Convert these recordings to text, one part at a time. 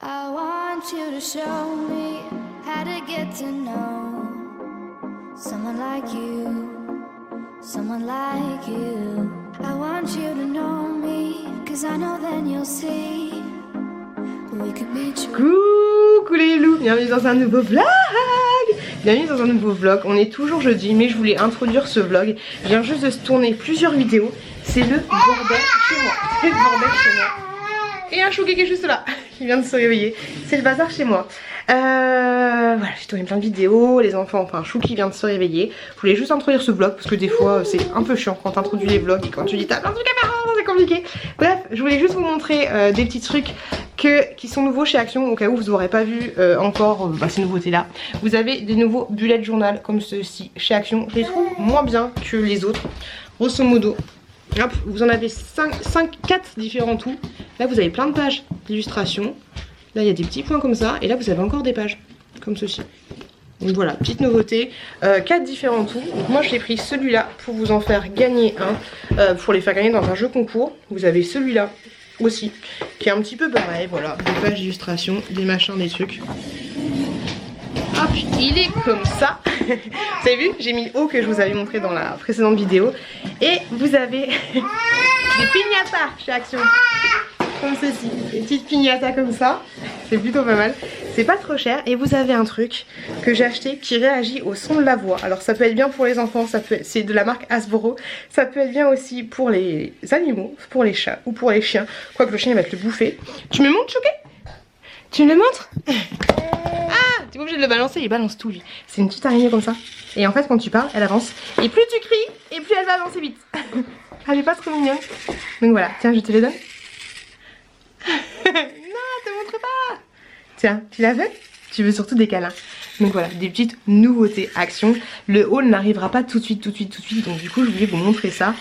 I want you to show me how to get to know someone like you, someone like you. I want you to know me, cause I know then you'll see we could be true. Coucou les loups, bienvenue dans un nouveau vlog. Bienvenue dans un nouveau vlog. On est toujours jeudi, mais je voulais introduire ce vlog. Je viens juste de se tourner plusieurs vidéos. C'est le bordel chez moi. C'est le bordel chez moi. Et un chouquet qui est juste là, qui vient de se réveiller. C'est le bazar chez moi. Voilà, j'ai tourné plein de vidéos, les enfants, enfin Chou qui vient de se réveiller. Je voulais juste introduire ce vlog parce que des fois c'est un peu chiant quand t'introduis les vlogs et quand tu dis t'as plein de trucs à faire, c'est compliqué. Bref, je voulais juste vous montrer des petits trucs qui sont nouveaux chez Action, au cas où vous n'aurez pas vu encore ces nouveautés là. Vous avez des nouveaux bullet journal comme ceux-ci chez Action. Je les trouve moins bien que les autres. Grosso modo, hop, vous en avez 4 différents tout. Là vous avez plein de pages d'illustration. Là il y a des petits points comme ça. Et là vous avez encore des pages comme ceci. Donc voilà, petite nouveauté. 4 différents tout. Donc moi j'ai pris celui-là pour vous en faire gagner un. Pour les faire gagner dans un jeu concours. Vous avez celui-là aussi. Qui est un petit peu pareil. Voilà, des pages d'illustration, des machins, des trucs. Hop, il est comme ça. Vous avez vu, j'ai mis le haut que je vous avais montré dans la précédente vidéo. Et vous avez des piñatas chez Action. Comme ceci, des petites piñatas comme ça. C'est plutôt pas mal. C'est pas trop cher. Et vous avez un truc que j'ai acheté qui réagit au son de la voix. Alors ça peut être bien pour les enfants, c'est de la marque Hasbro. Ça peut être bien aussi pour les animaux, pour les chats ou pour les chiens. Quoique le chien il va te le bouffer. Tu me montres, Chouquet? Tu me le montres? Ah, t'es pas obligé de le balancer, il balance tout lui. C'est une petite araignée comme ça. Et en fait quand tu parles, elle avance. Et plus tu cries, et plus elle va avancer vite. Elle est pas trop mignonne. Donc voilà, tiens je te les donne. Non, te montre pas. Tiens, tu la veux? Tu veux surtout des câlins. Donc voilà, des petites nouveautés Action. Le haul n'arrivera pas tout de suite. Donc du coup, je voulais vous montrer ça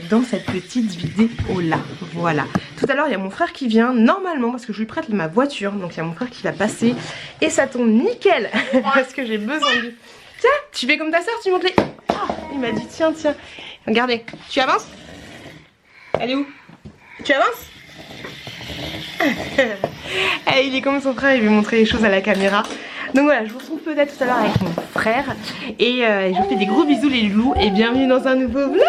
dans cette petite vidéo là. Voilà. Tout à l'heure, il y a mon frère qui vient, normalement, parce que je lui prête ma voiture. Donc il y a mon frère qui va passer. Et ça tombe nickel, parce que j'ai besoin de lui. Tiens, tu fais comme ta soeur, tu montes les... Oh, il m'a dit, tiens. Regardez, tu avances? Elle est où? Tu avances? Et il est comme son frère, il veut montrer les choses à la caméra. Donc voilà, je vous retrouve peut-être tout à l'heure avec mon frère. Et je vous fais des gros bisous les loulous. Et bienvenue dans un nouveau vlog.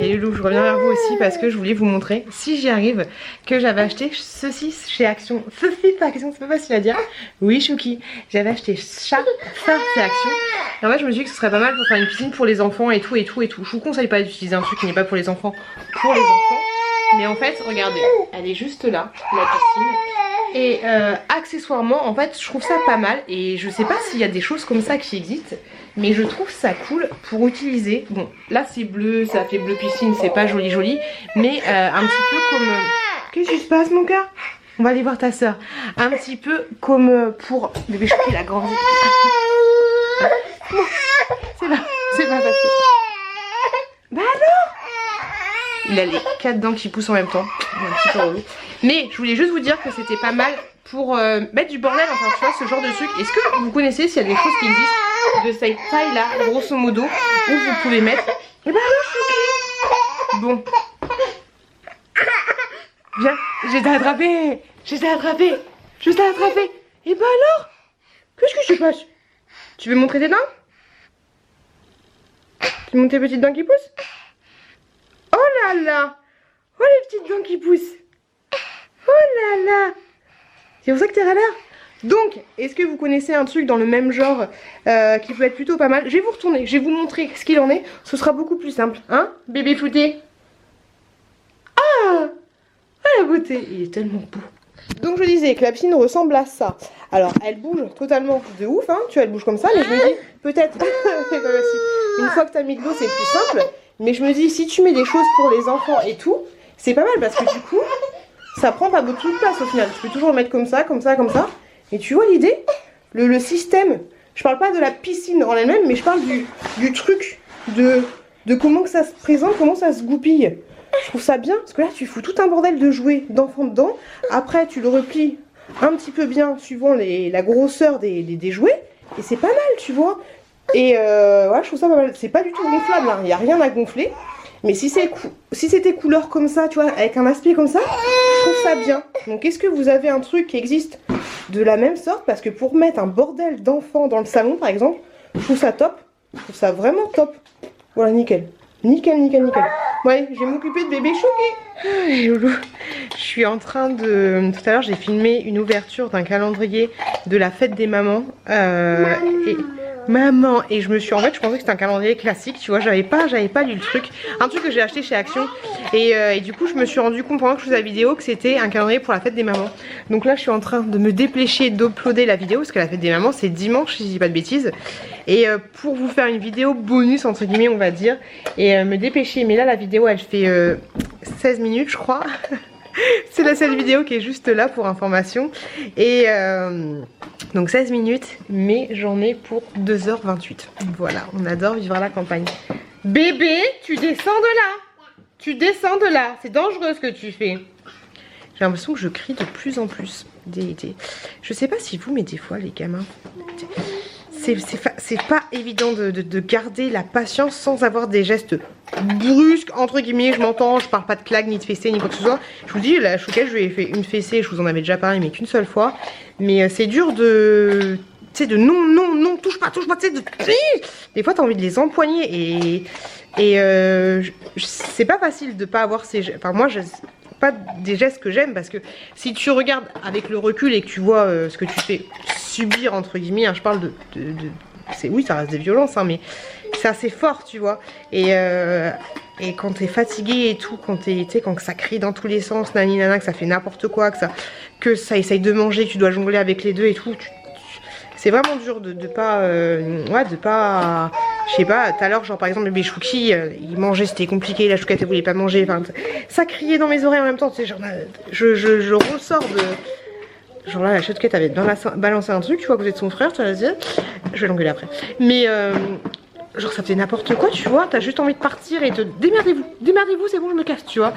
Et les loulous, je reviens vers vous aussi parce que je voulais vous montrer, si j'y arrive, que j'avais acheté ceci chez Action. Ceci chez Action, c'est pas facile à dire. Oui Chouki, j'avais acheté ça chez Action. Et en fait je me suis dit que ce serait pas mal pour faire une piscine pour les enfants et tout. Je vous conseille pas d'utiliser un truc qui n'est pas pour les enfants. Mais en fait, regardez, elle est juste là, la piscine. Et accessoirement, en fait, je trouve ça pas mal. Et je sais pas s'il y a des choses comme ça qui existent. Mais je trouve ça cool pour utiliser. Bon, là c'est bleu, ça fait bleu piscine, c'est pas joli. Mais un petit peu comme... Qu'est-ce qui se passe mon gars? On va aller voir ta soeur. Un petit peu comme pour... Bébé Chouki, il a grandi. Bon, c'est pas facile. Bah alors? Il a les 4 dents qui poussent en même temps. Un petit peu relou. Mais je voulais juste vous dire que c'était pas mal pour mettre du bordel, enfin tu vois, ce genre de truc. Est-ce que vous connaissez s'il y a des choses qui existent de cette taille là, grosso modo, où vous pouvez mettre... Et bah alors, bon. Viens, je t'ai attrapé. Et bah alors, qu'est-ce que je passe? Tu veux montrer tes dents? Tu montres tes petites dents qui poussent? Oh là là! Oh les petites dents qui poussent! Oh là là! C'est pour ça que t'es râleur? Donc, est-ce que vous connaissez un truc dans le même genre qui peut être plutôt pas mal? Je vais vous retourner, je vais vous montrer ce qu'il en est. Ce sera beaucoup plus simple, hein? Bébé flouté. Ah! Ah la beauté! Il est tellement beau. Donc je disais que la piscine ressemble à ça. Alors elle bouge totalement de ouf, hein? Tu vois, elle bouge comme ça, mais je me dis peut-être une fois que t'as mis de l'eau c'est plus simple. Mais je me dis, si tu mets des choses pour les enfants et tout, c'est pas mal parce que du coup, ça prend pas beaucoup de place au final. Tu peux toujours le mettre comme ça. Et tu vois l'idée? Le système, je parle pas de la piscine en elle-même, mais je parle du truc, de comment que ça se présente, comment ça se goupille. Je trouve ça bien, parce que là tu fous tout un bordel de jouets d'enfants dedans. Après tu le replies un petit peu bien suivant la grosseur des jouets. Et c'est pas mal, tu vois. Et voilà, je trouve ça pas mal. C'est pas du tout gonflable, hein. Il n'y a rien à gonfler. Mais si c'était couleur comme ça, tu vois, avec un aspect comme ça, trouve ça bien. Donc est-ce que vous avez un truc qui existe de la même sorte? Parce que pour mettre un bordel d'enfants dans le salon par exemple, je trouve ça top. Je trouve ça vraiment top. Voilà, nickel. Nickel, nickel, nickel. Bon allez, je vais m'occuper de bébé Chouki. Je suis en train de... Tout à l'heure j'ai filmé une ouverture d'un calendrier de la fête des mamans. Maman, et je me suis, en fait je pensais que c'était un calendrier classique, tu vois, j'avais pas lu le truc, un truc que j'ai acheté chez Action, et du coup je me suis rendu compte pendant que je faisais la vidéo que c'était un calendrier pour la fête des mamans. Donc là je suis en train de me dépêcher d'uploader la vidéo parce que la fête des mamans c'est dimanche si je dis pas de bêtises, et pour vous faire une vidéo bonus entre guillemets on va dire, et me dépêcher, mais là la vidéo elle fait 16 minutes je crois. C'est la seule vidéo qui est juste là pour information. Et donc 16 minutes, mais j'en ai pour 2h28. Voilà, on adore vivre à la campagne. Bébé, tu descends de là. Tu descends de là. C'est dangereux ce que tu fais. J'ai l'impression que je crie de plus en plus. Je sais pas si vous, mais des fois les gamins... C'est pas évident de garder la patience sans avoir des gestes brusques, entre guillemets, je m'entends, je parle pas de claque, ni de fessée, ni quoi que ce soit. Je vous dis, la Chouquette, je lui ai fait une fessée, je vous en avais déjà parlé, mais qu'une seule fois. Mais c'est dur de... Tu sais, de non, touche pas, tu sais, des fois t'as envie de les empoigner et c'est pas facile de pas avoir ces... Enfin moi, pas des gestes que j'aime parce que si tu regardes avec le recul et que tu vois ce que tu fais subir entre guillemets, hein, je parle oui ça reste des violences hein, mais c'est assez fort tu vois, et quand t'es fatigué et tout, quand quand ça crie dans tous les sens, naninana, que ça fait n'importe quoi, que ça essaye de manger, que tu dois jongler avec les deux et tout, c'est vraiment dur de pas je sais pas, tout à l'heure genre par exemple bébé Chouki il mangeait, c'était compliqué, la Chouquette elle voulait pas manger, enfin ça criait dans mes oreilles en même temps, tu sais, genre je ressors de genre là la Chouquette avait balancé un truc, tu vois, à côté de son frère, tu vas dire, je vais l'engueuler après, mais genre ça faisait n'importe quoi tu vois, t'as juste envie de partir et te démerdez-vous c'est bon je me casse tu vois.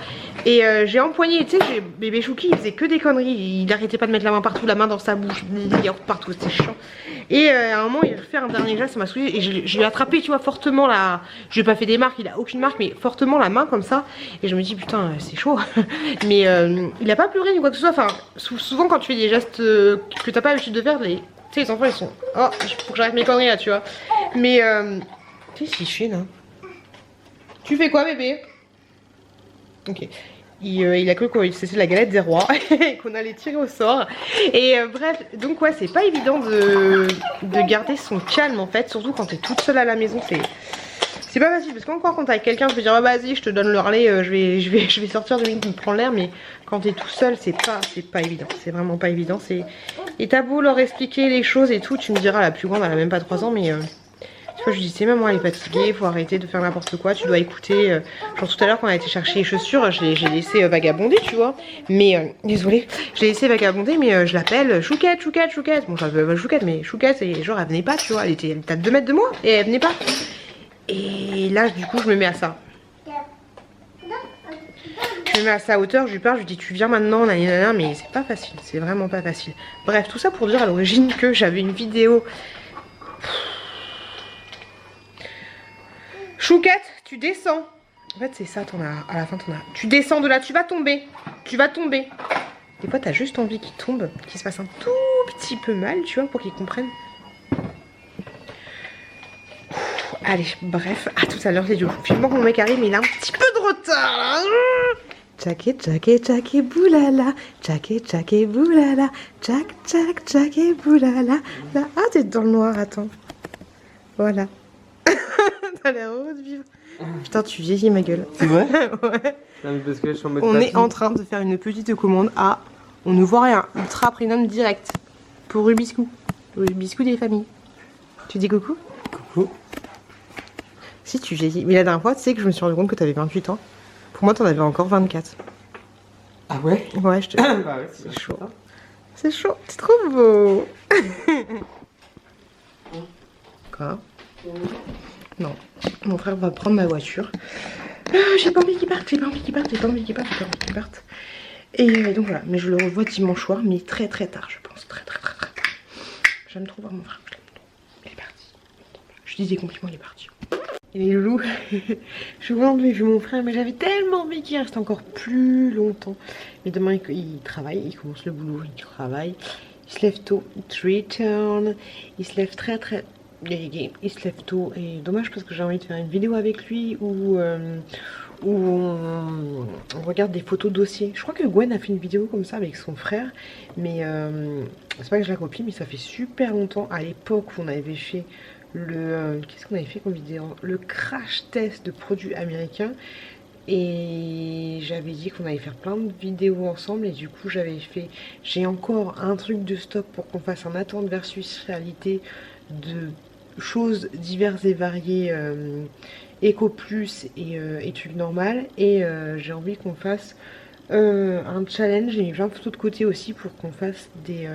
Et j'ai empoigné, tu sais, bébé Chouki il faisait que des conneries, il arrêtait pas de mettre la main partout, la main dans sa bouche, des yaourts partout, c'était chiant. Et à un moment il a fait un dernier geste, ça m'a saoulé et je l'ai attrapé tu vois fortement là, je lui ai pas fait des marques, il a aucune marque mais fortement la main comme ça, et je me dis putain c'est chaud. Mais il a pas pleuré ni quoi que ce soit, enfin souvent quand tu fais des gestes que t'as pas l'habitude de faire, tu sais les enfants ils sont oh faut que j'arrête mes conneries là tu vois, mais qu'est-ce qu'il fait là? Tu fais quoi bébé? Ok. Il a cru que c'était la galette des rois et qu'on allait tirer au sort. Et bref, donc ouais, c'est pas évident de garder son calme en fait, surtout quand t'es toute seule à la maison. C'est pas facile parce qu'encore quand t'es avec quelqu'un, je peux dire oh, vas-y, je te donne le relais, je vais sortir de minutes, me prendre l'air, mais quand t'es tout seul, c'est pas évident. C'est vraiment pas évident. Et t'as beau leur expliquer les choses et tout, tu me diras la plus grande, elle a même pas 3 ans, mais je lui disais maman elle est fatiguée, faut arrêter de faire n'importe quoi, tu dois écouter. Genre tout à l'heure quand on a été chercher les chaussures, j'ai laissé vagabonder tu vois. Mais désolée, je l'ai laissé vagabonder, mais je l'appelle Chouquette. Bon j'appelle Chouquette, mais Chouquette et genre elle venait pas tu vois, elle était à 2 mètres de moi et elle venait pas. Et là du coup je me mets à ça. Je me mets à sa hauteur, je lui parle, je lui dis tu viens maintenant, nanana, mais c'est pas facile, c'est vraiment pas facile. Bref, tout ça pour dire à l'origine que j'avais une vidéo. Chouquette, tu descends. En fait, c'est ça, à la fin, tu descends de là, tu vas tomber. Des fois, t'as juste envie qu'il tombe, qu'il se fasse un tout petit peu mal, tu vois, pour qu'il comprenne. Allez, bref, à tout à l'heure, les deux. Finalement, mon mec arrive, mais il a un petit peu de retard, là. Tchaké, boulala. Tchaké, boulala. Tchaké, boulala. Là. Ah, t'es dans le noir, attends. Voilà. T'as l'air heureux de vivre. Putain, tu vieillis ma gueule. C'est vrai? Ouais. Non, mais parce que je suis en mode on est en train de faire une petite commande à... On ne voit rien. Ultra Premium direct. Pour Rubiscou. Rubiscou des familles. Tu dis coucou? Coucou. Si tu vieillis. Mais la dernière fois, tu sais que je me suis rendu compte que t'avais 28 ans. Pour moi, t'en avais encore 24. Ah ouais? Ouais, je te... Bah ouais, c'est chaud. C'est chaud. C'est trop beau. Quoi? Non, mon frère va prendre ma voiture. J'ai pas envie qu'il parte. Et donc voilà, mais je le revois dimanche soir, mais très tard, je pense. Très tard. J'aime trop voir mon frère, je l'aime trop. Il est parti. Je dis des compliments, il est parti. Et les loulous, je vous envie vu mon frère, mais j'avais tellement envie qu'il reste encore plus longtemps. Mais demain, il travaille, il commence le boulot, il travaille. Il se lève tôt, return. Il se lève très... Il se lève tôt. Et dommage parce que j'ai envie de faire une vidéo avec lui où on regarde des photos dossiers. Je crois que Gwen a fait une vidéo comme ça avec son frère. Mais c'est pas que je la copie, mais ça fait super longtemps. À l'époque où on avait fait... qu'est-ce qu'on avait fait comme vidéo? Le crash test de produits américains. Et j'avais dit qu'on allait faire plein de vidéos ensemble. Et du coup j'ai encore un truc de stock pour qu'on fasse un attente versus réalité de choses diverses et variées, éco plus et trucs normal. Et j'ai envie qu'on fasse un challenge. J'ai mis plein de photos de côté aussi pour qu'on fasse des...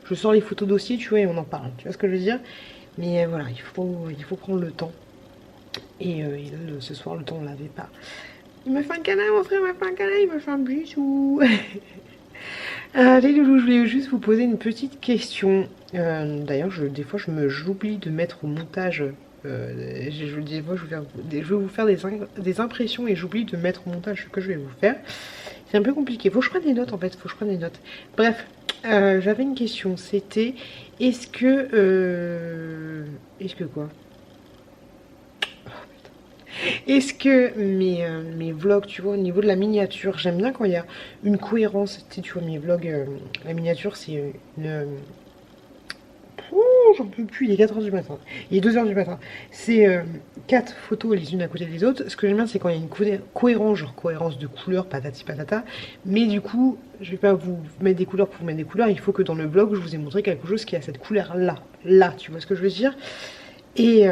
je sors les photos dossiers, tu vois, et on en parle. Tu vois ce que je veux dire? Mais voilà, il faut prendre le temps. Et là, ce soir, le temps, on l'avait pas. Il me fait un câlin, mon frère, il me fait un câlin, il me fait un bisou. Allez, loulou, je voulais juste vous poser une petite question. D'ailleurs, des fois, j'oublie de mettre au montage. Des fois, je vais vous faire des impressions et j'oublie de mettre au montage ce que je vais vous faire. C'est un peu compliqué. Faut que je prenne des notes, en fait. Faut que je prenne des notes. Bref, j'avais une question. C'était... Est-ce que quoi? Est-ce que mes vlogs, tu vois, au niveau de la miniature, j'aime bien quand il y a une cohérence. Tu vois, mes vlogs, la miniature, c'est une... J'en peux plus, il est 4h du matin. Il est 2h du matin. C'est 4 photos les unes à côté des autres. Ce que j'aime bien, c'est quand il y a une cohérence, genre cohérence de couleurs, patati patata. Mais du coup, je vais pas vous mettre des couleurs pour mettre des couleurs. Il faut que dans le vlog, je vous ai montré quelque chose qui a cette couleur-là. Là, tu vois ce que je veux dire? Et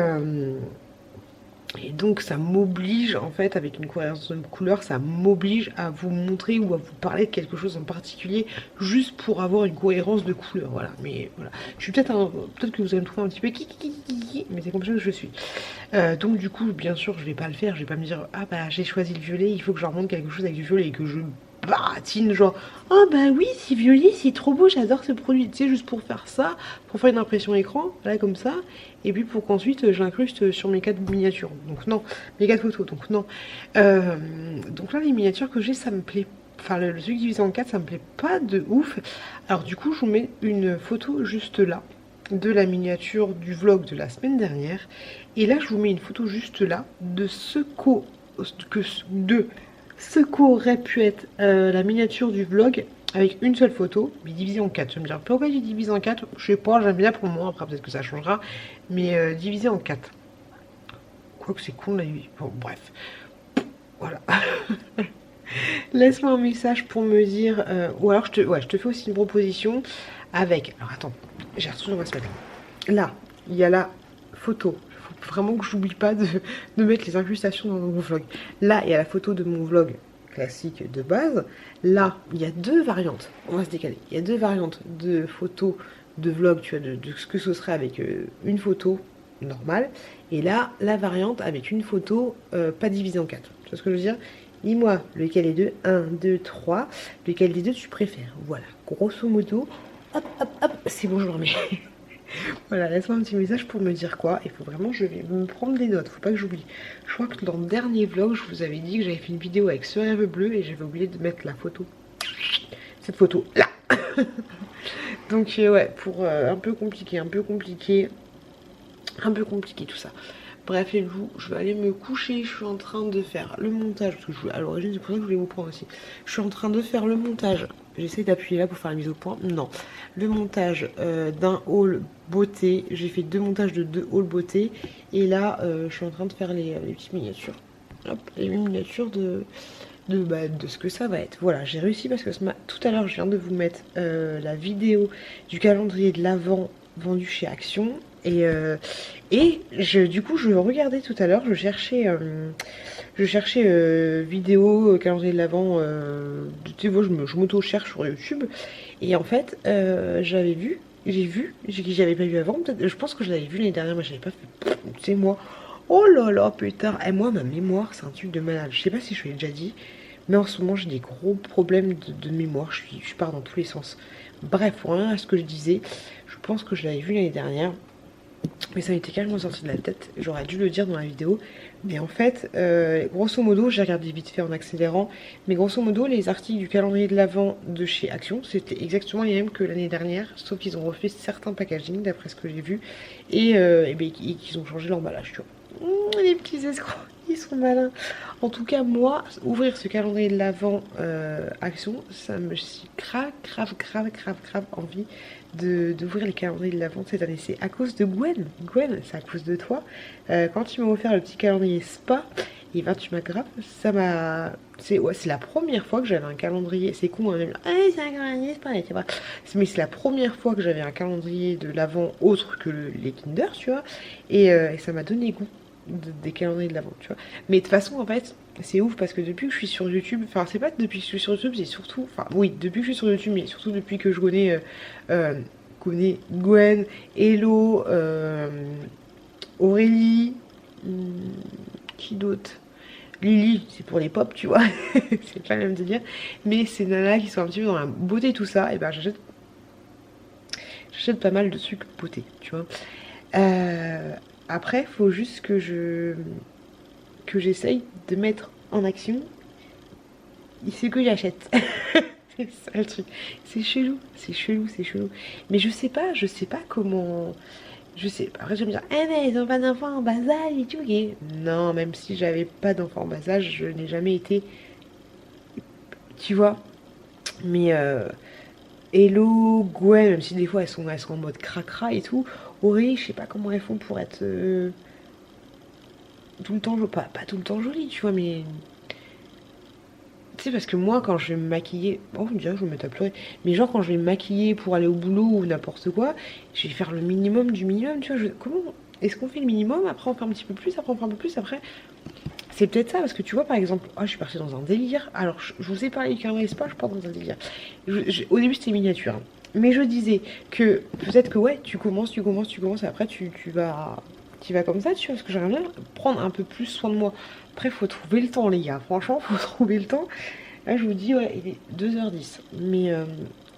donc ça m'oblige, en fait, avec une cohérence de couleurs, ça m'oblige à vous montrer ou à vous parler de quelque chose en particulier, juste pour avoir une cohérence de couleurs, voilà. Mais voilà, je suis peut-être que vous allez me trouver un petit peu mais c'est comme ça que je suis. Donc du coup, bien sûr, je vais pas le faire, je vais pas me dire, ah bah j'ai choisi le violet, il faut que je remonte quelque chose avec du violet et que je baratine, genre, oh bah oui, c'est violet, c'est trop beau, j'adore ce produit, tu sais, juste pour faire ça, pour faire une impression écran, là, comme ça, et puis pour qu'ensuite je l'incruste sur mes 4 miniatures, donc non, mes 4 photos, donc non. Donc là, les miniatures que j'ai, ça me plaît, enfin, le truc divisé en 4, ça me plaît pas de ouf. Alors du coup, je vous mets une photo juste là, de la miniature du vlog de la semaine dernière, et là, je vous mets une photo juste là, de ce qu'aurait pu être la miniature du vlog avec une seule photo, mais divisée en 4. Je vais me dire, pourquoi j'ai divisé en 4? Je sais pas, j'aime bien pour moi, après peut-être que ça changera, mais divisé en 4. Quoique c'est con la vie. Bon, bref. Voilà. Laisse-moi un message pour me dire, ou alors je te fais aussi une proposition avec, alors attends, j'ai reçu, on va se mettre là, il y a la photo. Vraiment que j'oublie pas de mettre les incrustations dans mon vlog. Là, il y a la photo de mon vlog classique de base. Là, il y a 2 variantes. On va se décaler. Il y a 2 variantes de photos de vlog, tu vois, de ce que ce serait avec une photo normale. Et là, la variante avec une photo pas divisée en 4. Tu vois ce que je veux dire? Dis-moi lequel des deux, 1, 2, 3. Lequel des deux tu préfères? Voilà, grosso modo. Hop, hop, hop, c'est bon, je le remets. Voilà, laisse-moi un petit message pour me dire quoi. Il faut vraiment, je vais me prendre des notes, faut pas que j'oublie. Je crois que dans le dernier vlog, je vous avais dit que j'avais fait une vidéo avec ce rêve bleu et j'avais oublié de mettre la photo. Cette photo là. Donc ouais, pour un peu compliqué tout ça. Bref les loups, je vais aller me coucher, je suis en train de faire le montage, parce que à l'origine c'est pour ça que je voulais vous prendre aussi. Je suis en train de faire le montage, j'essaie d'appuyer là pour faire la mise au point, non. Le montage d'un haul beauté, j'ai fait 2 montages de 2 hauls beauté, et là je suis en train de faire les petites miniatures. Hop, les miniatures de ce que ça va être. Voilà, j'ai réussi parce que tout à l'heure je viens de vous mettre la vidéo du calendrier de l'Avent vendu chez Action. Et du coup je regardais tout à l'heure, je cherchais vidéo, calendrier de l'Avent, tu vois, je m'auto-cherche sur YouTube. Et en fait, j'avais pas vu avant, peut-être, je pense que je l'avais vu l'année dernière, mais je l'avais pas fait, c'est moi. Oh là là, putain, et moi ma mémoire c'est un truc de malade, je sais pas si je l'ai déjà dit, mais en ce moment j'ai des gros problèmes de mémoire, je pars dans tous les sens. Bref, pour revenir à ce que je disais, je pense que je l'avais vu l'année dernière. Mais ça m'était carrément sorti de la tête, j'aurais dû le dire dans la vidéo. Mais en fait, grosso modo, j'ai regardé vite fait en accélérant, mais grosso modo, les articles du calendrier de l'Avent de chez Action, c'était exactement les mêmes que l'année dernière, sauf qu'ils ont refait certains packaging, d'après ce que j'ai vu, et qu'ils ont changé l'emballage, tu vois. Les petits escrocs, ils sont malins. En tout cas, moi, ouvrir ce calendrier de l'Avent Action, ça me chie grave envie d'ouvrir les calendriers de l'Avent cette année. C'est à cause de Gwen. Gwen, c'est à cause de toi. Quand tu m'as offert le petit calendrier spa, et ben tu m'as grave, ça m'a... C'est la première fois que j'avais un calendrier, c'est con, hein, même là, c'est un calendrier spa, tu vois. Mais c'est la première fois que j'avais un calendrier de l'Avent autre que les Kinder, tu vois. Et ça m'a donné goût des calendriers de l'Avent, tu vois. Mais de toute façon, en fait, c'est ouf parce que depuis que je suis sur YouTube, enfin c'est pas depuis que je suis sur YouTube, c'est surtout, enfin oui, depuis que je suis sur YouTube, mais surtout depuis que je connais Gwen, Hello, Aurélie, qui d'autre, Lily, c'est pour les pop, tu vois. C'est pas le même délire, mais ces nanas qui sont un petit peu dans la beauté, tout ça, et ben j'achète pas mal de trucs beauté, tu vois. Après, faut juste que j'essaye de mettre en action ce que j'achète. C'est ça le truc. C'est chelou. Mais je sais pas comment... Je sais pas. Après, je vais me dire, mais ils ont pas d'enfants en bas âge et tout. Et... Non, même si j'avais pas d'enfants en bas âge, je n'ai jamais été... Tu vois. Mais Hello, Gwen, même si des fois elles sont en mode cracra et tout. Aurélie, je sais pas comment elles font pour être tout le temps, pas tout le temps jolie, tu vois, mais tu sais, parce que moi quand je vais me maquiller, oh déjà je vais me mettre à pleurer, mais genre quand je vais me maquiller pour aller au boulot ou n'importe quoi, je vais faire le minimum du minimum, tu vois. Comment est-ce qu'on fait le minimum, après on fait un petit peu plus, après on fait un peu plus, après c'est peut-être ça, parce que tu vois, par exemple, je suis partie dans un délire. Alors, je vous ai parlé du calendrier spa, je pars dans un délire. Au début, c'était miniature. Hein. Mais je disais que peut-être que, ouais, tu commences, et après, tu vas comme ça, tu vois, parce que j'aimerais bien prendre un peu plus soin de moi. Après, faut trouver le temps, les gars. Franchement, faut trouver le temps. Là, je vous dis, ouais, il est 2h10. Mais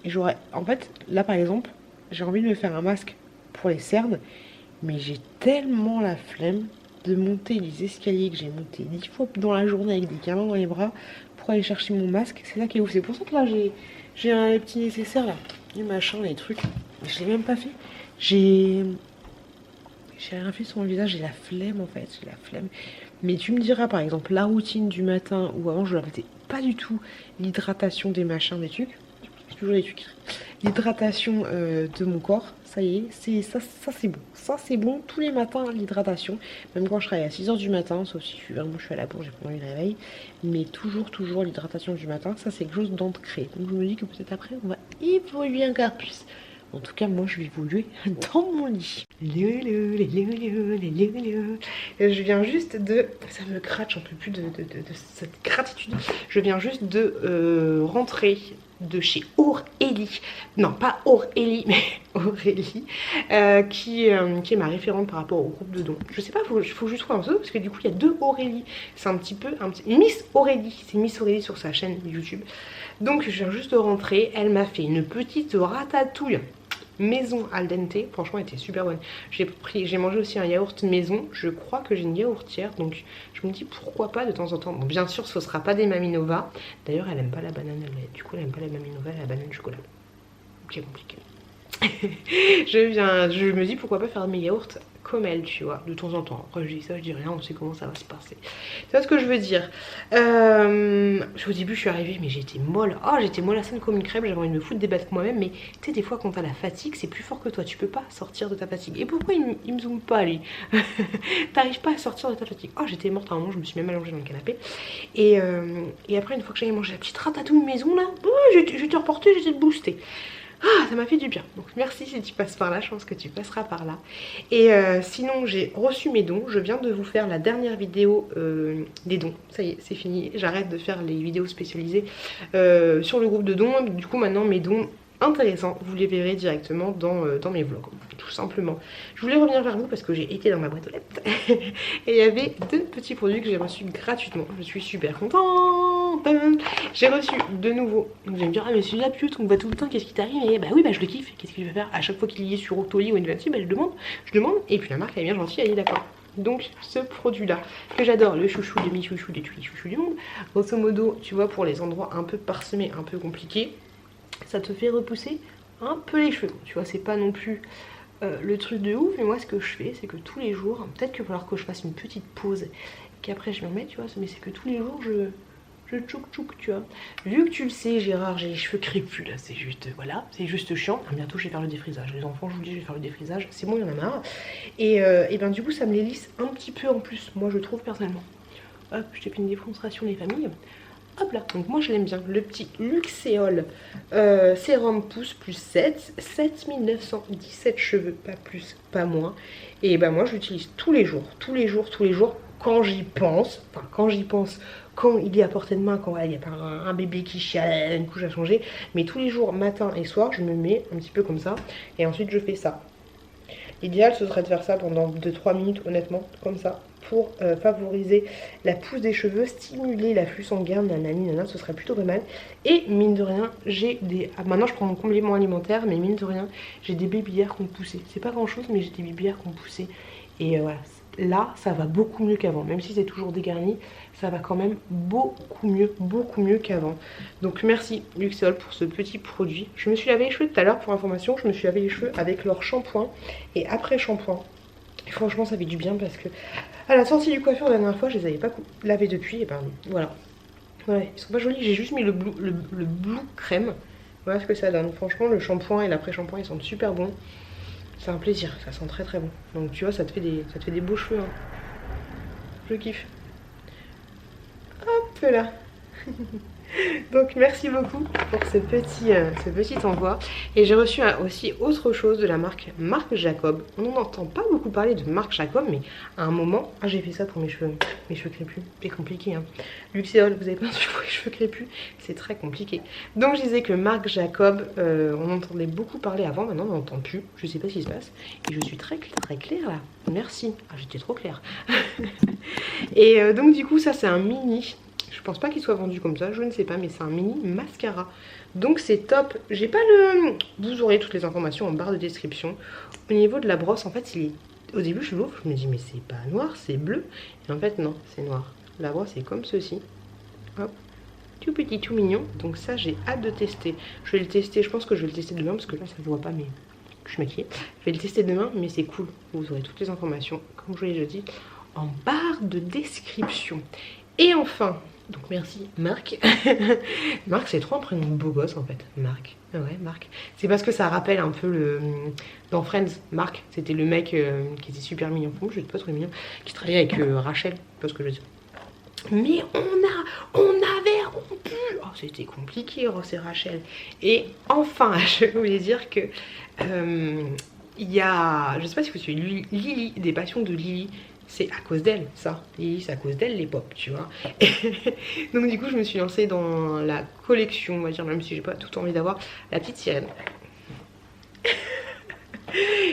j'aurais... En fait, là, par exemple, j'ai envie de me faire un masque pour les cernes. Mais j'ai tellement la flemme de monter les escaliers que j'ai monté 10 fois dans la journée avec des gamins dans les bras pour aller chercher mon masque. C'est ça qui est ouf. C'est pour ça que là j'ai un petit nécessaire là, les machins, les trucs. Je l'ai même pas fait. J'ai rien fait sur mon visage. J'ai la flemme en fait. J'ai la flemme. Mais tu me diras par exemple la routine du matin où avant je ne faisais pas du tout l'hydratation des machins, des trucs. Toujours les trucs. L'hydratation de mon corps. Ça y est, ça c'est bon. Ça c'est bon tous les matins, l'hydratation. Même quand je travaille à 6h du matin, sauf si je suis à la bourre, j'ai pas envie de réveil. Mais toujours l'hydratation du matin, ça c'est quelque chose d'ancré. Donc je me dis que peut-être après on va évoluer encore plus. En tout cas, moi je vais évoluer dans mon lit. Je viens juste de... Ça me gratte, j'en peux plus de cette gratitude. Je viens juste de rentrer de chez Aurélie, non pas Aurélie mais Aurélie, qui est ma référente par rapport au groupe de dons. Je sais pas, faut que je trouve un pseudo parce que du coup il y a deux Aurélie. C'est un petit Miss Aurélie, c'est Miss Aurélie sur sa chaîne YouTube. Donc je viens juste de rentrer, elle m'a fait une petite ratatouille maison al dente, franchement elle était super bonne. J'ai mangé aussi un yaourt maison, je crois que j'ai une yaourtière, donc je me dis pourquoi pas de temps en temps. Bon, bien sûr ce sera pas des Maminova, d'ailleurs elle aime pas la banane, du coup elle aime pas la Maminova, elle a la banane chocolat. C'est compliqué. Je me dis pourquoi pas faire mes yaourts comme elle, tu vois, de temps en temps. Après je dis ça, je dis rien, on sait comment ça va se passer. Tu vois ce que je veux dire. Au début je suis arrivée mais j'étais molle. Oh, j'étais mollassane comme une crêpe, j'avais envie de me foutre des battes moi-même. Mais tu sais, des fois quand t'as la fatigue, c'est plus fort que toi, tu peux pas sortir de ta fatigue. Et pourquoi il me zoome pas lui? T'arrives pas à sortir de ta fatigue. Oh, j'étais morte à un moment, je me suis même allongée dans le canapé. Et après une fois que j'avais mangé la petite ratatouille maison là, j'étais reportée, j'étais boostée. Ah, ça m'a fait du bien. Donc merci si tu passes par là, je pense que tu passeras par là. Et sinon, j'ai reçu mes dons. Je viens de vous faire la dernière vidéo des dons. Ça y est, c'est fini. J'arrête de faire les vidéos spécialisées sur le groupe de dons. Du coup, maintenant, mes dons intéressants, vous les verrez directement dans mes vlogs, tout simplement. Je voulais revenir vers vous parce que j'ai été dans ma boîte aux lettres et il y avait deux petits produits que j'ai reçus gratuitement. Je suis super contente. J'ai reçu de nouveau. Vous allez me dire, ah mais celui-là pute, on voit tout le temps, qu'est-ce qui t'arrive? Et bah oui, bah je le kiffe. Qu'est-ce qu'il va faire? À chaque fois qu'il y est sur Octoly ou Inventy, bah je demande. Et puis la marque elle est bien gentille, elle est d'accord. Donc ce produit là que j'adore, le chouchou de mi chouchou de tous les chouchous du monde. Grosso modo, tu vois, pour les endroits un peu parsemés, un peu compliqués, ça te fait repousser un peu les cheveux. Tu vois, c'est pas non plus le truc de ouf, mais moi ce que je fais, c'est que tous les jours, peut-être qu'il va falloir que je fasse une petite pause, qu'après je me remets, tu vois, mais c'est que tous les jours je tchouk, tu vois. Vu que tu le sais, Gérard, j'ai les cheveux crépus là, c'est juste, voilà, c'est juste chiant. Ah, bientôt je vais faire le défrisage. Les enfants, je vous dis, je vais faire le défrisage. C'est bon, il y en a marre. Et ben du coup, ça me les lisse un petit peu en plus, moi je trouve personnellement. Hop, je t'ai fait une démonstration les familles. Hop là, donc moi je l'aime bien. Le petit Luxéol sérum pousse plus 7, 7917 cheveux, pas plus, pas moins. Et ben moi je l'utilise tous les jours, quand j'y pense, enfin quand il est à portée de main, quand il n'y a pas un bébé qui chiale, une couche à changer, mais tous les jours, matin et soir, je me mets un petit peu comme ça, et ensuite je fais ça. L'idéal ce serait de faire ça pendant 2-3 minutes honnêtement, comme ça, pour favoriser la pousse des cheveux, stimuler l'afflux sanguin, nanani, ce serait plutôt pas mal. Et mine de rien, j'ai des... Ah, maintenant je prends mon complément alimentaire, mais mine de rien, j'ai des babyères qui ont poussé. C'est pas grand chose, mais j'ai des babyères qui ont poussé. Et voilà, là ça va beaucoup mieux qu'avant, même si c'est toujours dégarni, ça va quand même beaucoup mieux qu'avant. Donc merci Luxéol pour ce petit produit. Je me suis lavé les cheveux tout à l'heure, pour information, je me suis lavé les cheveux avec leur shampoing et après shampoing. Et franchement ça fait du bien parce que à la sortie du coiffeur la dernière fois je les avais pas lavés depuis, et ben voilà. Ouais, ils sont pas jolis, j'ai juste mis le blue crème. Voilà ce que ça donne. Franchement le shampoing et l'après-shampoing ils sont super bons. C'est un plaisir, ça sent très bon. Donc tu vois, ça te fait des beaux cheveux. Hein. Je kiffe. Hop là. Donc merci beaucoup pour ce petit envoi. Et j'ai reçu aussi autre chose de la marque Jacob. On n'en entend pas beaucoup parler de Marc Jacob, mais à un moment, ah, j'ai fait ça pour mes cheveux crépus. C'est compliqué hein. Luxéol, vous avez pas sur les cheveux crépus, c'est très compliqué. Donc je disais que Marc Jacob, on entendait beaucoup parler avant, maintenant on n'entend plus. Je sais pas ce qui se passe. Et je suis très claire là. Merci. Ah, j'étais trop claire. Et donc du coup ça c'est un mini. Je pense pas qu'il soit vendu comme ça, je ne sais pas, mais c'est un mini mascara. Donc c'est top. J'ai pas le... Vous aurez toutes les informations en barre de description. Au niveau de la brosse, en fait, il est... Au début, je l'ouvre, je me dis, mais c'est pas noir, c'est bleu. Et en fait, non, c'est noir. La brosse est comme ceci. Hop. Tout petit, tout mignon. Donc ça, j'ai hâte de tester. Je vais le tester, je pense que je vais le tester demain, parce que là, ça se voit pas, mais je suis maquillée. Je vais le tester demain, mais c'est cool. Vous aurez toutes les informations, comme je vous l'ai déjà dit, en barre de description. Et enfin... Donc merci Marc. Marc c'est trop un prénom de beau gosse en fait. Marc. Ah ouais Marc. C'est parce que ça rappelle un peu le... Dans Friends, Marc c'était le mec qui était super mignon. Bon, je suis pas trop mignon. Qui travaillait avec Rachel. Parce que je dis. Mais on avait rompu. Oh c'était compliqué Ross et Rachel. Et enfin je voulais dire que il y a... Je sais pas si vous suivez Lily, des passions de Lily. C'est à cause d'elle, ça. Lily, c'est à cause d'elle, les pop, tu vois. Donc, du coup, je me suis lancée dans la collection, on va dire, même si j'ai pas tout envie d'avoir, la petite sirène.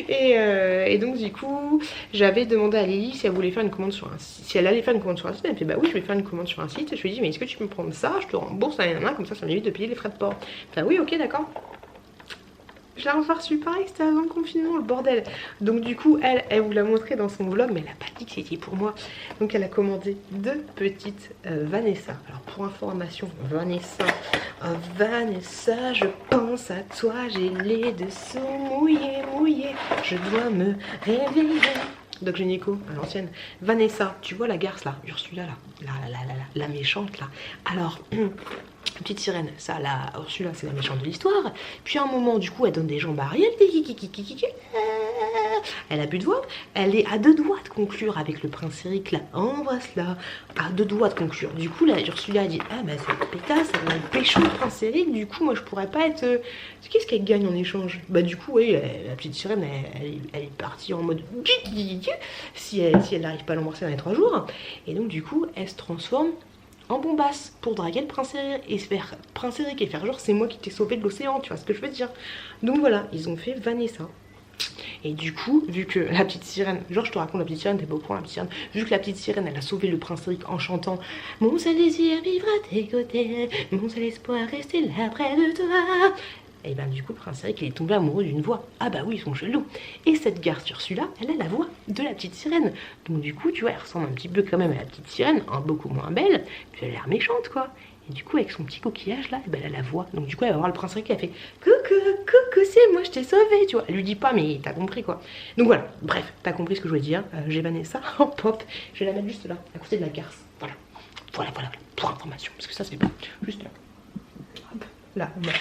Et donc, du coup, j'avais demandé à Lily si elle voulait faire une commande sur un site. Si elle allait faire une commande sur un site, elle me fait bah oui, je vais faire une commande sur un site. Je lui ai dit, mais est-ce que tu peux me prendre ça? Je te rembourse la nana, comme ça m'évite de payer les frais de port. Enfin, oui, ok, d'accord. Je l'ai enfin reçu pareil, c'était avant le confinement, le bordel. Donc du coup, elle vous l'a montré dans son vlog, mais elle n'a pas dit que c'était pour moi. Donc elle a commandé 2 petites Vanessa. Alors pour information, Vanessa, je pense à toi, j'ai les dessous mouillés, je dois me réveiller. Doc Gynéco, à l'ancienne. Vanessa, tu vois la garce là, Ursula là, la méchante là. Alors... Petite sirène, ça, la Ursula, c'est la méchante de l'histoire. Puis à un moment, du coup, elle donne des jambes à Ariel. Elle a plus de voix. Elle est à 2 doigts de conclure avec le prince Eric, là. Embrasse-la. À 2 doigts de conclure. Du coup, là, Ursula a dit ah, bah, cette pétasse, elle va le pécho le prince Eric. Du coup, moi, je pourrais pas être. Qu'est-ce qu'elle gagne en échange? Bah, du coup, oui, la petite sirène, elle est partie en mode si elle n'arrive pas à l'embrasser dans les 3 jours. Et donc, du coup, elle se transforme en bombasse pour draguer le prince Eric et se faire prince Eric et faire genre c'est moi qui t'ai sauvé de l'océan, tu vois ce que je veux dire. Donc voilà, ils ont fait Vanessa Et du coup, vu que la petite sirène, genre je te raconte la petite sirène, t'es pas au courant la petite sirène, vu que la petite sirène elle a sauvé le prince Eric en chantant mon seul désir vivre à tes côtés, mon seul espoir rester là près de toi. Et ben du coup le prince Eric il est tombé amoureux d'une voix. Ah bah oui ils sont chelous. Et cette garce Ursula elle a la voix de la petite sirène. Donc du coup tu vois elle ressemble un petit peu quand même à la petite sirène, hein, beaucoup moins belle, puis elle a l'air méchante quoi. Et du coup avec son petit coquillage là, ben, elle a la voix. Donc du coup elle va voir le prince Eric qui a fait coucou, coucou c'est moi je t'ai sauvé tu vois. Elle lui dit pas mais t'as compris quoi. Donc voilà, bref, t'as compris ce que je voulais dire. J'ai banné ça en pop, je vais la mettre juste là, à côté de la garce. Voilà, voilà, pour information, parce que ça c'est bien, juste là. Hop. Là on a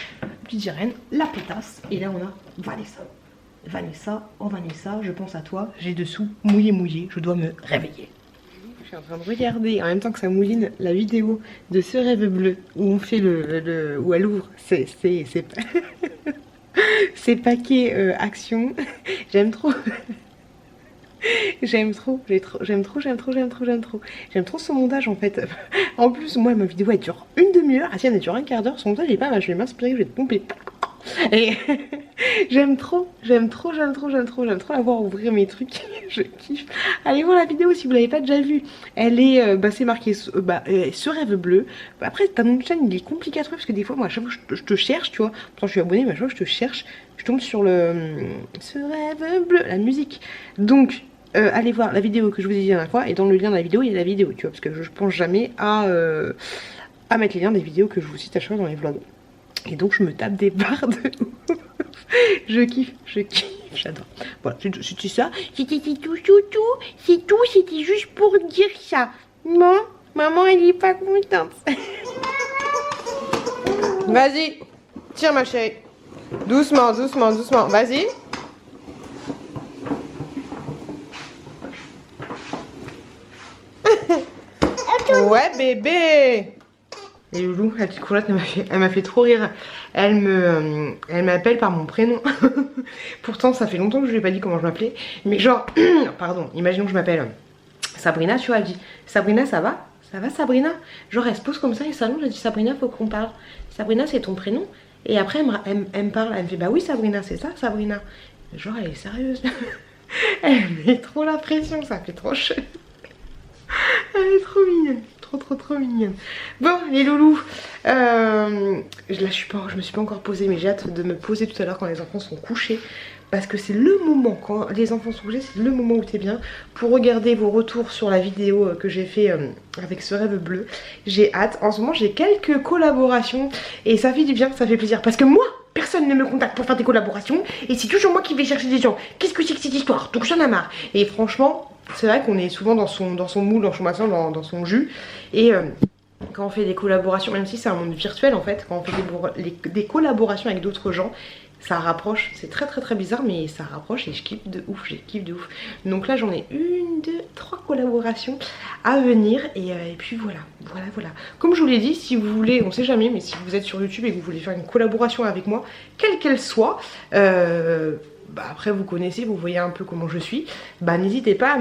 petite sirène, la pétasse, et là on a Vanessa. Vanessa, oh Vanessa, je pense à toi, j'ai dessous mouillé, je dois me réveiller. Je suis en train de regarder en même temps que ça mouline la vidéo de ce rêve bleu où on fait où elle ouvre c'est paquets action. J'aime trop. J'aime trop son montage en fait. En plus moi ma vidéo elle dure une demi-heure, ah tiens elle dure un quart d'heure, son montage est pas mal, je vais m'inspirer, je vais te pomper. Et j'aime trop la voir ouvrir mes trucs. Je kiffe. Allez voir la vidéo si vous l'avez pas déjà vue. Elle est, c'est marqué ce rêve bleu. Après ta nom de chaîne il est compliqué à trouver parce que des fois moi à chaque fois je te cherche tu vois. Pourtant je suis abonnée mais à chaque fois je te cherche, je tombe sur ce rêve bleu, la musique. Donc allez voir la vidéo que je vous ai dit la dernière fois et dans le lien de la vidéo il y a la vidéo tu vois parce que je pense jamais à mettre les liens des vidéos que je vous cite à chaque fois dans les vlogs. Et donc je me tape des barres de ouf. Je kiffe, j'adore. Voilà, c'était ça. C'était tout, c'était juste pour dire ça. Non, maman elle est pas contente. Vas-y, tire ma chérie. Doucement, vas-y. Ouais bébé. Et Loulou, la petite courgette, elle m'a fait trop rire. Elle m'appelle par mon prénom. Pourtant, ça fait longtemps que je lui ai pas dit comment je m'appelais. Mais genre, pardon, imaginons que je m'appelle Sabrina, tu vois, elle dit Sabrina, ça va? Ça va Sabrina? Genre, elle se pose comme ça et s'allonge, elle dit Sabrina, faut qu'on parle. Sabrina, c'est ton prénom? Et après, elle me parle, elle me fait bah oui, Sabrina, c'est ça, Sabrina. Genre, elle est sérieuse. Elle met trop la pression, ça fait trop chaud. Elle est trop mignonne. Trop mignonne. Bon les loulous, là je me suis pas encore posée mais j'ai hâte de me poser tout à l'heure quand les enfants sont couchés. Parce que c'est le moment, quand les enfants sont couchés, c'est le moment où t'es bien pour regarder vos retours sur la vidéo que j'ai fait avec ce rêve bleu. J'ai hâte, en ce moment j'ai quelques collaborations et ça fait du bien, ça fait plaisir. Parce que moi, personne ne me contacte pour faire des collaborations et c'est toujours moi qui vais chercher des gens. Qu'est-ce que c'est que cette histoire? Donc j'en ai marre. Et franchement, c'est vrai qu'on est souvent dans son moule, dans son machin, dans son jus. Et quand on fait des collaborations, même si c'est un monde virtuel en fait, quand on fait des collaborations avec d'autres gens, ça rapproche, c'est très bizarre mais ça rapproche et je kiffe de ouf, Donc là j'en ai 1, 2, 3 collaborations à venir et puis voilà. Comme je vous l'ai dit, si vous voulez, on sait jamais, mais si vous êtes sur YouTube et que vous voulez faire une collaboration avec moi, quelle qu'elle soit, après vous connaissez, vous voyez un peu comment je suis, n'hésitez pas à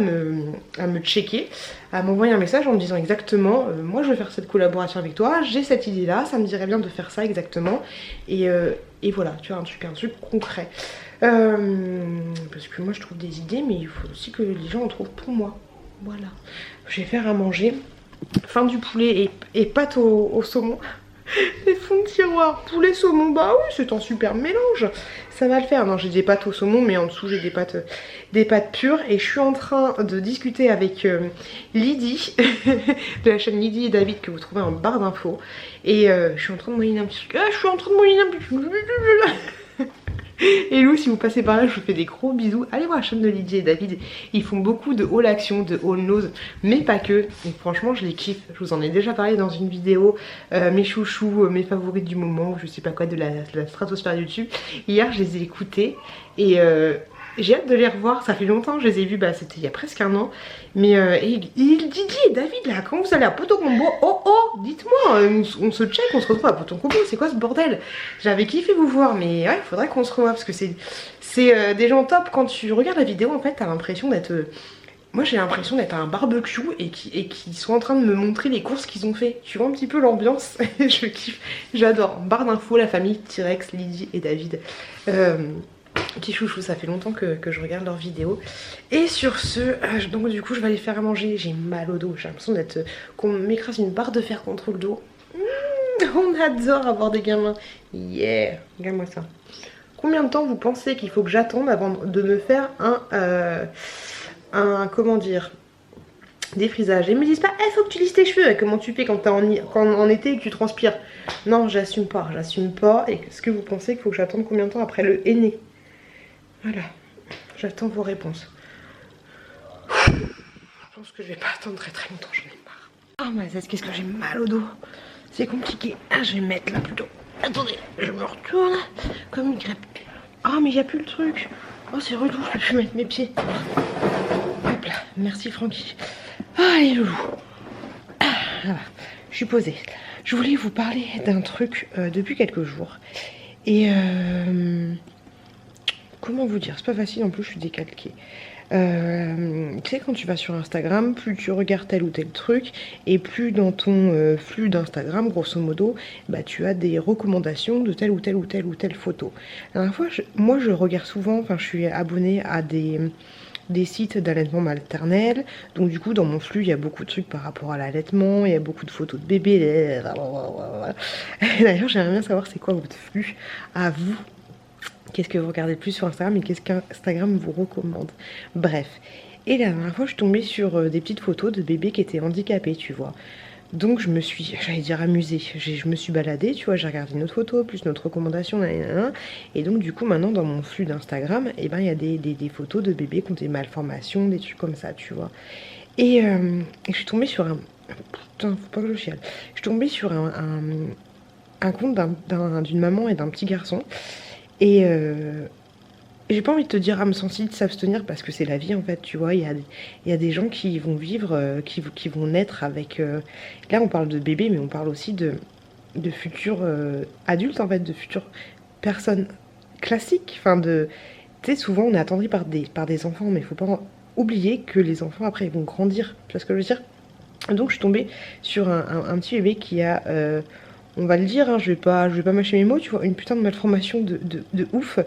me checker, à m'envoyer un message en me disant exactement moi je veux faire cette collaboration avec toi, j'ai cette idée là, ça me dirait bien de faire ça exactement et voilà, tu vois, un truc concret parce que moi je trouve des idées mais il faut aussi que les gens en trouvent pour moi. Voilà, je vais faire à manger, fin du poulet et pâte au saumon. Les fonds de tiroir, poulet saumon, bah oui c'est un super mélange, ça va le faire. Non j'ai des pâtes au saumon mais en dessous j'ai des pâtes pures. Et je suis en train de discuter avec Lydie de la chaîne Lydie et David que vous trouvez en barre d'infos. Et je suis en train de moyenner un petit truc, Et Lou, si vous passez par là, je vous fais des gros bisous. Allez voir la chaîne de Lydie et David. Ils font beaucoup de haul action, de haul nose, mais pas que. Et franchement, je les kiffe. Je vous en ai déjà parlé dans une vidéo. Mes chouchous, mes favoris du moment, je sais pas quoi, de la stratosphère YouTube. Hier, je les ai écoutés et j'ai hâte de les revoir. Ça fait longtemps, je les ai vus, c'était il y a presque un an. Mais Didi et David, là, quand vous allez à Poto Combo, dites-moi, on se check, on se retrouve à Poto Combo, c'est quoi ce bordel? J'avais kiffé vous voir, mais ouais, il faudrait qu'on se revoie parce que c'est des gens top. Quand tu regardes la vidéo, en fait, t'as l'impression d'être... Moi j'ai l'impression d'être à un barbecue et qui sont en train de me montrer les courses qu'ils ont fait. Tu vois un petit peu l'ambiance. Je kiffe, j'adore. Barre d'infos, la famille T-Rex, Lydie et David. Petit chouchou, ça fait longtemps que je regarde leurs vidéos. Et sur ce, donc du coup je vais aller faire à manger. J'ai mal au dos, j'ai l'impression d'être qu'on m'écrase une barre de fer contre le dos. On adore avoir des gamins. Yeah, regarde-moi ça. Combien de temps vous pensez qu'il faut que j'attende avant de me faire comment dire, défrisage? Et me disent pas, faut que tu lisses tes cheveux. Comment tu fais quand t'es en été et que tu transpires? Non, j'assume pas. Et est-ce que vous pensez qu'il faut que j'attende combien de temps après le henné? Voilà, j'attends vos réponses. Je pense que je vais pas attendre très très longtemps, j'en ai marre. Oh ma zeste, qu'est-ce que j'ai mal au dos. C'est compliqué. Ah, je vais me mettre là plutôt. Attendez, je me retourne comme une crêpe. Oh, mais il n'y a plus le truc. Oh, c'est relou, je peux plus mettre mes pieds. Hop là, merci Francky. Ah, les loulous. Ah, voilà, je suis posée. Je voulais vous parler d'un truc depuis quelques jours. Et comment vous dire, c'est pas facile en plus, je suis décalquée. Tu sais, quand tu vas sur Instagram, plus tu regardes tel ou tel truc, et plus dans ton flux d'Instagram, grosso modo, bah, tu as des recommandations de telle ou telle ou telle ou telle photo. La dernière fois, moi je regarde souvent, enfin je suis abonnée à des sites d'allaitement maternel, donc du coup dans mon flux il y a beaucoup de trucs par rapport à l'allaitement, il y a beaucoup de photos de bébés. D'ailleurs j'aimerais bien savoir c'est quoi votre flux à vous. Qu'est-ce que vous regardez le plus sur Instagram et qu'est-ce qu'Instagram vous recommande? Bref. Et la dernière fois, je suis tombée sur des petites photos de bébés qui étaient handicapés, tu vois. Donc je me suis, j'allais dire amusée, je me suis baladée, tu vois, j'ai regardé une autre photo, plus notre recommandation, et donc du coup maintenant dans mon flux d'Instagram, eh ben, il y a des photos de bébés qui ont des malformations, des trucs comme ça, tu vois. Et je suis tombée sur putain, faut pas que je chiale. Je suis tombée sur un compte d'une maman et d'un petit garçon. Et j'ai pas envie de te dire âme sensible, s'abstenir parce que c'est la vie en fait, tu vois. Il y a des gens qui vont vivre, qui vont naître avec. Là on parle de bébés, mais on parle aussi de futurs adultes en fait, de futures personnes classiques. Enfin, tu sais, souvent on est attendri par des enfants, mais il faut pas oublier que les enfants après ils vont grandir. Tu vois ce que je veux dire? Donc je suis tombée sur un petit bébé qui a. On va le dire, hein, je vais pas mâcher mes mots, tu vois, une putain de malformation de ouf.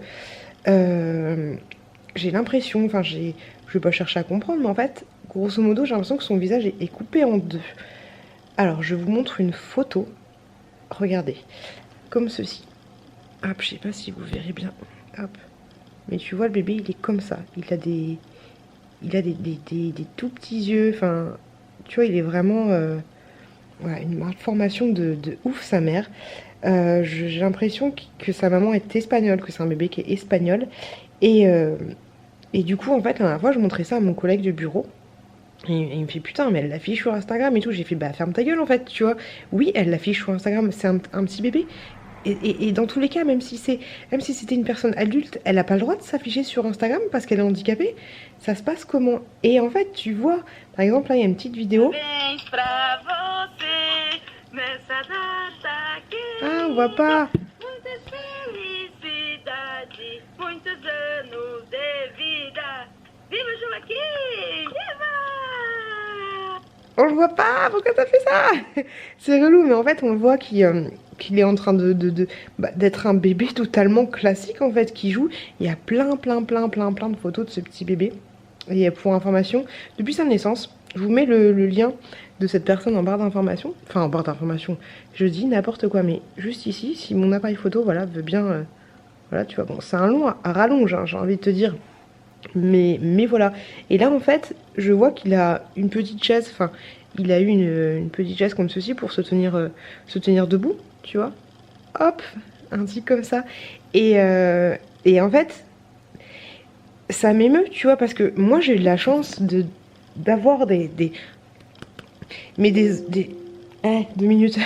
J'ai l'impression, enfin je vais pas chercher à comprendre, mais en fait, grosso modo, j'ai l'impression que son visage est coupé en deux. Alors, je vous montre une photo. Regardez, comme ceci. Hop, je sais pas si vous verrez bien. Hop. Mais tu vois, le bébé, il est comme ça. Il a des tout petits yeux, enfin, tu vois, il est vraiment... Voilà, une malformation de ouf sa mère. J'ai l'impression que sa maman est espagnole, que c'est un bébé qui est espagnol. Et du coup, en fait, la dernière fois, je montrais ça à mon collègue de bureau. Et il me fait putain, mais elle l'affiche sur Instagram et tout. J'ai fait bah ferme ta gueule en fait, tu vois. Oui, elle l'affiche sur Instagram, c'est un petit bébé. Et dans tous les cas, même si c'était une personne adulte, elle n'a pas le droit de s'afficher sur Instagram parce qu'elle est handicapée. Ça se passe comment? Et en fait, tu vois, par exemple, là, il y a une petite vidéo. Ah, on voit pas. On le voit pas, pourquoi t'as fait ça? C'est relou, mais en fait, on le voit qu'il est en train d'être un bébé totalement classique, en fait, qui joue. Il y a plein de photos de ce petit bébé. Et pour information, depuis sa naissance, je vous mets le lien de cette personne en barre d'information. Enfin, en barre d'information, je dis n'importe quoi, mais juste ici, si mon appareil photo, voilà, veut bien... voilà, tu vois, bon, c'est un long à rallonge, hein, j'ai envie de te dire. Mais voilà. Et là, en fait, je vois qu'il a une petite chaise, enfin, il a eu une petite chaise comme ceci pour se tenir debout, tu vois. Hop, un truc comme ça. Et en fait, ça m'émeut, tu vois, parce que moi, j'ai eu la chance d'avoir des 2 minutes,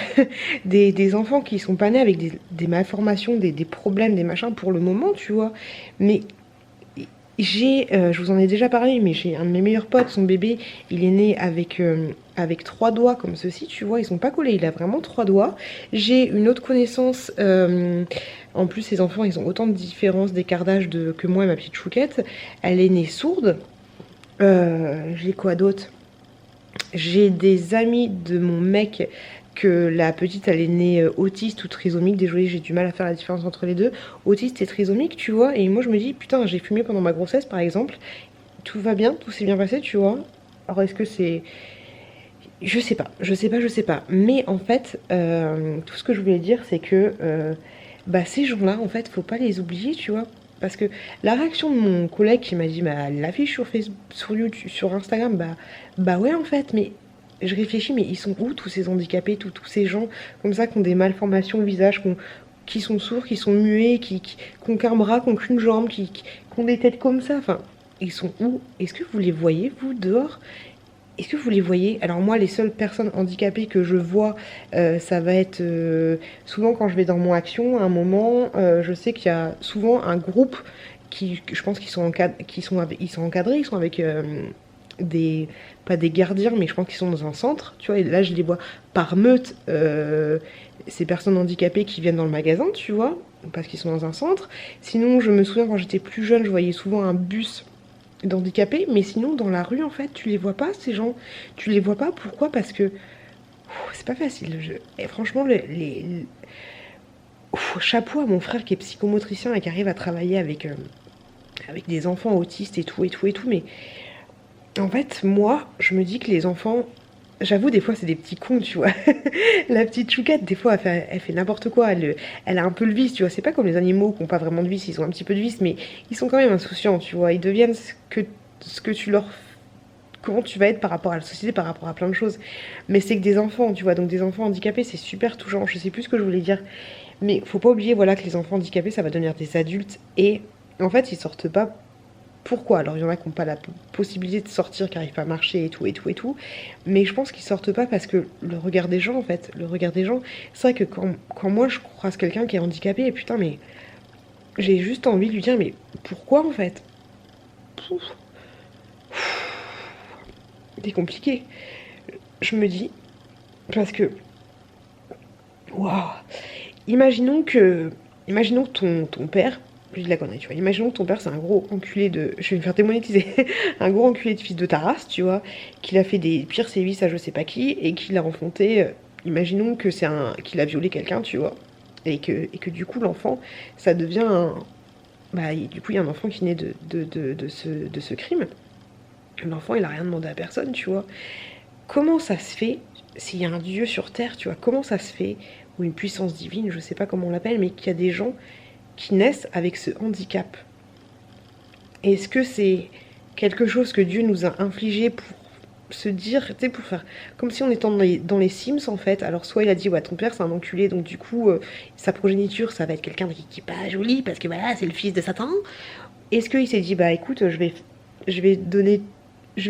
des enfants qui sont pas nés avec des malformations, des problèmes, des machins pour le moment, tu vois. Mais je vous en ai déjà parlé, mais j'ai un de mes meilleurs potes, son bébé, il est né avec 3 doigts comme ceci, tu vois, ils sont pas collés, il a vraiment 3 doigts. J'ai une autre connaissance, en plus ces enfants, ils ont autant de différences d'écart d'âge que moi et ma petite chouquette. Elle est née sourde. J'ai quoi d'autre? J'ai des amis de mon mec que la petite elle est née autiste ou trisomique. Désolée, j'ai du mal à faire la différence entre les deux. Autiste et trisomique, tu vois. Et moi je me dis, putain, j'ai fumé pendant ma grossesse par exemple. Tout va bien, tout s'est bien passé, tu vois. Alors est-ce que c'est... Je sais pas, je sais pas, je sais pas. Mais en fait, tout ce que je voulais dire, c'est que bah, ces gens-là, en fait, faut pas les oublier, tu vois. Parce que la réaction de mon collègue qui m'a dit, bah, l'affiche sur Facebook, sur YouTube, sur Instagram, bah ouais, en fait, mais je réfléchis, mais ils sont où tous ces handicapés, tous ces gens comme ça qui ont des malformations au visage, qui sont sourds, qui sont muets, qui ont qu'un bras, qui ont qu'une jambe, qui ont des têtes comme ça, enfin, ils sont où? Est-ce que vous les voyez, vous, dehors? Est-ce que vous les voyez? Alors moi, les seules personnes handicapées que je vois, ça va être souvent quand je vais dans mon action, à un moment, je sais qu'il y a souvent un groupe je pense qu'ils sont, ils sont encadrés, ils sont avec des, pas des gardiens, mais je pense qu'ils sont dans un centre, tu vois, et là je les vois par meute, ces personnes handicapées qui viennent dans le magasin, tu vois, parce qu'ils sont dans un centre. Sinon, je me souviens quand j'étais plus jeune, je voyais souvent un bus d'handicapés, mais sinon dans la rue en fait tu les vois pas ces gens, tu les vois pas. Pourquoi? Parce que c'est pas facile. Et franchement chapeau à mon frère qui est psychomotricien et qui arrive à travailler avec des enfants autistes et tout et tout et tout, mais en fait moi je me dis que les enfants, j'avoue des fois c'est des petits cons, tu vois. La petite chouquette des fois elle fait n'importe quoi, elle a un peu le vice, tu vois. C'est pas comme les animaux qui ont pas vraiment de vice, ils ont un petit peu de vice, mais ils sont quand même insouciants, tu vois. Ils deviennent ce que tu leur... Comment tu vas être par rapport à la société, par rapport à plein de choses. Mais c'est que des enfants, tu vois. Donc des enfants handicapés, c'est super touchant. Je sais plus ce que je voulais dire. Mais faut pas oublier, voilà, que les enfants handicapés, ça va devenir des adultes. Et en fait, ils sortent pas. Pourquoi? Alors il y en a qui n'ont pas la possibilité de sortir, qui n'arrivent pas à marcher et tout et tout et tout. Mais je pense qu'ils sortent pas parce que le regard des gens, en fait, le regard des gens, c'est vrai que quand moi je croise quelqu'un qui est handicapé, et putain, mais j'ai juste envie de lui dire, mais pourquoi en fait? C'est compliqué. Je me dis, parce que, waouh, imaginons que ton père, je dis la connerie, tu vois, imaginons que ton père c'est un gros enculé de, je vais me faire démonétiser, un gros enculé de fils de ta race, tu vois, qu'il a fait des pires sévices à je sais pas qui, et qu'il a enfanté, imaginons que qu'il a violé quelqu'un, tu vois, et que du coup l'enfant, ça devient un, bah du coup il y a un enfant qui naît de ce crime. L'enfant il a rien demandé à personne, tu vois. Comment ça se fait, s'il y a un Dieu sur terre, tu vois, comment ça se fait, ou une puissance divine, je sais pas comment on l'appelle, mais qu'il y a des gens qui naissent avec ce handicap? Est-ce que c'est quelque chose que Dieu nous a infligé pour se dire, tu sais, pour faire comme si on était dans les Sims en fait? Alors soit il a dit, ouais, ton père c'est un enculé, donc du coup sa progéniture ça va être quelqu'un qui est pas joli parce que voilà c'est le fils de Satan. Est-ce qu'il s'est dit, bah écoute, je vais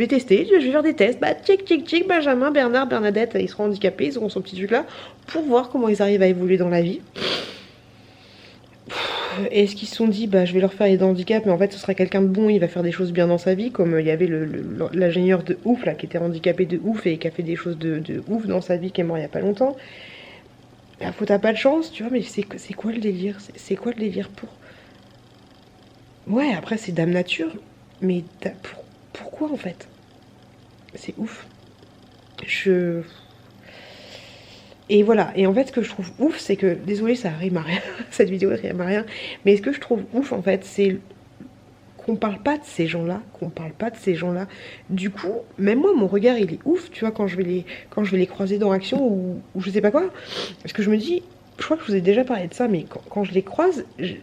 tester, je vais faire des tests, bah tchic tchic tchic, Benjamin, Bernard, Bernadette, ils seront handicapés, ils auront son petit truc là, pour voir comment ils arrivent à évoluer dans la vie. Est-ce qu'ils se sont dit, bah je vais leur faire les handicaps, mais en fait ce sera quelqu'un de bon, il va faire des choses bien dans sa vie, comme il y avait l'ingénieur de ouf là, qui était handicapé de ouf et qui a fait des choses de ouf dans sa vie, qui est mort il y a pas longtemps. La faute t'as pas de chance, tu vois, mais c'est quoi le délire? C'est quoi le délire pour... Ouais, après c'est Dame Nature, mais pourquoi en fait? C'est ouf. Et voilà, et en fait ce que je trouve ouf, c'est que, désolé ça rime à rien, cette vidéo rime à rien, mais ce que je trouve ouf en fait, c'est qu'on parle pas de ces gens-là, Du coup, même moi mon regard il est ouf, tu vois, quand je vais les croiser dans l'action ou je sais pas quoi, parce que je me dis, je crois que je vous ai déjà parlé de ça, mais quand je les croise, de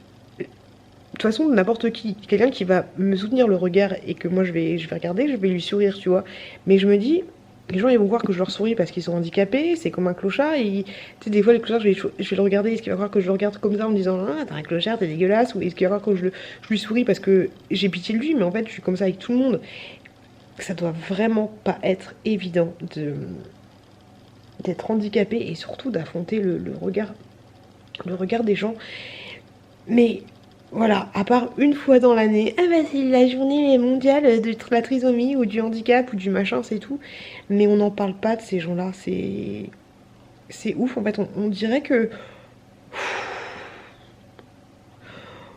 toute façon, n'importe qui, quelqu'un qui va me soutenir le regard et que moi je vais regarder, je vais lui sourire, tu vois. Mais je me dis, les gens ils vont voir que je leur souris parce qu'ils sont handicapés, c'est comme un clochard. Tu sais, des fois les clochards, je vais le regarder, est-ce qu'il va croire que je le regarde comme ça en me disant, ah, t'es un clochard, t'es dégueulasse, ou est-ce qu'il va croire que je lui souris parce que j'ai pitié de lui, mais en fait je suis comme ça avec tout le monde. Ça doit vraiment pas être évident d'être handicapé et surtout d'affronter le regard des gens. Mais voilà, à part une fois dans l'année, ah bah c'est la journée mondiale de la trisomie ou du handicap ou du machin, c'est tout. Mais on n'en parle pas de ces gens-là, c'est ouf en fait, on dirait que...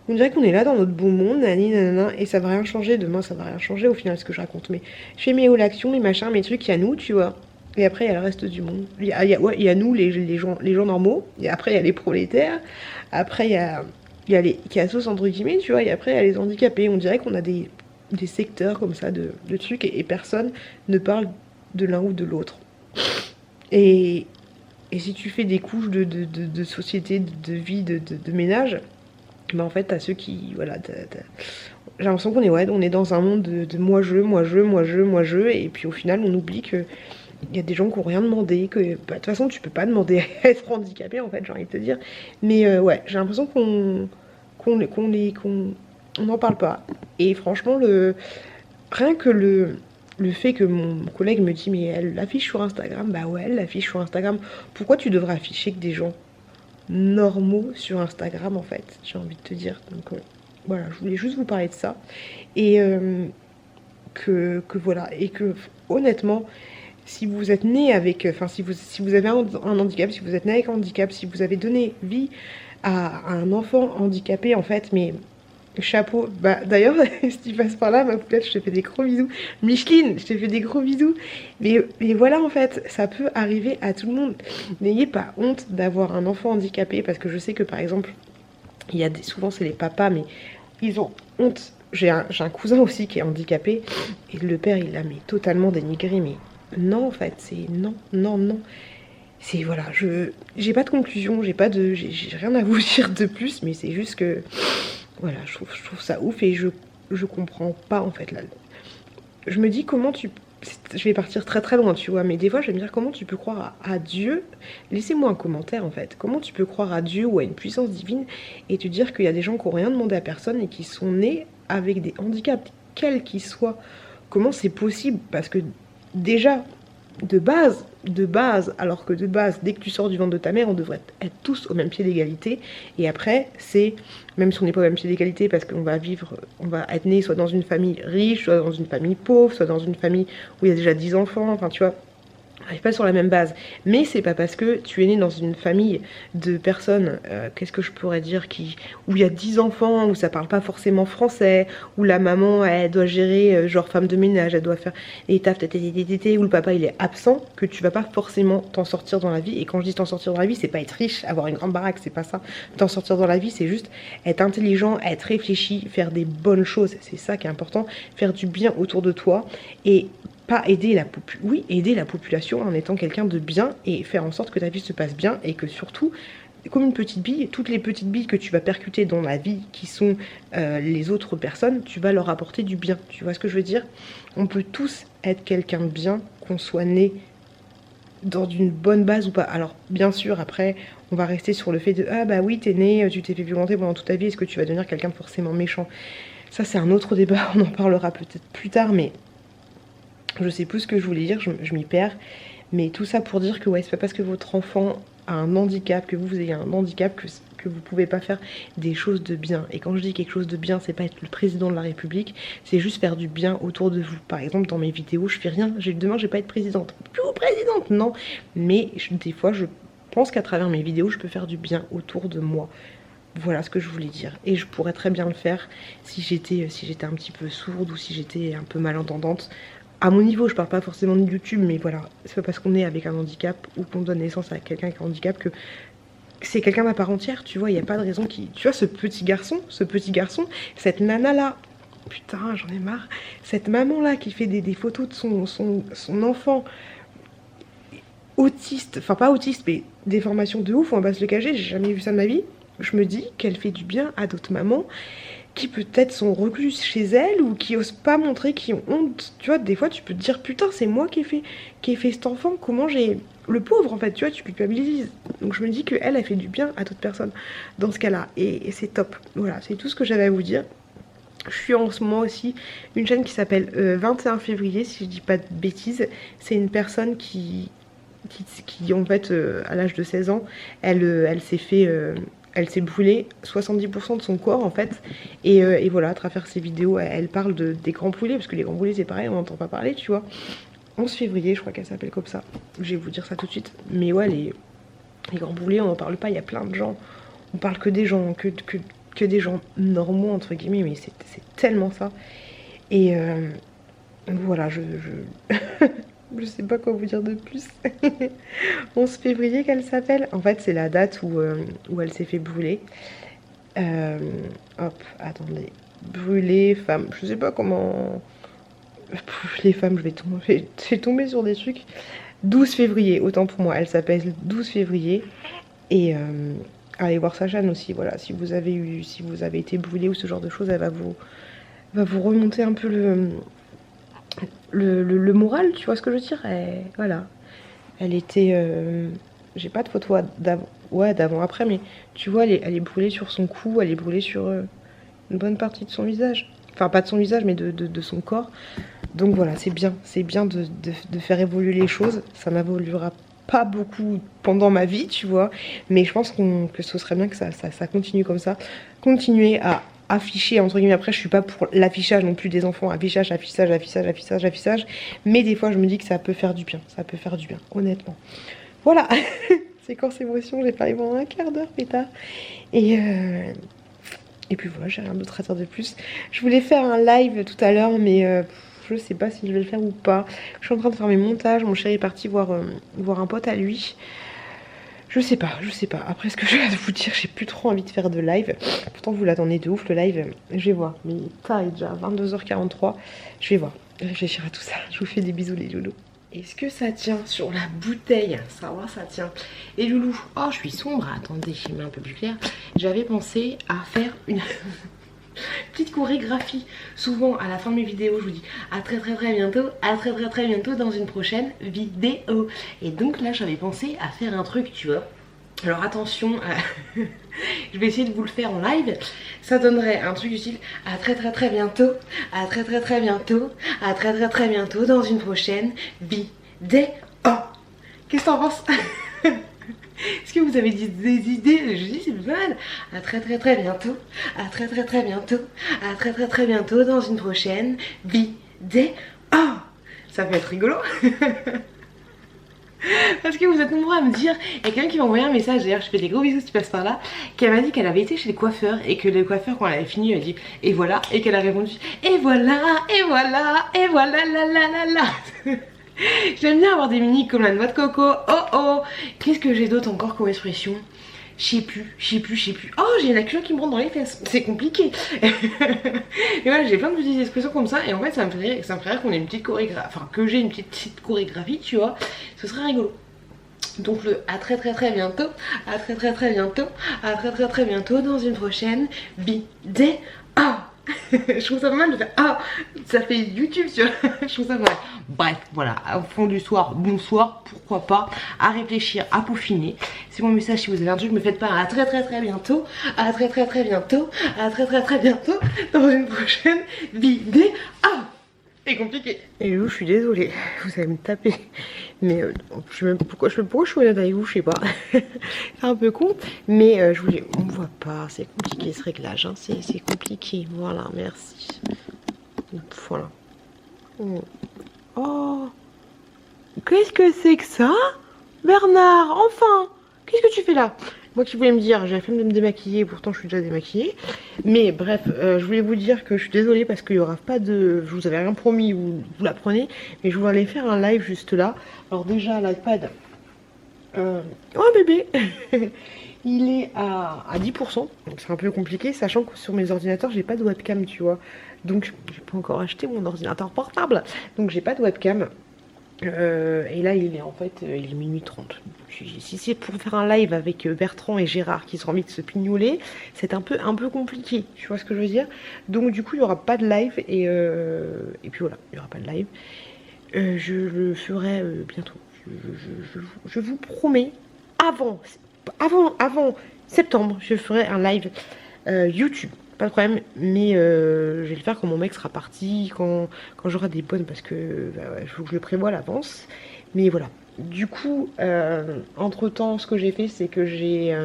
On dirait qu'on est là dans notre bon monde, nanana, et ça va rien changer, demain ça va rien changer au final ce que je raconte. Mais je fais mes hauts l'actions, mes machins, mes trucs, il y a nous, tu vois. Et après, il y a le reste du monde. Ouais, il y a nous, les gens normaux. Et après, il y a les prolétaires. Après, il y a les cassos, entre guillemets, tu vois. Et après, il y a les handicapés. On dirait qu'on a des secteurs comme ça de trucs. Et personne ne parle de l'un ou de l'autre. Et si tu fais des couches de société, de vie, de ménage, bah en fait, t'as ceux qui... Voilà, j'ai l'impression on est dans un monde de moi-je, et puis au final, on oublie que il y a des gens qui n'ont rien demandé, que bah, de toute façon, tu peux pas demander à être handicapé, en fait, j'ai envie de te dire. Mais ouais, j'ai l'impression qu'on n'en parle pas. Et franchement, rien que le fait que mon collègue me dit, mais elle l'affiche sur Instagram, bah ouais, elle l'affiche sur Instagram. Pourquoi tu devrais afficher que des gens normaux sur Instagram, en fait, j'ai envie de te dire. Donc voilà, je voulais juste vous parler de ça. Et que voilà, et que honnêtement, si vous êtes né avec, enfin si vous avez un handicap, si vous êtes né avec un handicap, si vous avez donné vie à un enfant handicapé, en fait, mais chapeau. Bah d'ailleurs, si tu passes par là, ma poulette, je te fais des gros bisous. Micheline, je te fais des gros bisous. Mais voilà, en fait, ça peut arriver à tout le monde. N'ayez pas honte d'avoir un enfant handicapé, parce que je sais que par exemple, il y a souvent c'est les papas, mais ils ont honte. J'ai un cousin aussi qui est handicapé, et le père, il l'a mais totalement dénigré, mais non, en fait, c'est non, non, non. C'est voilà, j'ai pas de conclusion, j'ai rien à vous dire de plus, mais c'est juste que voilà, je trouve ça ouf, et je comprends pas, en fait, là. Je me dis comment je vais partir très très loin, tu vois, mais des fois je vais me dire comment tu peux croire à Dieu. Laissez-moi un commentaire, en fait. Comment tu peux croire à Dieu ou à une puissance divine et te dire qu'il y a des gens qui n'ont rien demandé à personne et qui sont nés avec des handicaps, quels qu'ils soient. Comment c'est possible? Parce que déjà, de base, alors que de base, dès que tu sors du ventre de ta mère, on devrait être tous au même pied d'égalité. Et après, c'est, même si on n'est pas au même pied d'égalité, parce qu'on va on va être né soit dans une famille riche, soit dans une famille pauvre, soit dans une famille où il y a déjà 10 enfants, enfin tu vois, on n'arrive pas sur la même base. Mais c'est pas parce que tu es né dans une famille de personnes, qu'est-ce que je pourrais dire, où il y a 10 enfants, où ça parle pas forcément français, où la maman, elle doit gérer, genre femme de ménage, elle doit faire les tafs, où le papa il est absent, que tu vas pas forcément t'en sortir dans la vie. Et quand je dis t'en sortir dans la vie, c'est pas être riche, avoir une grande baraque, c'est pas ça. T'en sortir dans la vie, c'est juste être intelligent, être réfléchi, faire des bonnes choses, c'est ça qui est important, faire du bien autour de toi, et pas aider aider la population en étant quelqu'un de bien, et faire en sorte que ta vie se passe bien, et que surtout, comme une petite bille, toutes les petites billes que tu vas percuter dans la vie qui sont les autres personnes, tu vas leur apporter du bien. Tu vois ce que je veux dire? On peut tous être quelqu'un de bien, qu'on soit né dans une bonne base ou pas. Alors bien sûr, après on va rester sur le fait de ah bah oui, t'es né, tu t'es fait violenter pendant toute ta vie, est-ce que tu vas devenir quelqu'un de forcément méchant? Ça c'est un autre débat, on en parlera peut-être plus tard, mais je sais plus ce que je voulais dire, je m'y perds. Mais tout ça pour dire que ouais, c'est pas parce que votre enfant a un handicap, que vous ayez un handicap, que vous pouvez pas faire des choses de bien. Et quand je dis quelque chose de bien, c'est pas être le président de la République, c'est juste faire du bien autour de vous. Par exemple, dans mes vidéos, je fais rien. Demain, je vais pas être présidente. Plus présidente, non. Mais des fois, je pense qu'à travers mes vidéos, je peux faire du bien autour de moi. Voilà ce que je voulais dire. Et je pourrais très bien le faire si j'étais un petit peu sourde, ou si j'étais un peu malentendante. À mon niveau, je parle pas forcément de YouTube, mais voilà, c'est pas parce qu'on est avec un handicap ou qu'on donne naissance à quelqu'un avec un handicap que c'est quelqu'un à part entière, tu vois, il n'y a pas de raison qui... Tu vois, ce petit garçon, cette nana-là, putain, j'en ai marre, cette maman-là qui fait des photos de son enfant autiste, enfin pas autiste, mais des formations de ouf, on va pas se le cacher, j'ai jamais vu ça de ma vie. Je me dis qu'elle fait du bien à d'autres mamans qui peut-être sont recluses chez elles ou qui osent pas montrer, qui ont honte. Tu vois, des fois tu peux te dire putain, c'est moi qui ai fait cet enfant, comment j'ai... Le pauvre en fait, tu vois, tu culpabilises. Donc je me dis qu'elle a fait du bien à d'autres personnes dans ce cas-là, et c'est top. Voilà, c'est tout ce que j'avais à vous dire. Je suis en ce moment aussi une chaîne qui s'appelle 21 février, si je dis pas de bêtises. C'est une personne qui en fait, à l'âge de 16 ans, elle s'est fait... elle s'est brûlée 70% de son corps en fait, et voilà, à travers ses vidéos, elle parle des grands brûlés, parce que les grands brûlés c'est pareil, on n'entend pas parler, tu vois. 11 février, je crois qu'elle s'appelle comme ça, je vais vous dire ça tout de suite. Mais ouais, les grands brûlés, on n'en parle pas, il y a plein de gens, on parle que des gens, que des gens normaux entre guillemets, mais c'est tellement ça. Et voilà, Je sais pas quoi vous dire de plus. 11 février qu'elle s'appelle. En fait, c'est la date où elle s'est fait brûler. Hop, attendez. Brûler, femme. Je sais pas comment... Les femmes, je vais tomber sur des trucs. 12 février, autant pour moi. Elle s'appelle 12 février. Et allez voir sa chaîne aussi. Voilà, si vous avez été brûlé ou ce genre de choses, elle va vous remonter un peu le moral, tu vois ce que je veux dire. Voilà. Elle était... j'ai pas de photo d'avant-après, mais tu vois, elle est brûlée sur son cou, elle est brûlée sur une bonne partie de son visage. Enfin, pas de son visage, mais de son corps. Donc voilà, c'est bien de faire évoluer les choses. Ça n'évoluera pas beaucoup pendant ma vie, tu vois. Mais je pense que ce serait bien que ça continue comme ça. Continuer à afficher, entre guillemets. Après, je suis pas pour l'affichage non plus des enfants. Affichage. Mais des fois, je me dis que ça peut faire du bien. Ça peut faire du bien, honnêtement. Voilà. Séquence émotion, j'ai parlé pendant un quart d'heure, pétard. Et puis voilà, j'ai rien d'autre à dire de plus. Je voulais faire un live tout à l'heure, mais je sais pas si je vais le faire ou pas. Je suis en train de faire mes montages. Mon chéri est parti voir un pote à lui. Je sais pas. Après, ce que je vais vous dire, j'ai plus trop envie de faire de live. Pourtant, vous l'attendez de ouf, le live. Je vais voir. Mais tard, il est déjà 22h43. Je vais voir. Réfléchir à tout ça. Je vous fais des bisous, les loulous. Est-ce que ça tient sur la bouteille? Ça va, ça tient. Et loulou, oh je suis sombre, attendez, je mets un peu plus clair. J'avais pensé à faire une petite chorégraphie. Souvent à la fin de mes vidéos je vous dis à très bientôt dans une prochaine vidéo. Et donc là j'avais pensé à faire un truc, tu vois. Alors attention, je vais essayer de vous le faire en live. Ça donnerait un truc du style à très bientôt, à très bientôt, à très bientôt dans une prochaine vidéo. Qu'est-ce que t'en penses? Est-ce que vous avez des idées? Je dis c'est pas mal. À très bientôt, à très bientôt, à très bientôt dans une prochaine vidéo. Ça peut être rigolo. Parce que vous êtes nombreux à me dire, il y a quelqu'un qui m'a envoyé un message, d'ailleurs je fais des gros bisous si tu passes par là, qui m'a dit qu'elle avait été chez le coiffeur et que le coiffeur quand elle avait fini elle a dit et voilà, et qu'elle a répondu et voilà, la. J'aime bien avoir des mini comme la noix de coco. Qu'est-ce que j'ai d'autre encore comme expression? Je sais plus. Oh, j'ai la culotte qui me rentre dans les fesses. C'est compliqué. Et voilà, j'ai plein de petites expressions comme ça. Et en fait, ça me fait rire qu'on ait une petite chorégraphie. Enfin, que j'ai une petite chorégraphie, tu vois. Ce serait rigolo. Donc le à très bientôt. À très bientôt. À très bientôt dans une prochaine vidéo. Je trouve ça pas mal de faire ça fait YouTube, tu vois. Je trouve ça pas mal. Bref, voilà, au fond du soir, bonsoir, pourquoi pas, à réfléchir, à peaufiner. C'est mon message si vous avez un truc, me faites pas à très bientôt, à très bientôt, à très bientôt dans une prochaine vidéo. C'est compliqué. Et Lou, je suis désolée, vous allez me taper. Mais je sais même pourquoi je suis honnête avec vous, je sais pas. C'est un peu con. Mais je voulais. On voit pas, c'est compliqué ce réglage. Hein. C'est compliqué. Voilà, merci. Voilà. Oh, qu'est-ce que c'est que ça? Bernard, enfin! Qu'est-ce que tu fais là? Moi qui voulais me dire, j'ai la flemme de me démaquiller, pourtant je suis déjà démaquillée. Mais bref, je voulais vous dire que je suis désolée parce qu'il n'y aura pas de... Je vous avais rien promis, vous l'apprenez. Mais je voulais aller faire un live juste là. Alors déjà, l'iPad... Oh bébé il est à 10%, donc c'est un peu compliqué, sachant que sur mes ordinateurs, j'ai pas de webcam, tu vois. Donc, j'ai pas encore acheté mon ordinateur portable, donc j'ai pas de webcam. Et là il est en fait il est minuit 30. Si c'est pour faire un live avec Bertrand et Gérard qui ont envie de se pignoler, c'est un peu compliqué, tu vois ce que je veux dire. Donc du coup il n'y aura pas de live et puis voilà, il n'y aura pas de live. Je le ferai bientôt. Je vous promets, avant septembre, je ferai un live YouTube. Pas de problème, mais je vais le faire quand mon mec sera parti, quand j'aurai des bonnes, parce que il faut que je le prévoie à l'avance. Mais voilà. Du coup, entre temps, ce que j'ai fait, c'est que j'ai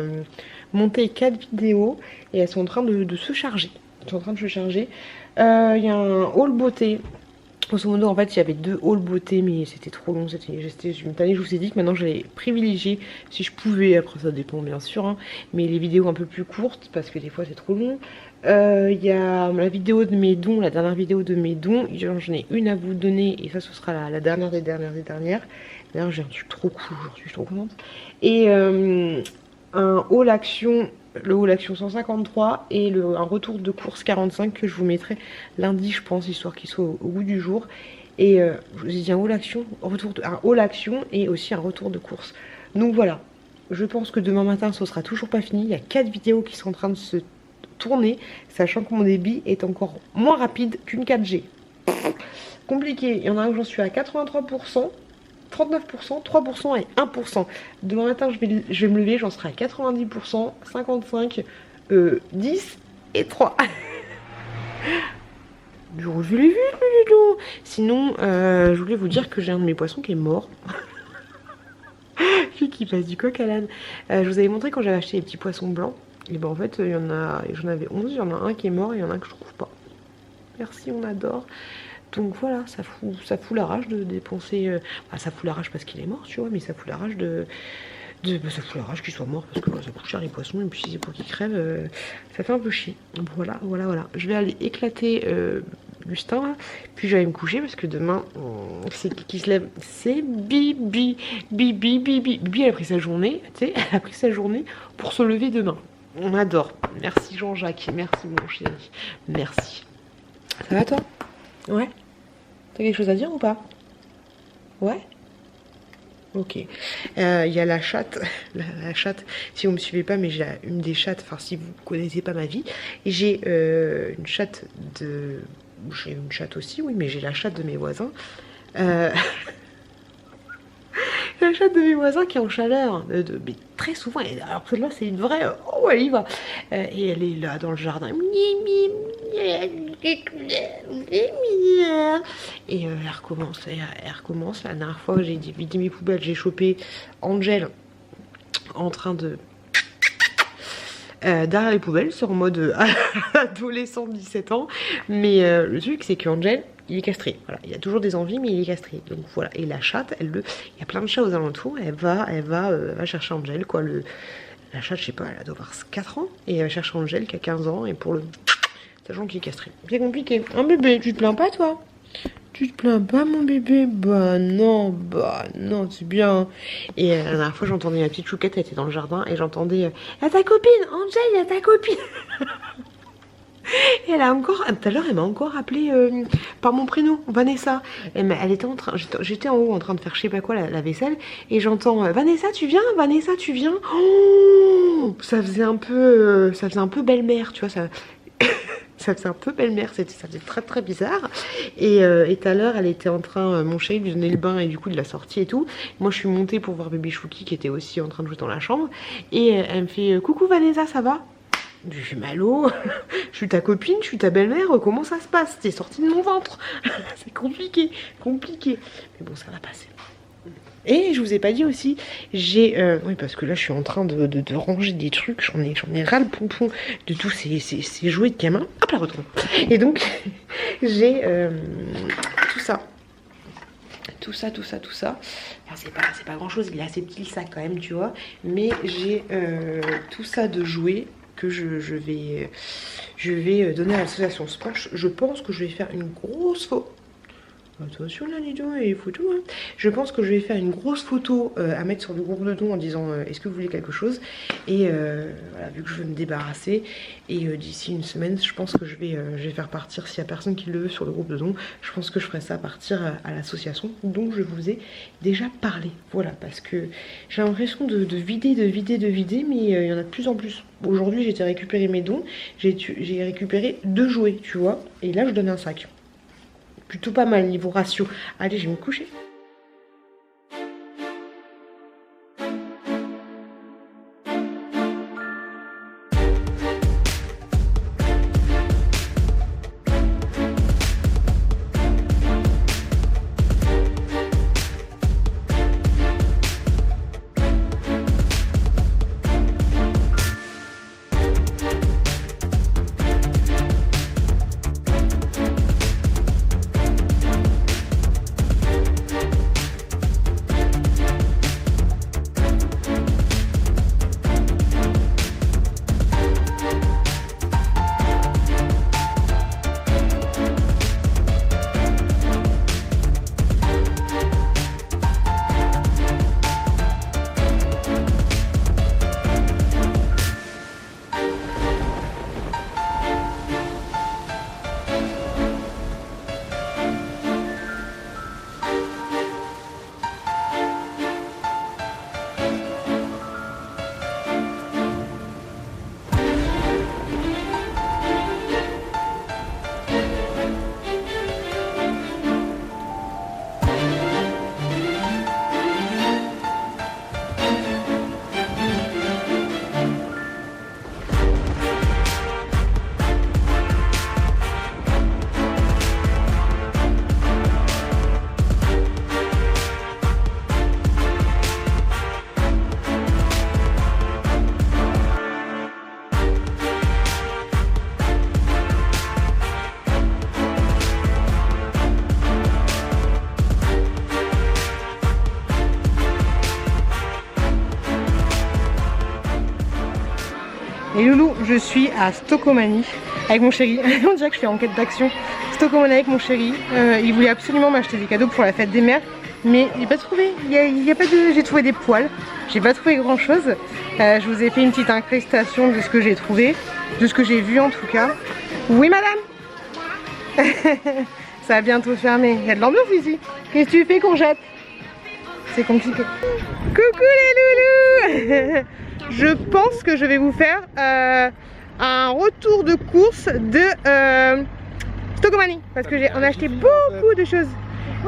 monté 4 vidéos et elles sont en train de se charger. Elles sont en train de se charger. Il y a un haul beauté Grosso modo, en fait, il y avait 2 hauls beauté, mais c'était trop long. Une année, je vous ai dit que maintenant j'allais privilégier, si je pouvais, après ça dépend bien sûr, hein, mais les vidéos un peu plus courtes, parce que des fois c'est trop long. Il y a la vidéo de mes dons, la dernière vidéo de mes dons, j'en ai une à vous donner, et ça ce sera la dernière des dernières des dernières. D'ailleurs, j'ai un truc trop cool aujourd'hui, je suis trop contente. Et un haul action. Le haul action 153 et un retour de course 45 que je vous mettrai lundi, je pense, histoire qu'il soit au bout du jour. Et je vous ai dit un haul action, un haul action et aussi un retour de course. Donc voilà, je pense que demain matin ce sera toujours pas fini. Il y a 4 vidéos qui sont en train de se tourner, sachant que mon débit est encore moins rapide qu'une 4G. Compliqué, il y en a un où j'en suis à 83%. 39%, 3% et 1%. Demain matin, je vais me lever, j'en serai à 90%, 55%, 10 et 3. Je l'ai vu, le Sinon, je voulais vous dire que j'ai un de mes poissons qui est mort. Qui passe du coq à l'âne. Je vous avais montré quand j'avais acheté les petits poissons blancs. Et ben en fait, j'en avais 11, il y en a un qui est mort et il y en a un que je trouve pas. Merci, on adore. Donc voilà, ça fout la rage de dépenser. Ça fout la rage parce qu'il est mort, tu vois, mais ça fout la rage ça fout la rage qu'il soit mort parce que ça coûte cher les poissons et puis si c'est pour qu'ils crèvent, ça fait un peu chier. Voilà. Je vais aller éclater Gustin là, puis je vais aller me coucher parce que demain, c'est qui se lève, c'est Bibi. Bibi, elle a pris sa journée, tu sais, elle a pris sa journée pour se lever demain. On adore. Merci Jean-Jacques, merci mon chéri, merci. Ça va toi? Ouais. T'as quelque chose à dire ou pas? Ouais. Ok. Il y a la chatte. La chatte, si vous me suivez pas, mais j'ai une des chattes, enfin si vous connaissez pas ma vie, j'ai une chatte de... J'ai une chatte aussi, oui, mais j'ai la chatte de mes voisins. La chatte de mes voisins qui est en chaleur, mais très souvent, alors celle-là c'est une vraie, oh elle y va, et elle est là dans le jardin, et elle recommence, la dernière fois j'ai vidé mes poubelles, j'ai chopé Angel en train de... derrière les poubelles, c'est en mode adolescent de 17 ans, mais le truc c'est qu'Angel, il est castré, voilà, il y a toujours des envies mais il est castré, donc voilà. Et la chatte, il y a plein de chats aux alentours, elle va chercher Angel, quoi. La chatte, je sais pas, elle doit avoir 4 ans, et elle va chercher Angel qui a 15 ans, et pour le... sachant qu'il est castré, c'est compliqué. Un bébé, tu te plains pas toi? Tu te plains pas mon bébé? Bah non, c'est bien. Et la dernière fois j'entendais ma petite chouquette, elle était dans le jardin, et j'entendais à ta copine, Angel, à ta copine. Et elle a encore, tout à l'heure elle m'a encore appelé par mon prénom, Vanessa. Elle était en train, j'étais en haut en train de faire je sais pas quoi la vaisselle, et j'entends Vanessa tu viens, Vanessa tu viens. Oh, ça faisait un peu belle-mère, tu vois, ça faisait un peu belle-mère, ça faisait très très bizarre. Et tout à l'heure elle était en train, mon chéri lui donnait le bain et du coup il l'a sorti et tout. Moi je suis montée pour voir bébé Chouki qui était aussi en train de jouer dans la chambre, et elle me fait coucou Vanessa, ça va? Je suis Malo, je suis ta copine, je suis ta belle-mère, comment ça se passe? T'es sortie de mon ventre. C'est compliqué. Mais bon, ça va passer. Et je vous ai pas dit aussi, j'ai... oui, parce que là, je suis en train de ranger des trucs, j'en ai ras le pompon de tous ces jouets de gamin. Hop là, retourne. Et donc, j'ai tout ça. Tout ça. Enfin, c'est pas grand chose, il est assez petit le sac quand même, tu vois. Mais j'ai tout ça de jouets que je vais donner à l'association Sponge. Je pense que je vais faire une grosse photo. Attention là, dis donc, et photo. Hein. Je pense que je vais faire une grosse photo à mettre sur le groupe de dons en disant est-ce que vous voulez quelque chose. Et voilà, vu que je veux me débarrasser. Et d'ici une semaine, je pense que je vais faire partir, s'il n'y a personne qui le veut sur le groupe de dons, je pense que je ferai ça partir à l'association dont je vous ai déjà parlé. Voilà, parce que j'ai l'impression de vider, mais il y en a de plus en plus. Aujourd'hui, j'ai été récupérer mes dons, j'ai récupéré 2 jouets, tu vois. Et là, je donne un sac. Plutôt pas mal niveau ratio. Allez, je vais me coucher. je suis à Stokomani avec mon chéri. On dirait que je suis en quête d'action. Stokomani avec mon chéri. Il voulait absolument m'acheter des cadeaux pour la fête des mères, mais j'ai pas trouvé. Y a pas de. J'ai trouvé des poils. J'ai pas trouvé grand chose. Je vous ai fait une petite incrustation de ce que j'ai trouvé, de ce que j'ai vu en tout cas. Oui madame. Ça va bientôt fermer. Il y a de l'ambiance ici. Qu'est-ce que tu fais, Courgette? C'est compliqué. Coucou les loulous. Je pense que je vais vous faire un retour de course de Stokomani. Parce que on a acheté beaucoup de choses.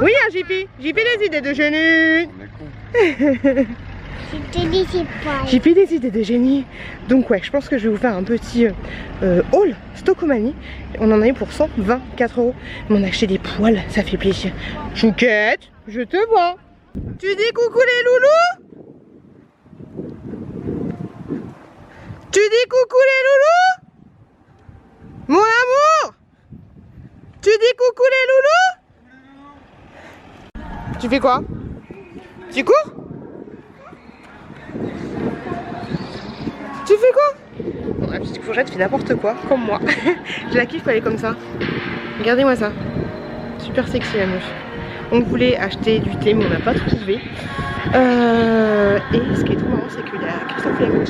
Oui, hein, JP. JP des idées de génie. JP des idées de génie. Donc ouais, je pense que je vais vous faire un petit haul Stokomani. On en a eu pour 124 €. Mais on a acheté des poils, ça fait plaisir. Chouquette, je te vois. Tu dis coucou les loulous? Tu dis coucou les loulous? Mon amour? Tu dis coucou les loulous? Tu fais quoi? Tu cours? Tu fais quoi? Bon, la petite Courgette fait n'importe quoi, comme moi. Je la kiffe, elle est comme ça. Regardez-moi ça. Super sexy la meuf. On voulait acheter du thé mais on n'a pas trouvé. Et ce qui est trop marrant c'est qu'il y a Christophe Lagos.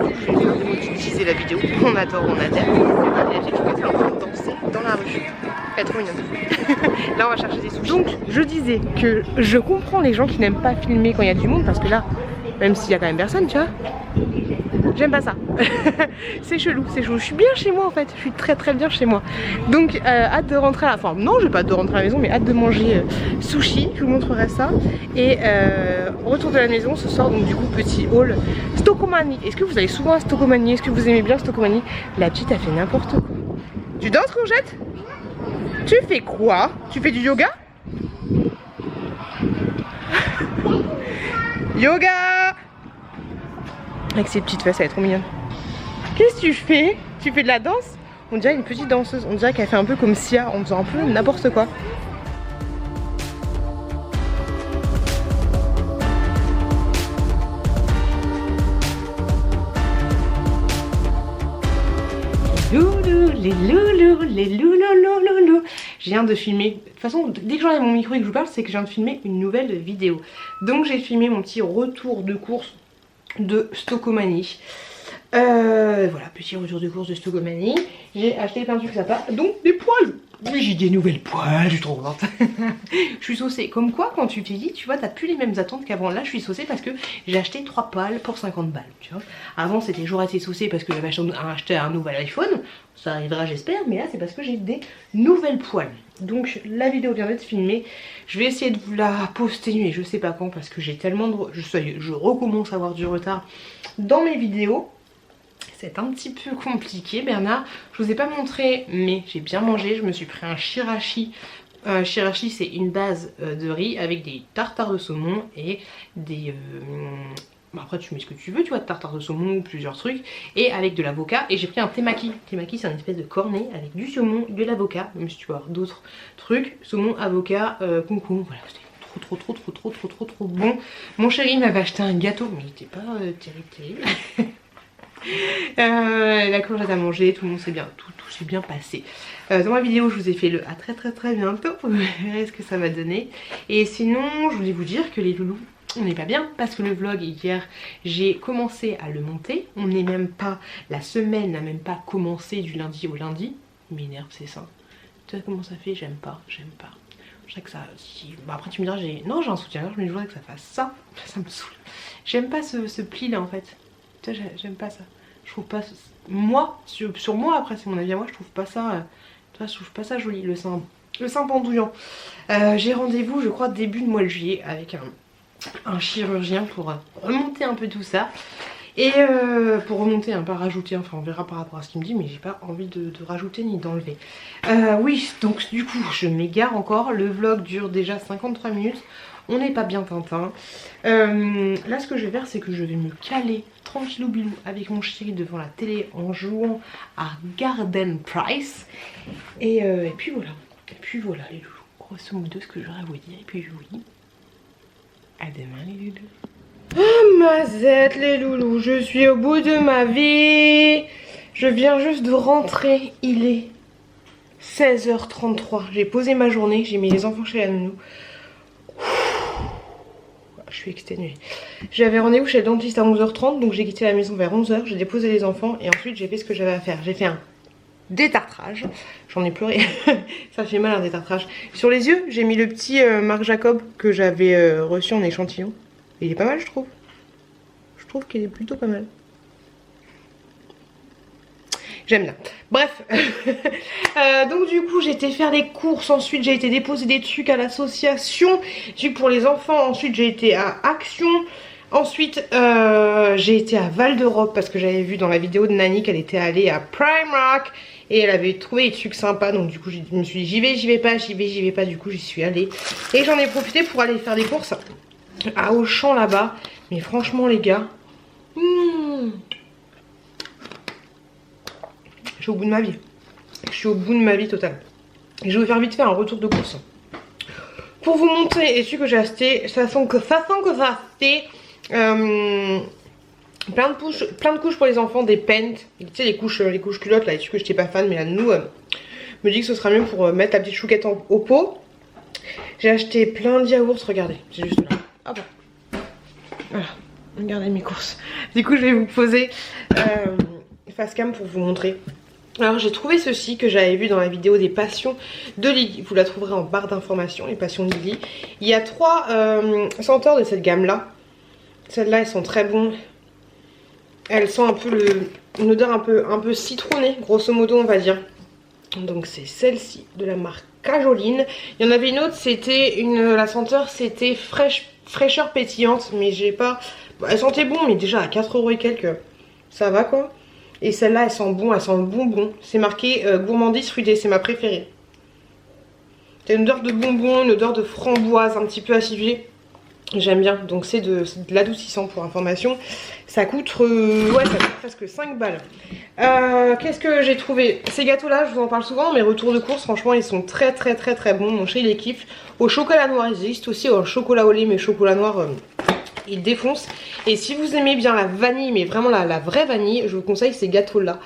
Je vais faire démonétiser la vidéo. On adore, on adhère. Et la petite Courgette est en train de danser dans la rue. Elle est trop mignonne. Là on va chercher des sous. Donc je disais que je comprends les gens qui n'aiment pas filmer quand il y a du monde parce que là, même s'il y a quand même personne, tu vois, j'aime pas ça. C'est chelou, c'est chelou. Je suis bien chez moi en fait, je suis très bien chez moi. Donc hâte de rentrer à la... Enfin non, j'ai pas hâte de rentrer à la maison, mais hâte de manger sushi, je vous montrerai ça. Et retour de la maison ce soir, donc du coup petit haul Stokomani. Est-ce que vous allez souvent à Stokomani? Est-ce que vous aimez bien Stokomani? La petite a fait n'importe quoi. Tu danses, Courgette? Tu fais quoi? Tu fais du yoga? Yoga! Avec ses petites fesses, elle est trop mignonne. Qu'est-ce que tu fais? Tu fais de la danse? On dirait une petite danseuse. On dirait qu'elle fait un peu comme Sia en faisant un peu n'importe quoi. Les loulous. Je viens de filmer. De toute façon, dès que j'enlève mon micro et que je vous parle, c'est que je viens de filmer une nouvelle vidéo. Donc j'ai filmé mon petit retour de course de Stokomani. Voilà, petit retour de course de Stokomani. J'ai acheté plein de trucs sympas, donc des poils. Oui, j'ai des nouvelles poils, je suis trop contente. Je suis saucée. Comme quoi, quand tu vieillis, tu vois, t'as plus les mêmes attentes qu'avant. Là, je suis saucée parce que j'ai acheté 3 poils pour 50 balles. Tu vois. Avant, c'était toujours assez saucée parce que j'avais acheté un nouvel iPhone. Ça arrivera, j'espère. Mais là, c'est parce que j'ai des nouvelles poils. Donc, la vidéo vient d'être filmée. Je vais essayer de vous la poster, mais je sais pas quand parce que j'ai tellement de... Je recommence à avoir du retard dans mes vidéos. C'est un petit peu compliqué. Bernard, je vous ai pas montré, mais j'ai bien mangé. Je me suis pris un shirashi. Shirashi, c'est une base de riz avec des tartares de saumon et des... après tu mets ce que tu veux, tu vois, de tartare de saumon ou plusieurs trucs, et avec de l'avocat. Et j'ai pris un temaki. Temaki, c'est une espèce de cornet avec du saumon, de l'avocat, même si tu veux avoir d'autres trucs. Saumon, avocat, concombre, voilà, c'était trop bon. Mon chéri m'avait acheté un gâteau, mais il était pas terrible. La Courgette a mangé, tout le monde s'est bien, tout s'est bien passé. Dans ma vidéo, je vous ai fait le à très bientôt. Vous verrez ce que ça va donner. Et sinon, je voulais vous dire que les loulous, on n'est pas bien parce que le vlog hier, j'ai commencé à le monter. On n'est même pas, la semaine n'a même pas commencé du lundi au lundi. Il m'énerve, c'est ça. Tu vois comment ça fait? J'aime pas. Je sais que ça... Bah après tu me diras, non, j'ai un soutien-gorge, mais je voudrais que ça fasse ça. Ça me saoule. J'aime pas ce pli là en fait. Tu vois, j'aime pas ça. Je trouve pas... Moi, sur moi, après c'est mon avis à moi, je trouve pas ça... Tu vois, je trouve pas ça joli, le sein pendouillant. J'ai rendez-vous, je crois, début de mois de juillet avec un chirurgien pour remonter un peu tout ça. Et pour remonter, hein, pas rajouter, enfin on verra par rapport à ce qu'il me dit, mais j'ai pas envie de rajouter ni d'enlever. Oui, donc du coup, je m'égare encore. Le vlog dure déjà 53 minutes. On n'est pas bien Tintin. Là, ce que je vais faire, c'est que je vais me caler tranquillou bilou avec mon chéri devant la télé en jouant à Garden Price. Et puis voilà. Et puis voilà les loulous. Grosso modo, ce que j'aurais à vous dire. Et puis je vous dis à demain les loulous. Oh mazette les loulous, je suis au bout de ma vie. Je viens juste de rentrer, il est 16h33. J'ai posé ma journée, j'ai mis les enfants chez la nounou. Je suis exténuée. J'avais rendez-vous chez le dentiste à 11h30, donc j'ai quitté la maison vers 11h. J'ai déposé les enfants et ensuite j'ai fait ce que j'avais à faire. J'ai fait un détartrage. J'en ai pleuré. Ça fait mal un détartrage. Sur les yeux, j'ai mis le petit Marc Jacob que j'avais reçu en échantillon. Il est pas mal, je trouve. Je trouve qu'il est plutôt pas mal. J'aime bien. Bref. Donc du coup j'ai été faire les courses. Ensuite j'ai été déposer des trucs à l'association. J'ai pour les enfants. Ensuite j'ai été à Action. Ensuite j'ai été à Val d'Europe parce que j'avais vu dans la vidéo de Nani qu'elle était allée à Primark. Et elle avait trouvé des trucs sympas. Donc du coup je me suis dit j'y vais pas, j'y vais pas. Du coup j'y suis allée. Et j'en ai profité pour aller faire des courses à Auchan là-bas. Mais franchement les gars. Je suis au bout de ma vie. Je suis au bout de ma vie totale. Et je vais vous faire vite faire un retour de course. Pour vous montrer les trucs que j'ai acheté. Ça sent que ça a acheté plein de couches pour les enfants, des pants. Tu sais les couches culottes là, les trucs que j'étais pas fan, mais la nounou me dit que ce sera mieux pour mettre la petite chouquette au pot. J'ai acheté plein de yaourts, regardez, c'est juste là. Hop. Voilà, regardez mes courses. Du coup je vais vous poser face cam pour vous montrer. Alors j'ai trouvé ceci que j'avais vu dans la vidéo des passions de Lily. Vous la trouverez en barre d'informations, les passions de Lily. Il y a 3 senteurs de cette gamme là. Celles-là elles sont très bonnes. Elles sentent un peu une odeur un peu citronnée, grosso modo on va dire. Donc c'est celle-ci de la marque Cajoline. Il y en avait une autre, c'était la senteur c'était fraîcheur pétillante. Mais j'ai pas... Elle sentait bon mais déjà à 4 € et quelques. Ça va quoi. Et celle-là, elle sent bon, elle sent le bonbon. C'est marqué gourmandise fruitée, c'est ma préférée. C'est une odeur de bonbon, une odeur de framboise, un petit peu acidulée. J'aime bien, donc c'est de l'adoucissant pour information. Ça coûte, ouais, ça coûte presque 5 balles. Qu'est-ce que j'ai trouvé? Ces gâteaux-là, je vous en parle souvent, mes retours de course, franchement, ils sont très bons. Mon chéri les kiffe. Au chocolat noir, ils existent aussi au chocolat au lait, mais chocolat noir... il défonce. Et si vous aimez bien la vanille, mais vraiment la vraie vanille, je vous conseille ces gâteaux là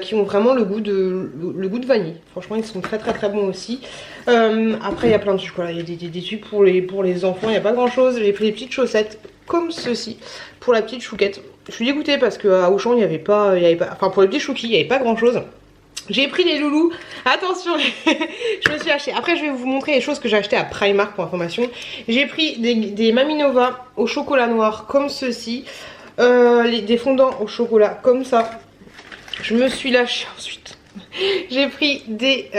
qui ont vraiment le goût de vanille. Franchement ils sont très bons aussi. Après il y a plein de trucs, voilà. Il y a des trucs pour les enfants, il n'y a pas grand chose. J'ai pris des petites chaussettes comme ceci pour la petite chouquette. Je suis dégoûtée parce qu'à Auchan il n'y avait pas, enfin pour les petits chouquis il n'y avait pas grand chose. J'ai pris des loulous, attention, je me suis acheté. Après je vais vous montrer les choses que j'ai achetées à Primark pour information. J'ai pris des Maminova au chocolat noir comme ceci, des fondants au chocolat comme ça. Je me suis lâchée ensuite. J'ai pris des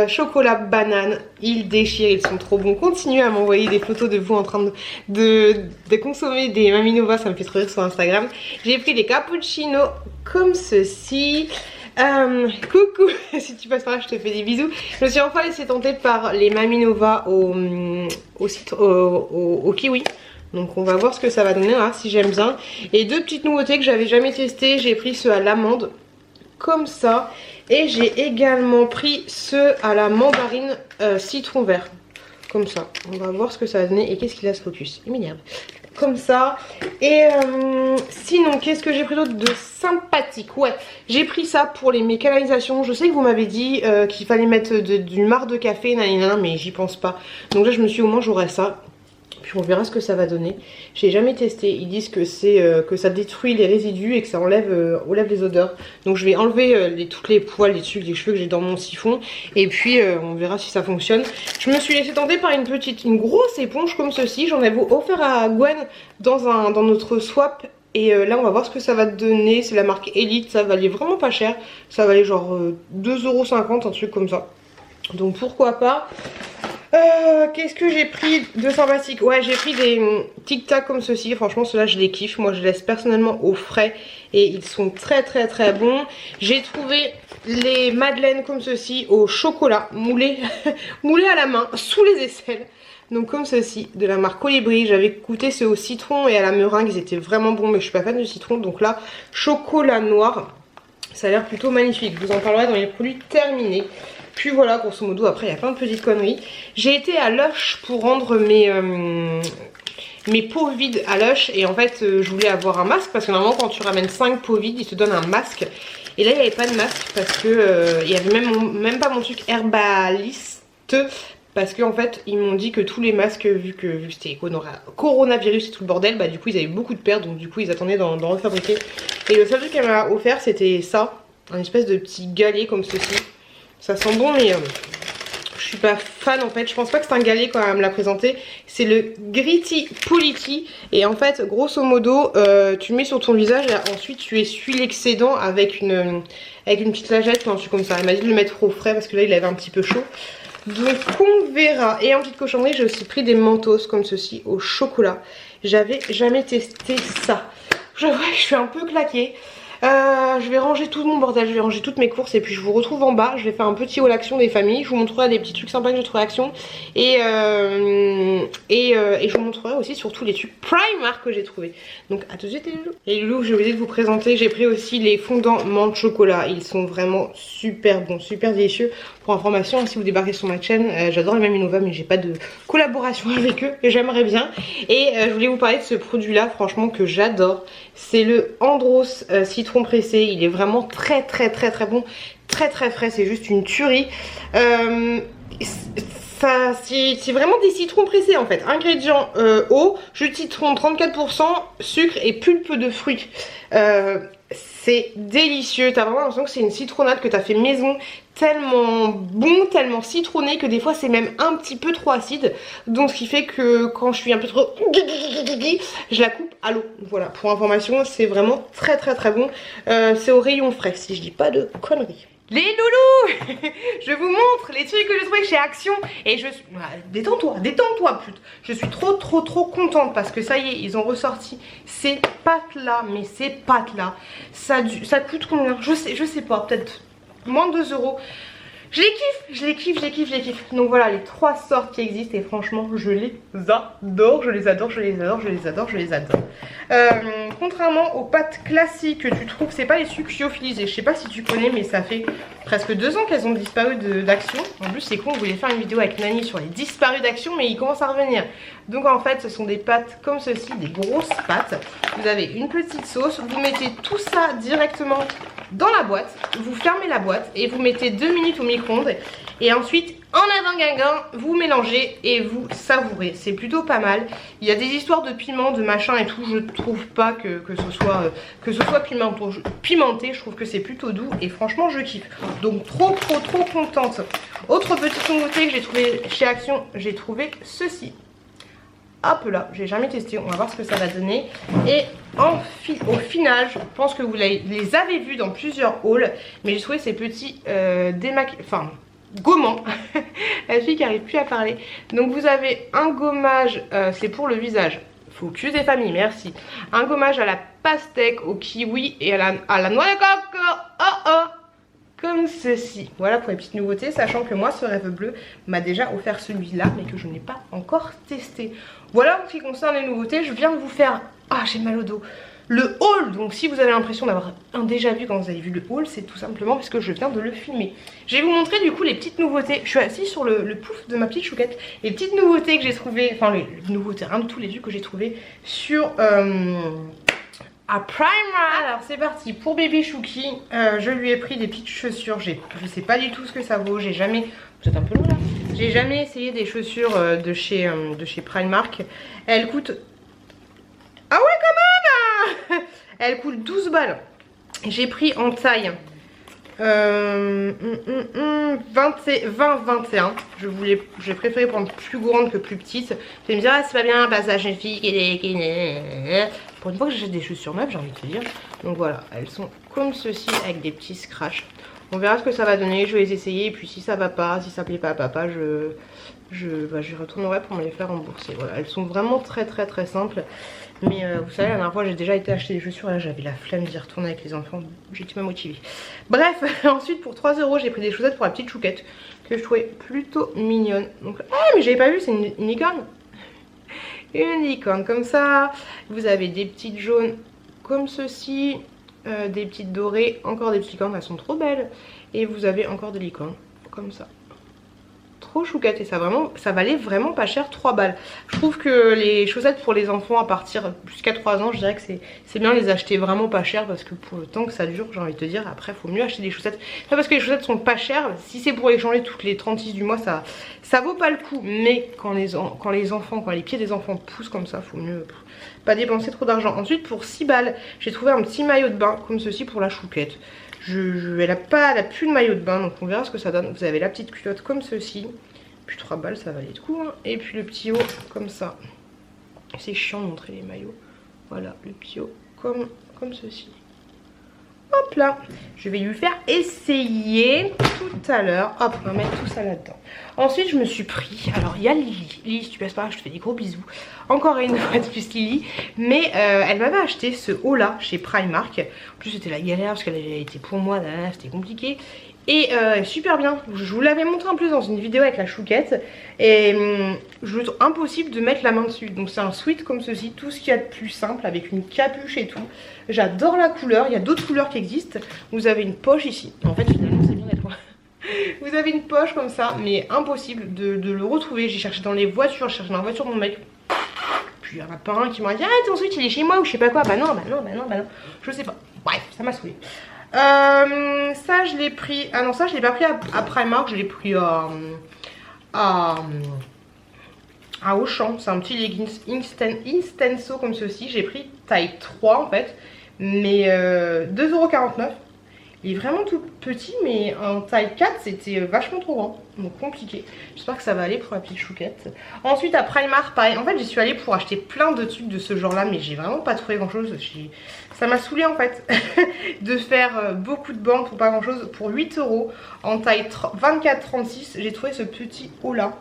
chocolats bananes, ils déchirent, ils sont trop bons. Continuez à m'envoyer des photos de vous en train de consommer des Maminova, ça me fait trop rire sur Instagram. J'ai pris des cappuccinos comme ceci. Coucou, si tu passes par là je te fais des bisous. Je me suis enfin laissée tenter par les Maminova au kiwi. Donc on va voir ce que ça va donner là, si j'aime bien. Et 2 petites nouveautés que j'avais jamais testées. J'ai pris ceux à l'amande comme ça. Et j'ai également pris ceux à la mandarine citron vert. Comme ça, on va voir ce que ça va donner. Et qu'est-ce qu'il a ce focus? Il m'énerve. Comme ça. Et sinon qu'est-ce que j'ai pris d'autre de sympathique? Ouais, j'ai pris ça pour mes canalisations. Je sais que vous m'avez dit qu'il fallait mettre du marc de café, nanana, mais j'y pense pas. Donc là je me suis dit au moins j'aurai ça. Puis on verra ce que ça va donner. J'ai jamais testé. Ils disent que que ça détruit les résidus et que ça enlève les odeurs. Donc je vais enlever toutes les poils, les trucs, les cheveux que j'ai dans mon siphon. Et puis on verra si ça fonctionne. Je me suis laissée tenter par une grosse éponge comme ceci. J'en avais offert à Gwen dans notre swap. Et là on va voir ce que ça va donner. C'est la marque Elite. Ça valait vraiment pas cher. Ça valait genre 2,50 €, un truc comme ça. Donc pourquoi pas. Qu'est-ce que j'ai pris de sympathique? Ouais, j'ai pris des Tic Tac comme ceci. Franchement, ceux-là, je les kiffe. Moi, je les laisse personnellement au frais. Et ils sont très bons. J'ai trouvé les madeleines comme ceci au chocolat moulé, moulé à la main, sous les aisselles. Donc comme ceci, de la marque Colibri. J'avais goûté ceux au citron et à la meringue. Ils étaient vraiment bons, mais je suis pas fan du citron. Donc là, chocolat noir. Ça a l'air plutôt magnifique. Je vous en parlerai dans les produits terminés. Puis voilà, grosso modo, après il y a plein de petites conneries. J'ai été à Lush pour rendre mes pots vides à Lush. Et en fait je voulais avoir un masque parce que normalement quand tu ramènes 5 pots vides ils te donnent un masque. Et là il n'y avait pas de masque parce que il y avait même pas mon truc herbaliste. Parce qu'en fait ils m'ont dit que tous les masques vu que c'était coronavirus et tout le bordel, bah du coup ils avaient beaucoup de pertes, donc du coup ils attendaient d'en refabriquer. Et le seul truc qu'elle m'a offert c'était ça, un espèce de petit galet comme ceci. Ça sent bon mais je suis pas fan en fait, je pense pas que c'est un galet quand elle me l'a présenté. C'est le Gritty Polity et en fait grosso modo tu le mets sur ton visage et ensuite tu essuies l'excédent avec une petite lingette, un truc comme ça. Elle m'a dit de le mettre au frais parce que là il avait un petit peu chaud. Donc on verra. Et en petite cochonnerie j'ai aussi pris des mentos comme ceci au chocolat. J'avais jamais testé ça. J'avoue que je suis un peu claquée. Je vais ranger tout mon bordel, je vais ranger toutes mes courses et puis je vous retrouve en bas. Je vais faire un petit haul action des familles. Je vous montrerai des petits trucs sympas que j'ai trouvé à Action. Et je vous montrerai aussi surtout les trucs Primark que j'ai trouvé. Donc à tout de suite les loulous. Et les loulous, j'ai oublié de vous présenter, j'ai pris aussi les fondants menthe chocolat. Ils sont vraiment super bons, super délicieux. Pour information, si vous débarquez sur ma chaîne, j'adore les Mamie Nova mais j'ai pas de collaboration avec eux et j'aimerais bien. Et je voulais vous parler de ce produit là franchement que j'adore. C'est le Andros citron pressé. Il est vraiment très bon, très frais, c'est juste une tuerie. C'est vraiment des citrons pressés en fait. Ingrédients eau, jus de citron 34%, sucre et pulpe de fruits. C'est délicieux, t'as vraiment l'impression que c'est une citronnade que t'as fait maison, tellement bon, tellement citronné que des fois c'est même un petit peu trop acide. Donc ce qui fait que quand je suis un peu trop je la coupe à l'eau. Voilà, pour information c'est vraiment très bon. C'est au rayon frais si je dis pas de conneries. Les loulous, je vous montre les trucs que j'ai trouvé chez Action. Et je suis... Détends-toi pute. Je suis trop contente parce que ça y est, ils ont ressorti ces pâtes là. Mais ces pâtes là, ça coûte combien? Je sais pas, peut-être moins de 2 €. Je les kiffe. Donc voilà les 3 sortes qui existent et franchement je les adore. Contrairement aux pâtes classiques que tu trouves, c'est pas les sucres lyophilisés. Je sais pas si tu connais mais ça fait presque 2 ans qu'elles ont disparu d'Action. En plus c'est con, on voulait faire une vidéo avec Nani sur les disparus d'Action mais ils commencent à revenir. Donc en fait ce sont des pâtes comme ceci, des grosses pâtes. Vous avez une petite sauce, vous mettez tout ça directement dans la boîte, vous fermez la boîte et vous mettez 2 minutes au micro-ondes et ensuite en avant guinguin vous mélangez et vous savourez. C'est plutôt pas mal. Il y a des histoires de piment, de machin et tout, je trouve pas que ce soit pimenté, je trouve que c'est plutôt doux et franchement je kiffe. Donc trop contente. Autre petite nouveauté que j'ai trouvé chez Action, j'ai trouvé ceci. Hop là, j'ai jamais testé, on va voir ce que ça va donner. Et au final, je pense que vous les avez vus dans plusieurs hauls, mais j'ai trouvé ces petits gommants. La fille qui arrive plus à parler. Donc vous avez un gommage, c'est pour le visage. Focus des familles, merci. Un gommage à la pastèque, au kiwi et à la noix de coco. Comme ceci. Voilà pour les petites nouveautés, sachant que moi ce rêve bleu m'a déjà offert celui-là mais que je n'ai pas encore testé. Voilà en ce qui concerne les nouveautés, je viens de vous faire, j'ai mal au dos, le haul. Donc si vous avez l'impression d'avoir un déjà vu quand vous avez vu le haul, c'est tout simplement parce que je viens de le filmer. Je vais vous montrer du coup les petites nouveautés. Je suis assise sur le pouf de ma petite chouquette. Les petites nouveautés que j'ai trouvées, enfin les nouveautés, rien de tous les trucs que j'ai trouvé sur... à Primark. Alors c'est parti pour bébé Chouki. Je lui ai pris des petites chaussures. Je sais pas du tout ce que ça vaut. J'ai jamais... Vous êtes un peu loin là. J'ai jamais essayé des chaussures de chez Primark. Elles coûtent... Ah ouais quand même. Elles coûtent 12 balles. J'ai pris en taille 20-21. J'ai préféré prendre plus grande que plus petite. Vous allez me dire c'est pas bien, passage une fille qui pour une fois que j'achète des chaussures neuves, j'ai envie de te dire. Donc voilà, elles sont comme ceci avec des petits scratchs. On verra ce que ça va donner, je vais les essayer et puis si ça va pas, si ça plaît pas à papa, je retournerai pour me les faire rembourser. Voilà, elles sont vraiment très simples. Mais vous savez, la dernière fois j'ai déjà été acheter des chaussures et là j'avais la flemme d'y retourner avec les enfants. J'étais pas motivée. Bref, ensuite pour 3 € j'ai pris des chaussettes pour la petite chouquette que je trouvais plutôt mignonne. Donc, mais j'avais pas vu, c'est une licorne. Une licorne comme ça. Vous avez des petites jaunes comme ceci. Des petites dorées, encore des petites licornes, elles sont trop belles. Et vous avez encore des licornes comme ça. trop chouquette et ça valait vraiment pas cher, 3 balles. Je trouve que les chaussettes pour les enfants à partir jusqu'à 3 ans, je dirais que c'est bien de les acheter vraiment pas cher parce que pour le temps que ça dure, j'ai envie de te dire, après faut mieux acheter des chaussettes. Pas parce que les chaussettes sont pas chères, si c'est pour les changer toutes les 36 du mois, ça vaut pas le coup. Mais quand les pieds des enfants poussent comme ça, faut mieux pas dépenser trop d'argent. Ensuite pour 6 balles, j'ai trouvé un petit maillot de bain comme ceci pour la chouquette. Elle a plus de maillot de bain, donc on verra ce que ça donne. Vous avez la petite culotte comme ceci. Puis 3 balles, ça valait le coup. Hein. Et puis le petit haut comme ça. C'est chiant de montrer les maillots. Voilà, le petit haut comme ceci. Hop là, je vais lui faire essayer tout à l'heure. Hop, on va mettre tout ça là-dedans. Ensuite, je me suis pris. Alors, il y a Lily. Lily, si tu passes par là, je te fais des gros bisous. Encore une fois de plus, Lily. Mais elle m'avait acheté ce haut-là chez Primark. En plus, c'était la galère parce qu'elle avait été pour moi. C'était compliqué. Et super bien. Je vous l'avais montré en plus dans une vidéo avec la chouquette. Et je trouve impossible de mettre la main dessus. Donc c'est un sweat comme ceci, tout ce qu'il y a de plus simple avec une capuche et tout. J'adore la couleur, il y a d'autres couleurs qui existent. Vous avez une poche ici. En fait finalement c'est bien d'être moi. Vous avez une poche comme ça, mais impossible de le retrouver. J'ai cherché dans les voitures, j'ai cherché dans la voiture de mon mec. Puis il y en a pas un qui m'a dit ah ton sweat il est chez moi ou je sais pas quoi. Bah non. Je sais pas. Bref, ça m'a saoulé. Ça je l'ai pris. Ah non, ça je l'ai pas pris à Primark, je l'ai pris à Auchan. C'est un petit leggings Instenso comme ceci. J'ai pris taille 3 en fait, mais 2,49 €. Il est vraiment tout petit, mais en taille 4 c'était vachement trop grand, donc compliqué. J'espère que ça va aller pour la petite chouquette. Ensuite à Primark pareil, en fait j'y suis allée pour acheter plein de trucs de ce genre là, mais j'ai vraiment pas trouvé grand chose. Ça m'a saoulé en fait de faire beaucoup de bandes pour pas grand chose. Pour 8 € en taille 24-36, j'ai trouvé ce petit haut là.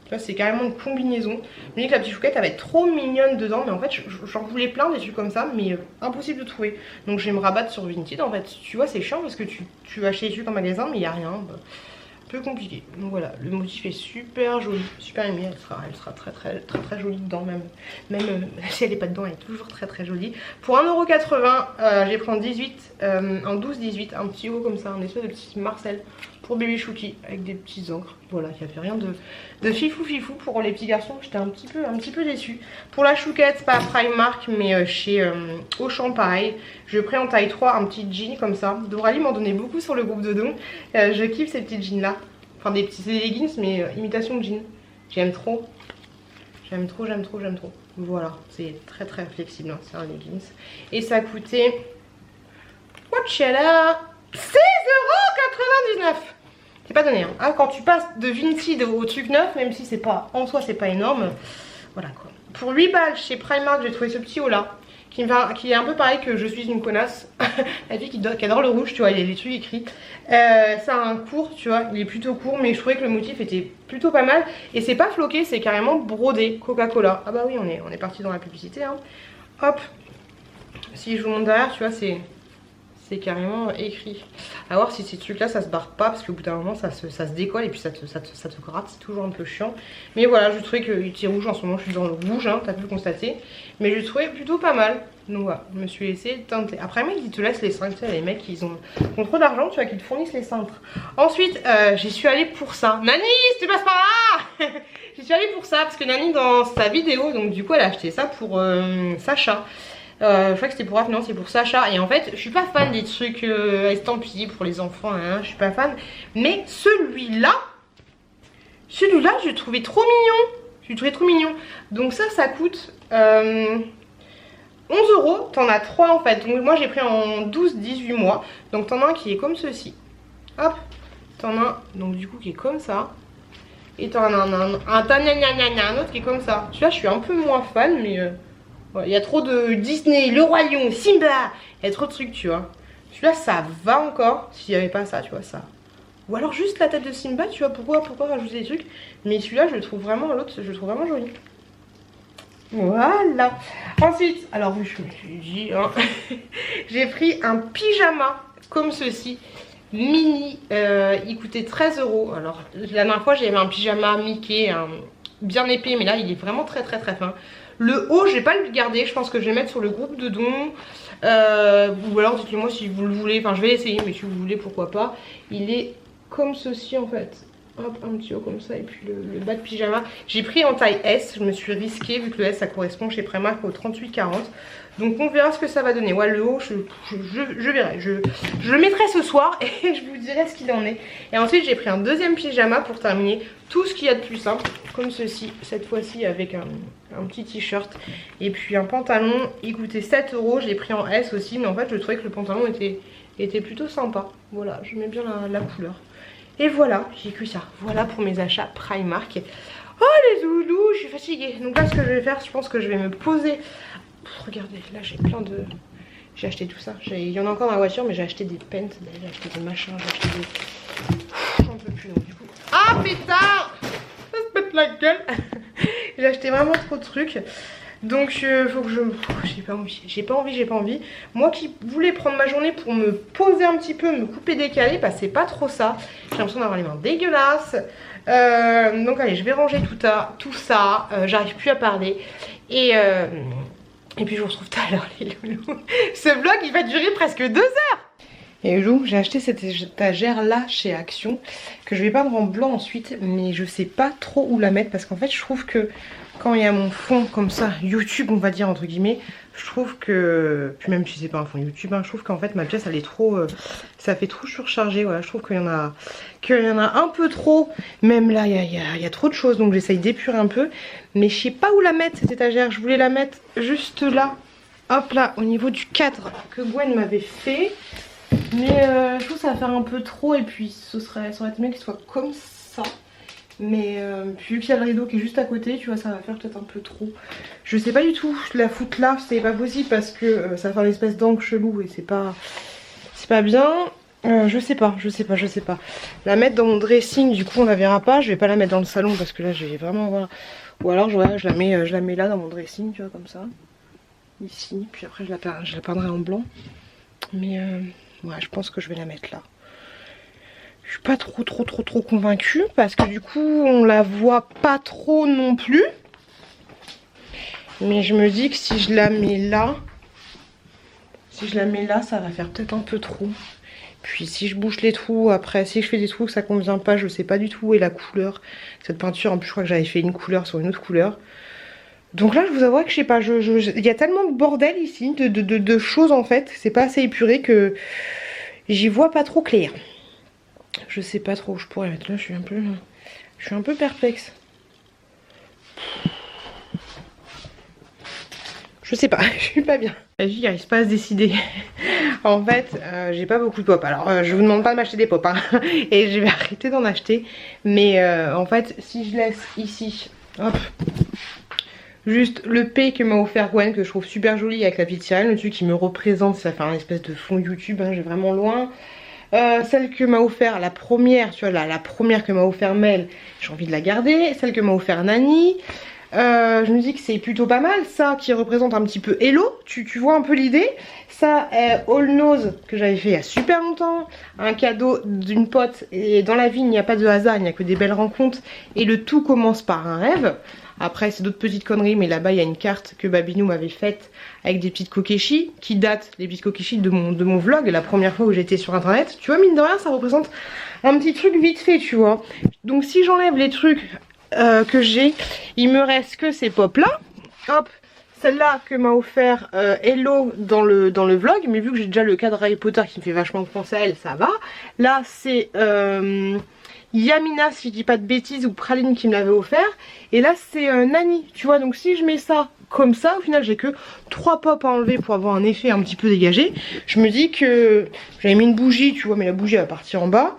Là c'est carrément une combinaison. Je me dis que la petite chouquette elle va être trop mignonne dedans, mais en fait j'en voulais plein des trucs comme ça, mais impossible de trouver. Donc je vais me rabattre sur Vinted en fait. Tu vois c'est chiant parce que tu vas acheter des trucs en magasin mais il n'y a rien. Bah, un peu compliqué. Donc voilà, le motif est super joli, super aimé. Elle sera très jolie dedans même si elle n'est pas dedans, elle est toujours très jolie. Pour 1,80 €, j'ai pris en 18, en 12-18, un petit haut comme ça, un espèce de petit Marcel pour bébé Chouki avec des petits encres. Voilà, il n'y avait rien de fifou pour les petits garçons. J'étais un petit peu déçue. Pour la chouquette, pas à Primark mais chez Auchan pareil. Je prends en taille 3 un petit jean comme ça. Doralie m'en donnait beaucoup sur le groupe de dons. Je kiffe ces petits jeans là. Enfin c'est des leggings mais imitation de jean. J'aime trop. Voilà, c'est très flexible hein, c'est un leggings. Et ça a coûté Watchala 6,99 €. C'est pas donné hein. Ah, quand tu passes de Vinted au truc neuf, même si c'est pas en soi c'est pas énorme. Voilà quoi. Pour 8 balles chez Primark, j'ai trouvé ce petit haut là. Qui est un peu pareil que je suis une connasse. La fille qui adore le rouge, tu vois, il y a des trucs écrits. Ça a un court, tu vois, il est plutôt court, mais je trouvais que le motif était plutôt pas mal. Et c'est pas floqué, c'est carrément brodé, Coca-Cola. Ah bah oui, on est parti dans la publicité. Hein. Hop, si je vous montre derrière, tu vois, c'est carrément écrit. À voir si ces trucs là ça se barre pas, parce qu'au bout d'un moment ça se décolle et puis ça te gratte, c'est toujours un peu chiant. Mais voilà, je trouvais que le petit rouge en ce moment je suis dans le rouge, hein, t'as pu le constater. Mais je trouvais plutôt pas mal. Donc voilà, je me suis laissé tenter. Après mec ils te laissent les cintres, tu sais, les mecs ils ont trop d'argent, tu vois, qu'ils te fournissent les cintres. Ensuite j'y suis allée pour ça. Nani, si tu passes par là j'y suis allée pour ça, parce que Nani dans sa vidéo, donc du coup elle a acheté ça pour Sacha. Je crois que c'était pour Raph, non c'est pour Sacha. Et en fait je suis pas fan des trucs estampillés pour les enfants hein, je suis pas fan. Mais celui-là je trouvais trop mignon. Donc ça coûte 11 €. T'en as 3 en fait. Donc moi j'ai pris en 12-18 mois. Donc t'en as un qui est comme ceci. Hop, t'en as un donc du coup qui est comme ça. Et t'en as un autre qui est comme ça. Celui-là je suis un peu moins fan mais il y a trop de Disney, le Roi Lion, Simba. Il y a trop de trucs, tu vois. Celui-là, ça va encore s'il n'y avait pas ça, tu vois, ça. Ou alors juste la tête de Simba, tu vois, pourquoi rajouter des trucs. Mais celui-là, je le trouve vraiment, l'autre, je le trouve vraiment joli. Voilà. Ensuite, alors oui, je me suis dit, hein, j'ai pris un pyjama comme ceci. Mini, il coûtait 13 €. Alors, la dernière fois, j'avais un pyjama Mickey, bien épais, mais là, il est vraiment très fin. Le haut, je vais pas le garder, je pense que je vais le mettre sur le groupe de dons. Ou alors dites-le moi si vous le voulez, enfin je vais essayer, mais si vous voulez pourquoi pas. Il est comme ceci en fait. hop, un petit haut comme ça et puis le bas de pyjama. J'ai pris en taille S, je me suis risquée vu que le S ça correspond chez Primark au 38-40. Donc on verra ce que ça va donner. Ouais, le haut, je verrai. Je le mettrai ce soir et je vous dirai ce qu'il en est. Et ensuite j'ai pris un deuxième pyjama pour terminer tout ce qu'il y a de plus simple. Comme ceci, cette fois-ci avec un petit t-shirt. Et puis un pantalon, il coûtait 7 €. Je l'ai pris en S aussi, mais en fait je trouvais que le pantalon était plutôt sympa. Voilà, j'aimais bien la couleur. Et voilà, j'ai que ça. Voilà pour mes achats Primark. Oh les zoulous, je suis fatiguée. Donc là ce que je vais faire, je pense que je vais me poser. Regardez, là j'ai plein de... J'ai acheté tout ça. Il y en a encore dans la voiture, mais j'ai acheté des pentes, j'ai acheté des machins, j'ai acheté des... J'en peux plus donc du coup. Ah pétard, ça se pète la gueule. J'ai acheté vraiment trop de trucs. Donc faut que je... J'ai pas envie. Moi qui voulais prendre ma journée pour me poser un petit peu, me couper décalé, bah c'est pas trop ça. J'ai l'impression d'avoir les mains dégueulasses. Donc allez, je vais ranger tout ça. J'arrive plus à parler. Et puis je vous retrouve tout à l'heure les loulous. Ce vlog il va durer presque 2 heures. Et Lou, j'ai acheté cette étagère là chez Action que je vais peindre en blanc ensuite, mais je sais pas trop où la mettre parce qu'en fait je trouve que quand il y a mon fond comme ça, YouTube on va dire entre guillemets, je trouve que, puis même si c'est pas un fond YouTube, hein, je trouve qu'en fait ma pièce elle est trop, ça fait trop surchargé, voilà, je trouve qu'il y en a un peu trop, même là il y a trop de choses donc j'essaye d'épurer un peu, mais je sais pas où la mettre cette étagère, je voulais la mettre juste là, hop là, au niveau du cadre que Gwen m'avait fait. Mais je trouve que ça va faire un peu trop et puis ça aurait été mieux qu'il soit comme ça. Mais puis vu qu'il y a le rideau qui est juste à côté, tu vois, ça va faire peut-être un peu trop. Je sais pas du tout, la foutre là, c'est pas possible parce que ça va faire une espèce d'angle chelou et c'est pas bien. Je sais pas. La mettre dans mon dressing, du coup on la verra pas. Je vais pas la mettre dans le salon parce que là j'ai vraiment... Voilà. Ou alors je la mets là dans mon dressing, tu vois, comme ça. Ici, puis après je la peindrai en blanc. Mais ouais, je pense que je vais la mettre là. Je suis pas trop convaincue parce que du coup on la voit pas trop non plus. Mais je me dis que si je la mets là, ça va faire peut-être un peu trop. Puis si je bouche les trous, après si je fais des trous que ça convient pas, je sais pas du tout où est la couleur. Cette peinture, en plus je crois que j'avais fait une couleur sur une autre couleur. Donc là je vous avoue que je sais pas, il y a tellement de bordel ici, de choses en fait, c'est pas assez épuré que j'y vois pas trop clair. Je sais pas trop où je pourrais mettre là, je suis un peu perplexe. Je sais pas, je suis pas bien. La fille n'arrive pas à se décider. En fait, j'ai pas beaucoup de pop. Alors, je vous demande pas de m'acheter des pop, hein, et je vais arrêter d'en acheter. Mais en fait, si je laisse ici, hop, juste le P que m'a offert Gwen, que je trouve super joli avec la petite sirène, le truc qui me représente, ça fait un espèce de fond YouTube, hein, j'ai vraiment loin. Celle que m'a offert la première, tu vois, la première que m'a offert Mel, j'ai envie de la garder. Celle que m'a offert Nani. Je me dis que c'est plutôt pas mal, ça qui représente un petit peu Hello, tu vois un peu l'idée. Ça, All Nose que j'avais fait il y a super longtemps, un cadeau d'une pote, et dans la vie il n'y a pas de hasard, il n'y a que des belles rencontres et le tout commence par un rêve. Après c'est d'autres petites conneries, mais là-bas il y a une carte que Babinou m'avait faite avec des petites kokeshi qui datent, les petites kokeshi de mon vlog, la première fois où j'étais sur internet. Tu vois, mine de rien ça représente un petit truc vite fait, tu vois. Donc si j'enlève les trucs que j'ai, il me reste que ces pop là. Hop, celle-là que m'a offert Hello dans le vlog, mais vu que j'ai déjà le cadre Harry Potter qui me fait vachement penser à elle, ça va. Là c'est Yamina, si je dis pas de bêtises, ou Praline qui me l'avait offert. Et là c'est Nani, tu vois. Donc si je mets ça comme ça, au final j'ai que 3 pop à enlever pour avoir un effet un petit peu dégagé. Je me dis que j'avais mis une bougie, tu vois, mais la bougie elle va partir en bas.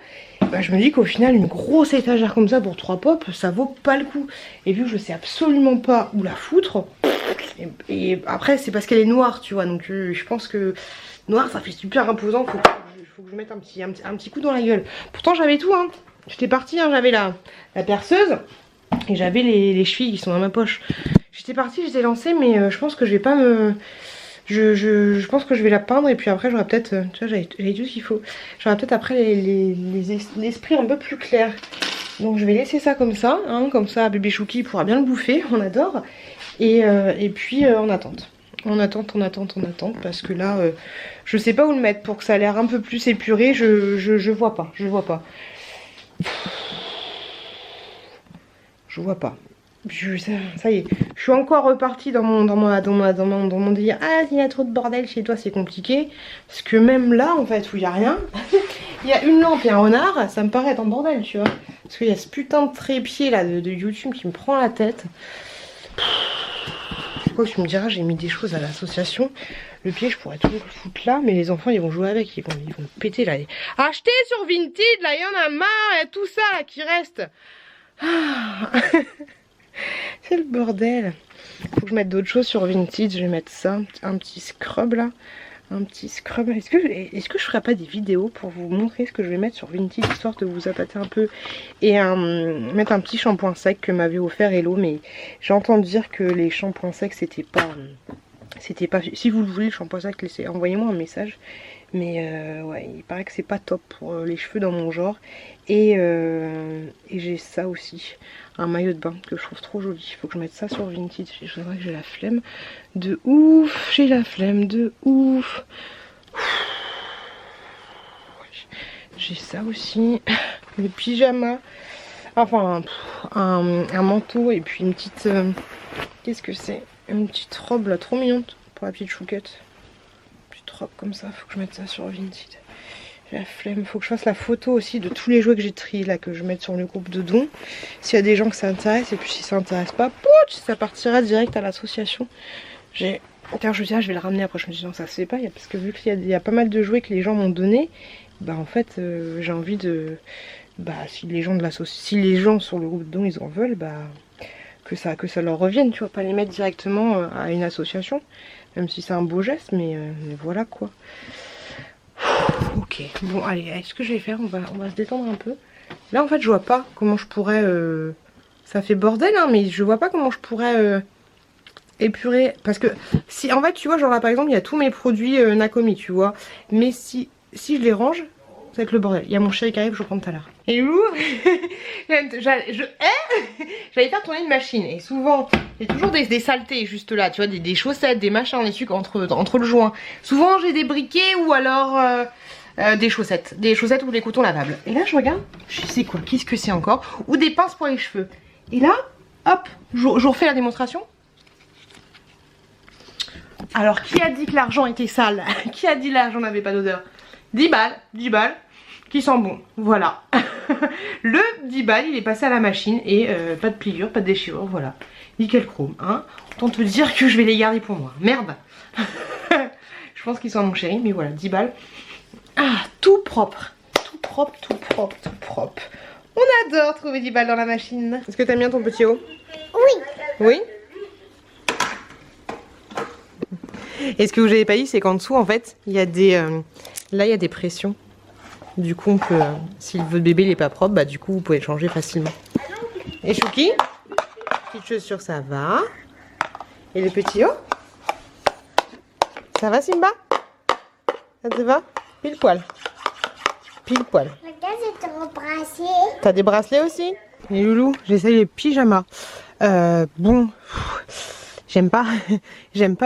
Bah, je me dis qu'au final une grosse étagère comme ça pour 3 pop, ça vaut pas le coup. Et vu que je sais absolument pas où la foutre, et après c'est parce qu'elle est noire, tu vois, donc je pense que noir ça fait super imposant. Faut que je mette un petit coup dans la gueule. Pourtant j'avais tout, hein. J'étais partie, hein, j'avais la perceuse et j'avais les chevilles qui sont dans ma poche. J'étais partie, j'étais lancée, mais je pense que je vais pas me... Je pense que je vais la peindre et puis après j'aurai peut-être, tu vois, j'avais tout ce qu'il faut. J'aurai peut-être après l'esprit un peu plus clair. Donc je vais laisser ça comme ça, hein, comme ça bébé Chouki pourra bien le bouffer, on adore. Et puis en attente. On attend parce que là je sais pas où le mettre pour que ça a l'air un peu plus épuré, je vois pas. Je vois pas. Ça y est, je suis encore repartie dans mon délire. Ah, il y a trop de bordel chez toi, c'est compliqué. Parce que même là, en fait, où il y a rien, il y a une lampe et un renard, ça me paraît être un bordel, tu vois. Parce qu'il y a ce putain de trépied là de YouTube qui me prend la tête. Je crois que tu me diras, j'ai mis des choses à l'association. Le pied, je pourrais tout le foutre là, mais les enfants, ils vont jouer avec, ils vont péter là. Achetez sur Vinted, là, il y en a marre, il y a tout ça là qui reste. Ah. C'est le bordel. Faut que je mette d'autres choses sur Vinted. Je vais mettre ça, un petit scrub là. Un petit scrub. Est-ce que je ferai pas des vidéos pour vous montrer ce que je vais mettre sur Vinted, histoire de vous appâter un peu. Et mettre un petit shampoing sec que m'avait offert Hello. Mais j'ai entendu dire que les shampoings secs c'était pas... Si vous le voulez le shampoing sec, envoyez-moi un message. Mais ouais, il paraît que c'est pas top pour les cheveux dans mon genre. Et j'ai ça aussi, un maillot de bain que je trouve trop joli. Il faut que je mette ça sur Vinted. Je vois que j'ai la flemme de ouf. J'ai la flemme de ouf. J'ai ça aussi. Le pyjama. Enfin, un manteau et puis une petite... qu'est-ce que c'est? Une petite robe là, trop mignonne pour la petite chouquette. Robe comme ça, faut que je mette ça sur Vinted. J'ai la flemme, faut que je fasse la photo aussi de tous les jouets que j'ai triés là, que je mette sur le groupe de dons. S'il y a des gens que ça intéresse, et puis si ça intéresse pas, pouch, ça partira direct à l'association. Car je me dis, ah, je vais le ramener après, je me dis non, ça se fait pas, parce que vu qu'il y a pas mal de jouets que les gens m'ont donné, bah en fait j'ai envie de... Bah si les gens sur le groupe de dons ils en veulent, bah que ça leur revienne, tu vois, pas les mettre directement à une association. Même si c'est un beau geste, mais voilà quoi. Ok, bon allez, ce que je vais faire, on va se détendre un peu. Là en fait je vois pas comment je pourrais... Ça fait bordel hein, mais je vois pas comment je pourrais épurer. Parce que si en fait tu vois, genre là par exemple il y a tous mes produits Nakomi, tu vois. Mais si je les range, ça va être le bordel. Il y a mon chéri qui arrive, je reprends tout à l'heure. Et où j'allais faire tourner une machine et souvent il y a toujours des saletés juste là, tu vois, des chaussettes, des machins, des trucs entre le joint. Souvent j'ai des briquets ou alors des chaussettes ou des cotons lavables. Et là je regarde, je sais quoi, qu'est-ce que c'est encore? Ou des pinces pour les cheveux. Et là, hop, je vous refais la démonstration. Alors qui a dit que l'argent était sale? Qui a dit que l'argent n'avait pas d'odeur? 10 balles. Qui sent bon, voilà. Le 10 balles il est passé à la machine et pas de pliure, pas de déchirure, voilà. Nickel chrome, hein. Autant te dire que je vais les garder pour moi, merde. Je pense qu'ils sont à mon chéri, mais voilà, 10 balles. Ah, tout propre. On adore trouver 10 balles dans la machine. Est-ce que t'aimes bien ton petit haut? Oui. Et ce que vous n'avez pas dit, c'est qu'en dessous, en fait, il y a des... là, il y a des pressions. Du coup, on peut, si votre bébé n'est pas propre, bah du coup, vous pouvez le changer facilement. Et Chouki, petite chaussure, ça va. Et le petit haut, ça va Simba? Ça te va? Pile poil. Regarde, j'ai ton bracelet. T'as des bracelets aussi? Les loulous, j'essaye les pyjamas. Bon, j'aime pas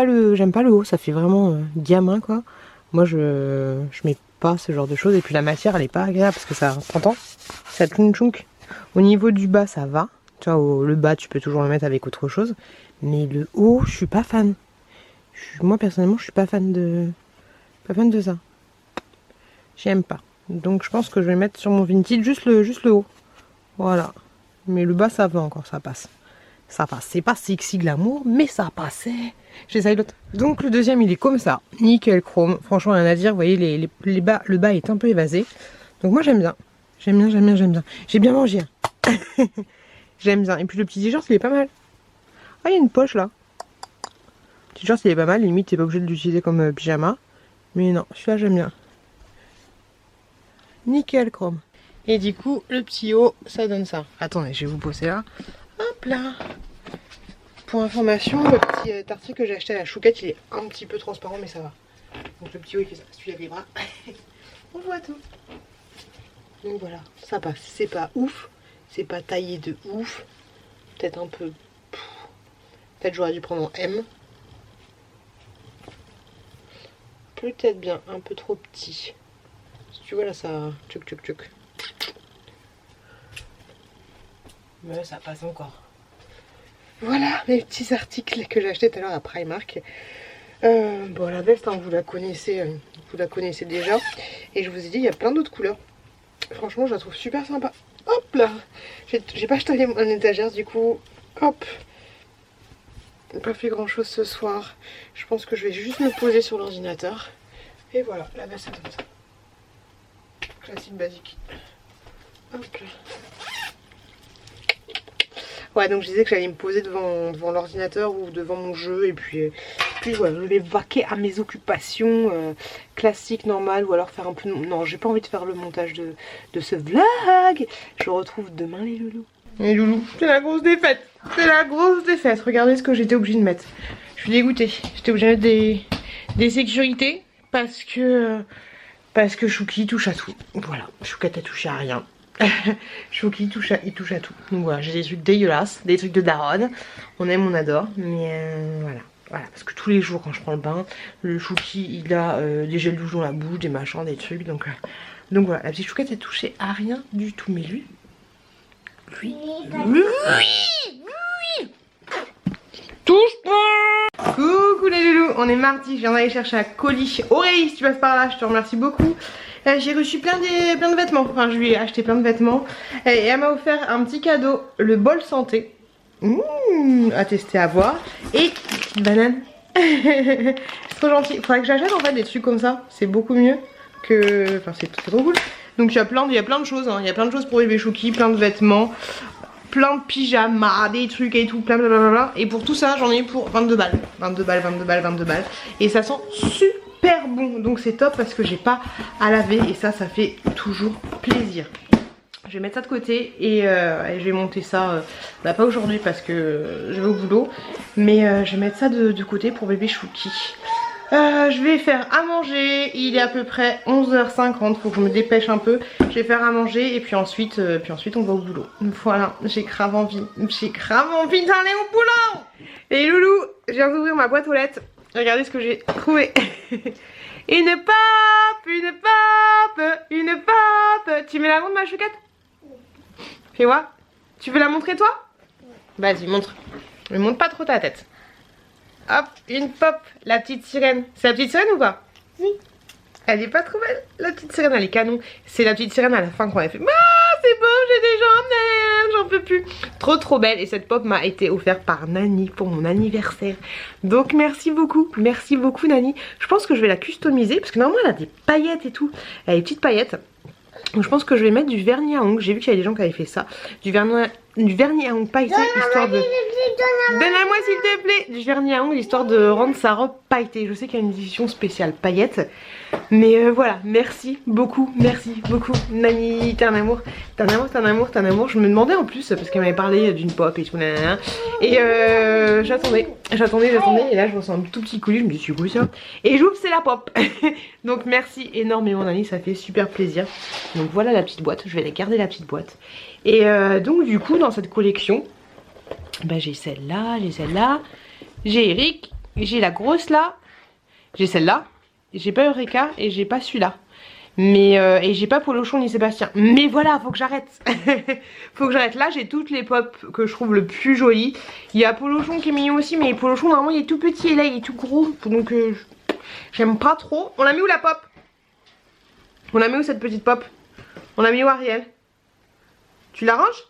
le haut, ça fait vraiment gamin quoi. Moi, je mets pas ce genre de choses et puis la matière elle est pas agréable parce que ça, t'entends, ça tchounk. Au niveau du bas ça va, tu vois, le bas tu peux toujours le mettre avec autre chose, mais le haut je suis pas fan. Moi personnellement je suis pas fan de ça, j'aime pas, donc je pense que je vais mettre sur mon Vinted juste le haut, voilà, mais le bas ça va encore, ça passe, c'est pas sexy glamour mais ça passait. J'essaye l'autre. Donc le deuxième il est comme ça, nickel chrome, franchement rien à dire, vous voyez le bas est un peu évasé. Donc moi j'aime bien. J'ai bien mangé. Hein. J'aime bien. Et puis le petit t-shirt il est pas mal. Ah il y a une poche là. Le t-shirt il est pas mal, limite t'es pas obligé de l'utiliser comme pyjama. Mais non, celui-là j'aime bien. Nickel chrome. Et du coup le petit haut ça donne ça. Attendez, je vais vous poser là. Hop là. Pour information, le petit article que j'ai acheté à la chouquette, il est un petit peu transparent, mais ça va. Donc le petit haut, il fait ça. Si tu lèves les bras, on voit tout. Donc voilà, ça passe. C'est pas ouf, c'est pas taillé de ouf. Peut-être un peu... Peut-être j'aurais dû prendre en M. Peut-être bien, un peu trop petit. Si tu vois là, ça... Tchouk. Mais ça passe encore. Voilà mes petits articles que j'ai achetés tout à l'heure à Primark. Bon, la veste, hein, vous la connaissez déjà. Et je vous ai dit, il y a plein d'autres couleurs. Franchement, je la trouve super sympa. Hop là, j'ai pas acheté mon étagère, du coup, hop. J'ai pas fait grand chose ce soir. Je pense que je vais juste me poser sur l'ordinateur. Et voilà, la veste c'est comme ça. Classique basique. Hop là. Ouais, donc je disais que j'allais me poser devant l'ordinateur ou devant mon jeu. Et puis voilà, je vais vaquer à mes occupations classiques, normales. Ou alors faire un peu... Non, j'ai pas envie de faire le montage de ce vlog. Je vous retrouve demain les loulous. Les loulous, c'est la grosse défaite. C'est la grosse défaite. Regardez ce que j'étais obligée de mettre. Je suis dégoûtée. J'étais obligée de mettre des sécurités. Parce que Chouki touche à tout. Voilà, Chouquette a touché à rien. Chouki il touche à tout. Donc voilà, j'ai des trucs dégueulasses, des trucs de daronne. On aime, on adore. Mais voilà. Voilà, parce que tous les jours quand je prends le bain, le Chouki il a des gels douche dans la bouche, des machins, des trucs. Donc voilà, la petite Chouquette a touché à rien du tout. Mais lui. Touche pas. Coucou les loulous, on est mardi, je viens d'aller chercher un colis. Aurélie, si tu passes par là, je te remercie beaucoup. J'ai reçu plein de vêtements, enfin je lui ai acheté plein de vêtements. Et elle m'a offert un petit cadeau, le bol santé. À tester, à voir. Et une banane. C'est trop gentil, faudrait que j'achète en fait des trucs comme ça. C'est beaucoup mieux que... Enfin c'est trop cool. Donc il y a plein de choses, hein. Il y a plein de choses pour bébé Chouki, plein de vêtements. Plein de pyjamas, des trucs et tout, plein blablabla. Et pour tout ça, j'en ai eu pour 22 balles. 22 balles. Et ça sent super bon. Donc c'est top parce que j'ai pas à laver. Et ça fait toujours plaisir. Je vais mettre ça de côté et je vais monter ça. Bah pas aujourd'hui parce que je vais au boulot. Mais je vais mettre ça de côté pour bébé Chouki. Je vais faire à manger, il est à peu près 11h50, faut que je me dépêche un peu. Je vais faire à manger et puis ensuite on va au boulot. Voilà, j'ai grave envie d'aller au boulot. Et loulou, je viens d'ouvrir ma boîte aux lettres. Regardez ce que j'ai trouvé. Une pop. Tu mets la montre ma Chouquette? Fais voir. Tu veux la montrer toi? Vas-y, montre. Mais montre pas trop ta tête. Hop, une pop, la petite sirène. C'est la petite sirène ou pas? Oui. Elle est pas trop belle, la petite sirène, elle est canon. C'est la petite sirène à la fin qu'on a fait. Ah, c'est beau, j'ai des jambes, j'en peux plus. Trop belle. Et cette pop m'a été offerte par Nani pour mon anniversaire. Donc merci beaucoup Nani. Je pense que je vais la customiser parce que normalement elle a des paillettes et tout. Elle a des petites paillettes. Donc je pense que je vais mettre du vernis à ongles. J'ai vu qu'il y a des gens qui avaient fait ça. Du vernis à ongles pailleté histoire de... Donne-moi s'il te plaît. Du vernis à ongles histoire de rendre sa robe pailletée. Je sais qu'il y a une édition spéciale paillettes. Mais voilà, merci beaucoup Nani, t'es un amour. Je me demandais en plus parce qu'elle m'avait parlé d'une pop et tout nanana. Et j'attendais et là je ressens un tout petit colis, je me dis c'est quoi ça? Et j'ouvre, c'est la pop. Donc merci énormément Nani, ça fait super plaisir. Donc voilà la petite boîte, je vais garder la petite boîte. Et donc du coup dans cette collection, bah, j'ai celle-là, j'ai Eric, j'ai la grosse là, j'ai celle-là. J'ai pas Eureka et j'ai pas celui-là. Mais et j'ai pas Polochon ni Sébastien. Mais voilà, faut que j'arrête. Faut que j'arrête. Là j'ai toutes les pop que je trouve le plus jolies. Il y a Polochon qui est mignon aussi, mais Polochon normalement il est tout petit et là il est tout gros. Donc j'aime pas trop. On l'a mis où la pop? On l'a mis où cette petite pop? On l'a mis où Ariel? Tu la ranges?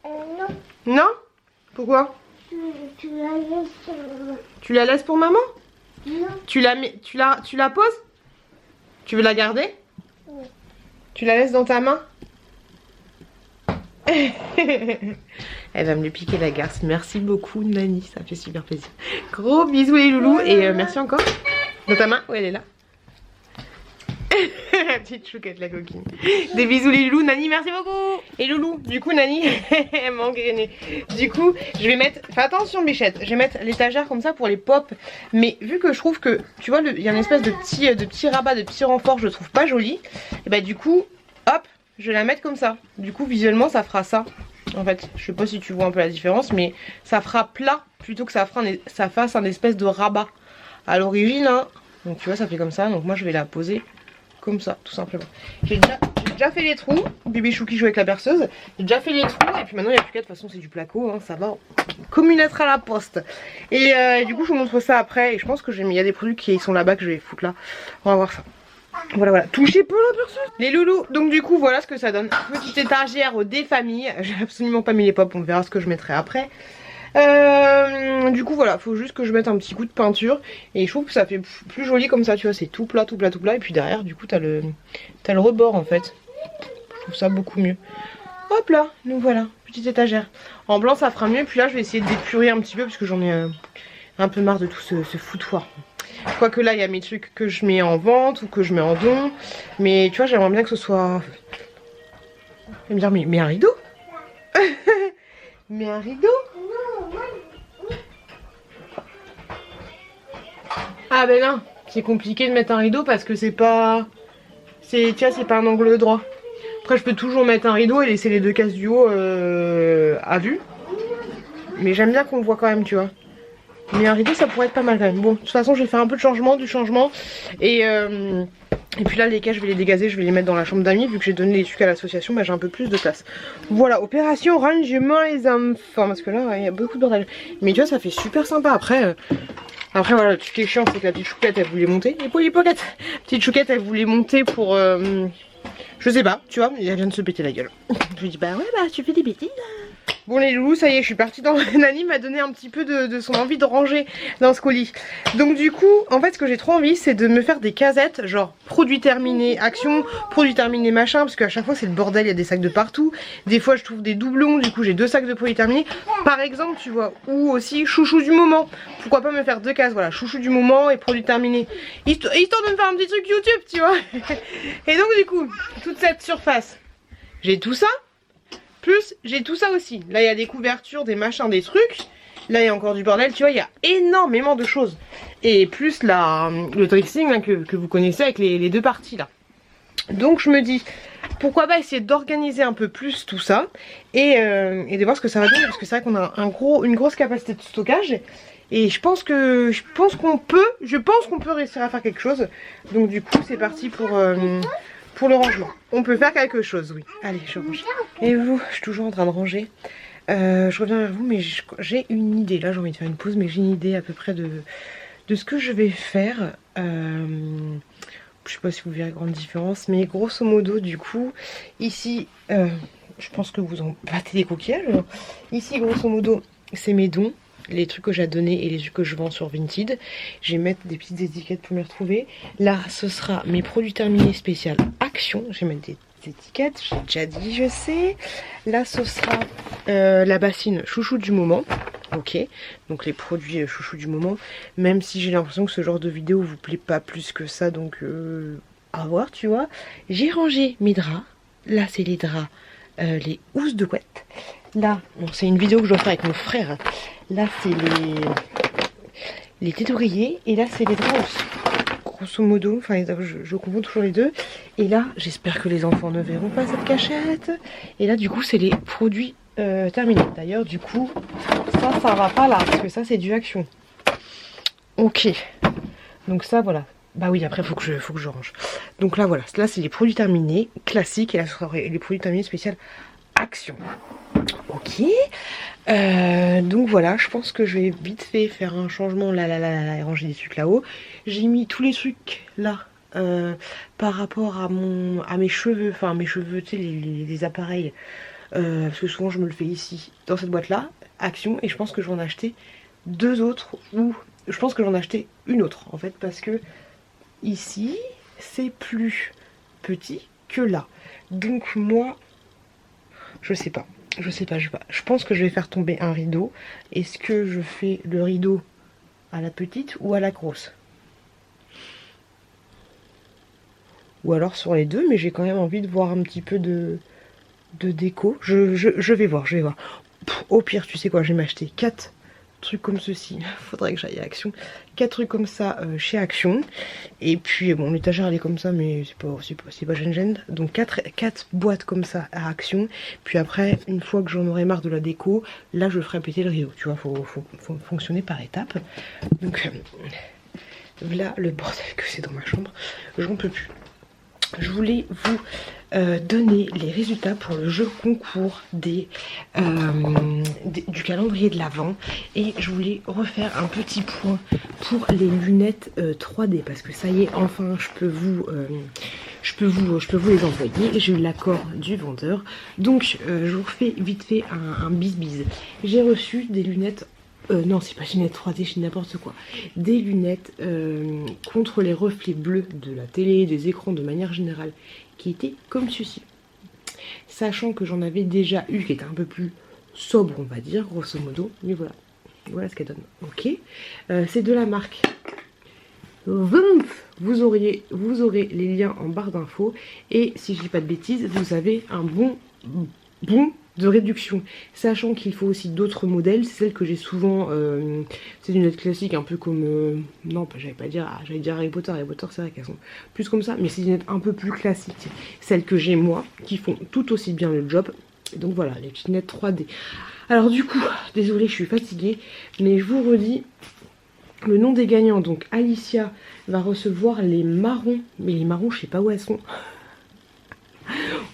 Non. Non? Pourquoi? Tu la laisses. Tu la laisses pour maman? Non. Tu la poses? Tu veux la garder? Oui. Tu la laisses dans ta main? Elle va me lui piquer la garce. Merci beaucoup Nani, ça fait super plaisir. Gros bisous les loulous et merci encore. Dans ta main? Oui, elle est là. La petite Chouquette la coquine. Des bisous les loulous. Nani, merci beaucoup. Et loulou, du coup Nani elle m'a engrainé. Du coup je vais mettre, fais attention Bichette, je vais mettre l'étagère comme ça pour les pop. Mais vu que je trouve que, tu vois, il y a une espèce de petit rabat, de petit renfort, je le trouve pas joli. Et bah du coup, hop, je vais la mettre comme ça. Du coup visuellement ça fera ça. En fait, je sais pas si tu vois un peu la différence, mais ça fera plat plutôt que ça fasse un espèce de rabat à l'origine, hein. Donc tu vois ça fait comme ça, donc moi je vais la poser comme ça tout simplement. J'ai déjà déjà fait les trous. Bébé Chou qui joue avec la berceuse. J'ai déjà fait les trous et puis maintenant il n'y a plus qu'à. De toute façon c'est du placo, hein, ça va. Comme une lettre à la poste. Et du coup je vous montre ça après. Et je pense que il y a des produits qui sont là-bas que je vais foutre là. On va voir ça. Voilà, voilà. Touchez pas la berceuse. Les loulous. Donc du coup voilà ce que ça donne. Petite étagère des familles. J'ai absolument pas mis les pop. On verra ce que je mettrai après. Du coup voilà, faut juste que je mette un petit coup de peinture. Et je trouve que ça fait plus joli comme ça, tu vois, c'est tout plat, tout plat, tout plat. Et puis derrière du coup t'as le rebord en fait. Je trouve ça beaucoup mieux. Hop là, donc voilà, petite étagère. En blanc ça fera mieux, puis là je vais essayer d'épurer un petit peu parce que j'en ai un peu marre de tout ce foutoir. Quoique là il y a mes trucs que je mets en vente ou que je mets en don. Mais tu vois, j'aimerais bien que ce soit... Je vais me dire, mais un rideau. Mais un rideau. Ah ben non, c'est compliqué de mettre un rideau parce que c'est pas... Tu vois, c'est pas un angle droit. Après je peux toujours mettre un rideau et laisser les deux cases du haut à vue. Mais j'aime bien qu'on le voit quand même, tu vois. Mais un rideau ça pourrait être pas mal quand même. Bon, de toute façon je vais faire un peu de changement, du changement. Et puis là les cases je vais les dégazer, je vais les mettre dans la chambre d'amis. Vu que j'ai donné les trucs à l'association, bah, j'ai un peu plus de place. Voilà, opération rangement les enfants. Parce que là il y a beaucoup de bordel. Mais tu vois ça fait super sympa après. Après voilà, le truc qui est chiant c'est que la petite chouquette elle voulait monter. Et pour les pockets, petite chouquette elle voulait monter pour... je sais pas, tu vois, elle vient de se péter la gueule. Je lui dis bah ouais bah tu fais des bêtises. Bon les loulous, ça y est, je suis partie dans... Nani m'a donné un petit peu de son envie de ranger dans ce colis. Donc du coup, en fait ce que j'ai trop envie c'est de me faire des casettes, genre produits terminés action, produits terminés machin, parce qu'à chaque fois c'est le bordel, il y a des sacs de partout. Des fois je trouve des doublons, du coup j'ai 2 sacs de produits terminés. Par exemple, tu vois, ou aussi chouchou du moment. Pourquoi pas me faire 2 cases, voilà, chouchou du moment et produits terminés. Histoire de me faire un petit truc YouTube, tu vois. Et donc du coup, toute cette surface, j'ai tout ça. Plus j'ai tout ça aussi. Là il y a des couvertures, des machins, des trucs. Là il y a encore du bordel, tu vois, il y a énormément de choses. Et plus le dressing hein, que vous connaissez avec les 2 parties là. Donc je me dis, pourquoi pas essayer d'organiser un peu plus tout ça. Et de voir ce que ça va donner. Parce que c'est vrai qu'on a une grosse capacité de stockage. Et je pense qu'on peut réussir à faire quelque chose. Donc du coup c'est parti pour le rangement. On peut faire quelque chose, oui. Allez, je range. Et vous, je suis toujours en train de ranger. Je reviens vers vous, mais j'ai une idée. Là, j'ai envie de faire une pause, mais j'ai une idée à peu près de ce que je vais faire. Je sais pas si vous verrez grande différence, mais grosso modo, du coup, ici, je pense que vous en battez des coquillages. Ici, grosso modo, c'est mes dons. Les trucs que j'ai donnés et les trucs que je vends sur Vinted. Je vais mettre des petites étiquettes pour me retrouver. Là ce sera mes produits terminés spécial action. Je vais mettre des étiquettes, j'ai déjà dit je sais. Là ce sera la bassine chouchou du moment. Ok, donc les produits chouchou du moment. Même si j'ai l'impression que ce genre de vidéo vous plaît pas plus que ça. Donc à voir, tu vois. J'ai rangé mes draps. Là c'est les draps, les housses de couette. Là, bon, c'est une vidéo que je dois faire avec mon frère. Là, c'est les têtes d'oreiller. Et là, c'est les draps aussi. Grosso modo, enfin, je confonds toujours les deux. Et là, j'espère que les enfants ne verront pas cette cachette. Et là, du coup, c'est les produits terminés. D'ailleurs, du coup, ça va pas là. Parce que ça, c'est du action. Ok. Donc ça, voilà. Bah oui, après, faut que je range. Donc là, voilà. Là, c'est les produits terminés classiques. Et là, ce sera les produits terminés spécial action. Ok, donc voilà, je pense que je vais vite fait faire un changement là et ranger des trucs là-haut. J'ai mis tous les trucs là par rapport à mes cheveux, enfin mes cheveux, tu sais, les appareils, parce que souvent je me le fais ici, dans cette boîte là, action, et je pense que je vais en acheter 2 autres, ou je pense que j'en ai acheté une autre en fait, parce que ici c'est plus petit que là. Donc moi, je sais pas. Je pense que je vais faire tomber un rideau. Est-ce que je fais le rideau à la petite ou à la grosse? Ou alors sur les deux, mais j'ai quand même envie de voir un petit peu de déco. Je vais voir, Au pire, tu sais quoi, je vais m'acheter 4 trucs comme ceci. Faudrait que j'aille à Action. 4 trucs comme ça chez Action. Et puis bon, l'étagère elle est comme ça, mais c'est pas gêne. Donc 4 boîtes comme ça à Action. Puis après, une fois que j'en aurai marre de la déco, là je ferai péter le rideau. Tu vois, faut fonctionner par étapes. Donc là le bordel que c'est dans ma chambre, j'en peux plus. je voulais vous donner les résultats pour le jeu concours du calendrier de l'Avent. Et je voulais refaire un petit point pour les lunettes 3D parce que ça y est, enfin je peux vous les envoyer. J'ai eu l'accord du vendeur, donc je vous refais vite fait un bis. J'ai reçu des lunettes non, c'est pas des lunettes 3D, je dis n'importe quoi. Des lunettes contre les reflets bleus de la télé, des écrans de manière générale, qui étaient comme ceci. Sachant que j'en avais déjà eu qui était un peu plus sobre, on va dire, grosso modo. Mais voilà, voilà ce qu'elle donne. Ok, c'est de la marque Wumpf. Vous aurez les liens en barre d'infos. Et si je dis pas de bêtises, vous avez un bon de réduction, sachant qu'il faut aussi d'autres modèles. C'est celle que j'ai souvent, c'est une lunette classique un peu comme non, j'allais dire Harry Potter. C'est vrai qu'elles sont plus comme ça, mais c'est une lunette un peu plus classique, celles que j'ai moi, qui font tout aussi bien le job. Et donc voilà, les petites lunettes 3D. Alors du coup, désolée, je suis fatiguée, mais je vous redis le nom des gagnants. Donc Alicia va recevoir les marrons, mais les marrons je sais pas où elles sont.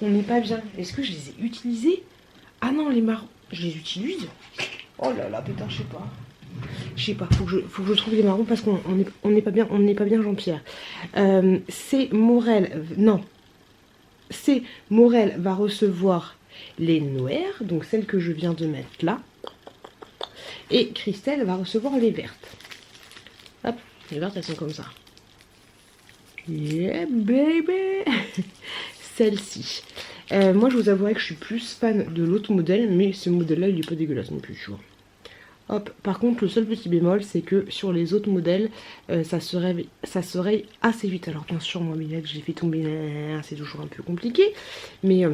On n'est pas bien. Est-ce que je les ai utilisés? Ah non, les marrons, je les utilise. Oh là là, putain, je sais pas. Faut que je trouve les marrons parce qu'on n'est pas bien, Jean-Pierre. C'est Morel va recevoir les noirs, donc celles que je viens de mettre là. Et Christelle va recevoir les vertes. Hop, les vertes elles sont comme ça. Yeah baby. Celle-ci. Moi je vous avouerai que je suis plus fan de l'autre modèle, mais ce modèle là il est pas dégueulasse non plus, tu vois. Hop, par contre le seul petit bémol c'est que sur les autres modèles ça serait assez vite. Alors bien sûr moi mes lunettes je les fais tomber, c'est toujours un peu compliqué, mais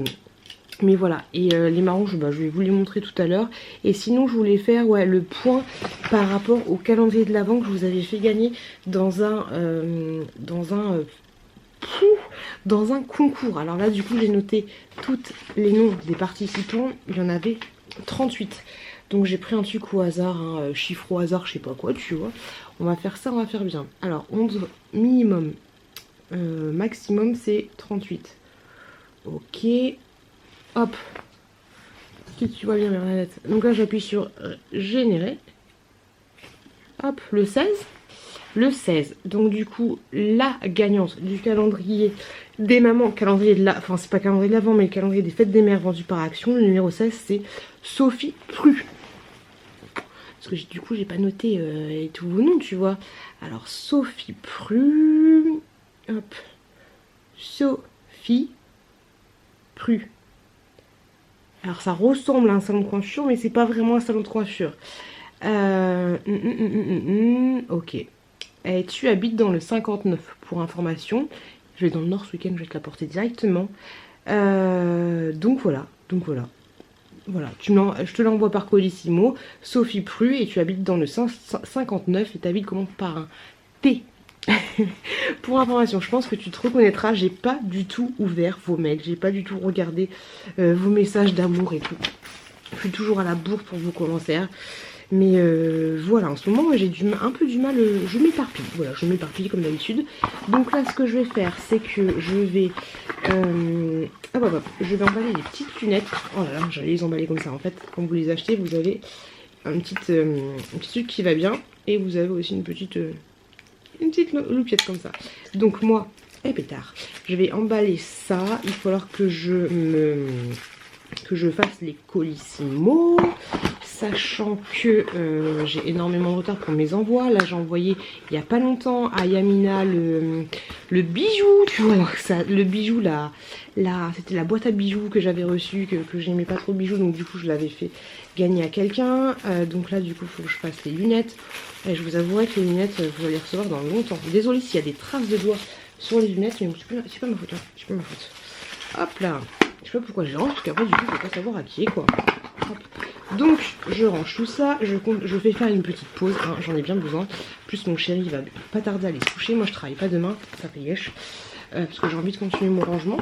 voilà. Et les marrons je vais vous les montrer tout à l'heure. Et sinon je voulais faire le point par rapport au calendrier de l'Avent que je vous avais fait gagner dans un concours. Alors là du coup j'ai noté tous les noms des participants. Il y en avait 38. Donc j'ai pris un truc au hasard, chiffre au hasard, je sais pas quoi, tu vois. On va faire ça, on va faire bien. Alors 11 minimum, maximum c'est 38. Ok. Hop. Est-ce que tu vois bien Bernadette? Donc là j'appuie sur générer. Hop, le 16. Le 16, donc du coup la gagnante du calendrier des mamans, calendrier de la, enfin c'est pas calendrier de l'Avent mais le calendrier des fêtes des mères vendu par Action, le numéro 16 c'est Sophie Pru. Parce que du coup j'ai pas noté tous vos noms, tu vois. Alors Sophie Pru, hop, Sophie Pru. Alors ça ressemble à un salon de coiffure mais c'est pas vraiment un salon de coiffure. Ok. Et tu habites dans le 59 pour information. Je vais dans le nord ce week-end, je vais te la porter directement. Donc voilà. Voilà, je te l'envoie par Colissimo. Sophie Pru et tu habites dans le 59 et tu habites comment par un T. Pour information, je pense que tu te reconnaîtras. J'ai pas du tout ouvert vos mails, j'ai pas du tout regardé vos messages d'amour et tout. Je suis toujours à la bourre pour vos commentaires. Mais voilà, en ce moment j'ai un peu du mal, je m'éparpille, voilà, je m'éparpille comme d'habitude. Donc là ce que je vais faire c'est que je vais je vais emballer les petites lunettes. Oh là là, j'allais les emballer comme ça en fait. Quand vous les achetez vous avez un petit truc qui va bien. Et vous avez aussi une petite loupiette comme ça. Donc moi, pétard, je vais emballer ça. Il va falloir que je fasse les Colissimo. Sachant que j'ai énormément de retard pour mes envois. Là j'ai envoyé il n'y a pas longtemps à Yamina le bijou. Tu vois, alors ça, le bijou là c'était la boîte à bijoux que j'avais reçue, que j'aimais pas trop bijoux. Donc du coup je l'avais fait gagner à quelqu'un. Donc là du coup il faut que je fasse les lunettes. Et je vous avouerai que les lunettes vous allez les recevoir dans longtemps. Désolée s'il y a des traces de doigts sur les lunettes. Mais c'est pas ma faute, hein. C'est pas ma faute. Hop là. Je sais pas pourquoi je range, parce qu'après du coup je vais pas savoir à qui est quoi. Hop. Donc je range tout ça, je fais faire une petite pause, hein, j'en ai bien besoin. Plus mon chéri il va pas tarder à aller se coucher, moi je travaille pas demain, ça fait yesh. Parce que j'ai envie de continuer mon rangement.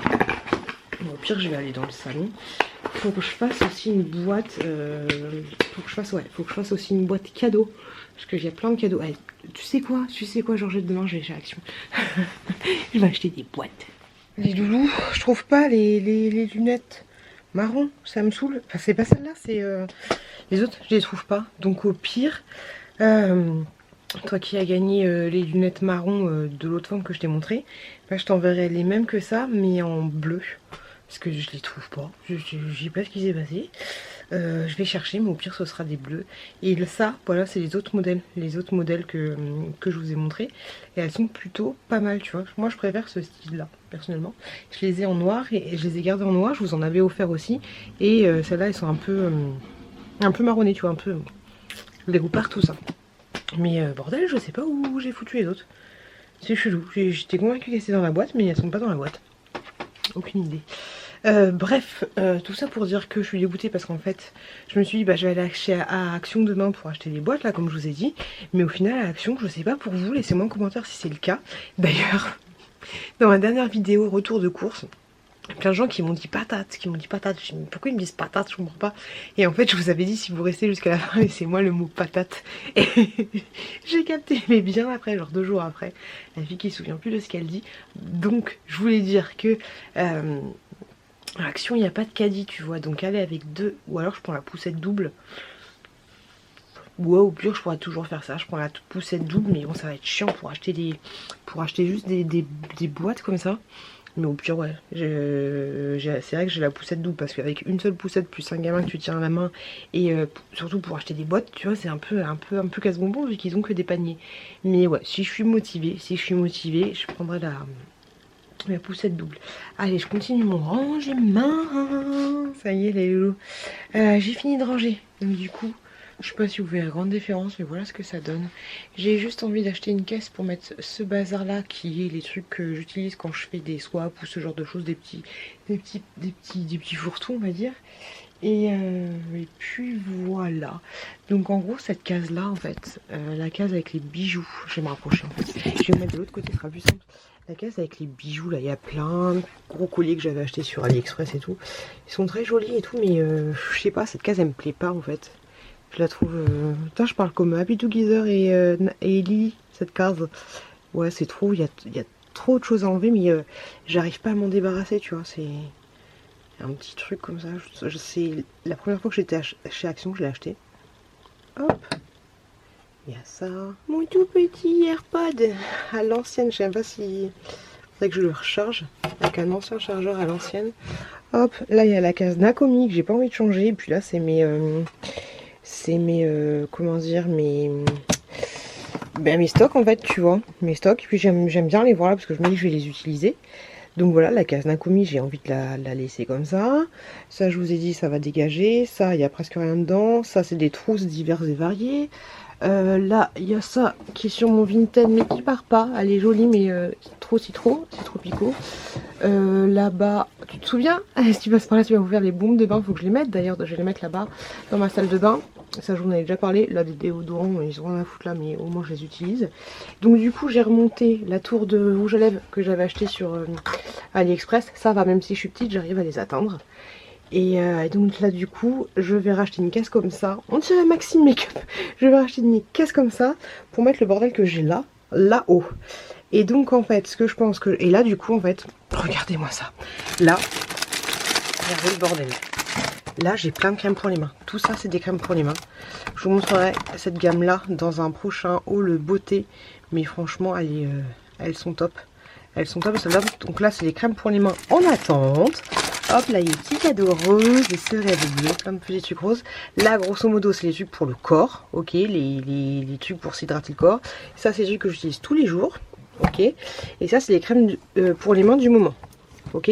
Bon, au pire je vais aller dans le salon. Faut que je fasse aussi une boîte, faut que je fasse aussi une boîte cadeau. Parce qu'il y a plein de cadeaux. Allez, tu sais quoi Georgette, demain je vais chez Action. Je vais acheter des boîtes. Les loulous, je trouve pas les lunettes marron, ça me saoule. Enfin, c'est pas celle-là, c'est les autres, je les trouve pas. Donc, au pire, toi qui as gagné les lunettes marron de l'autre forme que je t'ai montré, bah, je t'enverrai les mêmes que ça, mais en bleu. Parce que je les trouve pas. Je sais pas ce qui s'est passé. Je vais chercher, mais au pire, ce sera des bleus. Et ça, voilà, c'est les autres modèles. Les autres modèles que je vous ai montrés. Et elles sont plutôt pas mal, tu vois. Moi, je préfère ce style-là, personnellement. Je les ai en noir et je les ai gardées en noir. Je vous en avais offert aussi. Et celles-là, elles sont un peu marronnées, tu vois. Un peu les roupards, tout ça. Mais bordel, je sais pas où j'ai foutu les autres. C'est chelou. J'étais convaincue qu'elles étaient dans la boîte, mais elles sont pas dans la boîte. Aucune idée. Bref, tout ça pour dire que je suis dégoûtée parce qu'en fait, je me suis dit, bah, je vais aller à Action demain pour acheter des boîtes, là, comme je vous ai dit. Mais au final, à Action, je sais pas pour vous, laissez-moi en commentaire si c'est le cas. D'ailleurs, dans ma dernière vidéo, retour de course, plein de gens qui m'ont dit patate, Je me dis, pourquoi ils me disent patate, je comprends pas. Et en fait, je vous avais dit, si vous restez jusqu'à la fin, laissez-moi le mot patate. Et j'ai capté, mais bien après, genre 2 jours après, la fille qui se souvient plus de ce qu'elle dit. Donc, je voulais dire que à Action, il n'y a pas de caddie, tu vois. Donc, aller avec 2, ou alors je prends la poussette double. Ouais, au pire, je pourrais toujours faire ça. Je prends la poussette double, mais bon, ça va être chiant pour acheter juste des boîtes comme ça. Mais au pire, ouais, c'est vrai que j'ai la poussette double parce qu'avec une seule poussette plus un gamin que tu tiens à la main et surtout pour acheter des boîtes, tu vois, c'est un peu casse-bonbon vu qu'ils ont que des paniers. Mais ouais, si je suis motivée, je prendrai la poussette double. Allez, je continue mon rangement. Ça y est, les loulous. J'ai fini de ranger. Donc du coup, je sais pas si vous voyez la grande différence, mais voilà ce que ça donne. J'ai juste envie d'acheter une caisse pour mettre ce bazar là qui est les trucs que j'utilise quand je fais des swaps ou ce genre de choses, des petits fourre-tout on va dire. Et puis voilà. Donc en gros cette case là en fait, la case avec les bijoux, je vais me rapprocher en fait. Je vais me mettre de l'autre côté, ce sera plus simple. La case avec les bijoux là, il y a plein de gros colliers que j'avais achetés sur AliExpress et tout. Ils sont très jolis et tout, mais je sais pas, cette case elle me plaît pas en fait. Je la trouve... Putain, je parle comme Happy Together et Lily, cette case. Ouais, c'est trop... Il y a trop de choses à enlever, mais j'arrive pas à m'en débarrasser, tu vois. C'est un petit truc comme ça. C'est la première fois que j'étais chez Action, je l'ai acheté. Hop. Il y a ça. Mon tout petit AirPod à l'ancienne. Je sais même pas si... Faudrait que je le recharge. Avec un ancien chargeur à l'ancienne. Hop. Là, il y a la case Nakomi que j'ai pas envie de changer. Et puis là, c'est mes... comment dire, mes stocks en fait, tu vois, mes stocks. Et puis j'aime bien les voir là parce que je me dis que je vais les utiliser. Donc voilà, la case Nakomi, j'ai envie de la laisser comme ça. Ça, je vous ai dit, ça va dégager. Ça, il n'y a presque rien dedans. Ça, c'est des trousses diverses et variées. Là, il y a ça qui est sur mon Vinted mais qui part pas. Elle est jolie mais c'est trop picot. Là-bas, tu te souviens? Si tu passes par là, tu vas vous faire les bombes de bain. Faut que je les mette d'ailleurs. Je vais les mettre là-bas dans ma salle de bain. Ça, je vous en avais déjà parlé. Là, des déodorants, ils ont rien à foutre là, mais au moins je les utilise. Donc du coup, j'ai remonté la tour de rouge à lèvres que j'avais acheté sur AliExpress. Ça va, même si je suis petite, j'arrive à les atteindre. Et donc là du coup je vais racheter une caisse comme ça. On dirait Maxime Makeup. Je vais racheter une caisse comme ça pour mettre le bordel que j'ai là-haut. Et donc en fait ce que je pense que... Et là du coup en fait, regardez-moi ça. Là, regardez le bordel. Là j'ai plein de crèmes pour les mains. Tout ça c'est des crèmes pour les mains. Je vous montrerai cette gamme là dans un prochain haul beauté. Mais franchement elles sont top. Elles sont top. Donc là c'est des crèmes pour les mains en attente. Hop, là il y a des petits cadeaux roses, des cerises bleues, plein de petits trucs roses. Là, grosso modo, c'est les trucs pour le corps, ok, les trucs pour s'hydrater le corps. Ça, c'est les trucs que j'utilise tous les jours, ok. Et ça, c'est les crèmes pour les mains du moment, ok.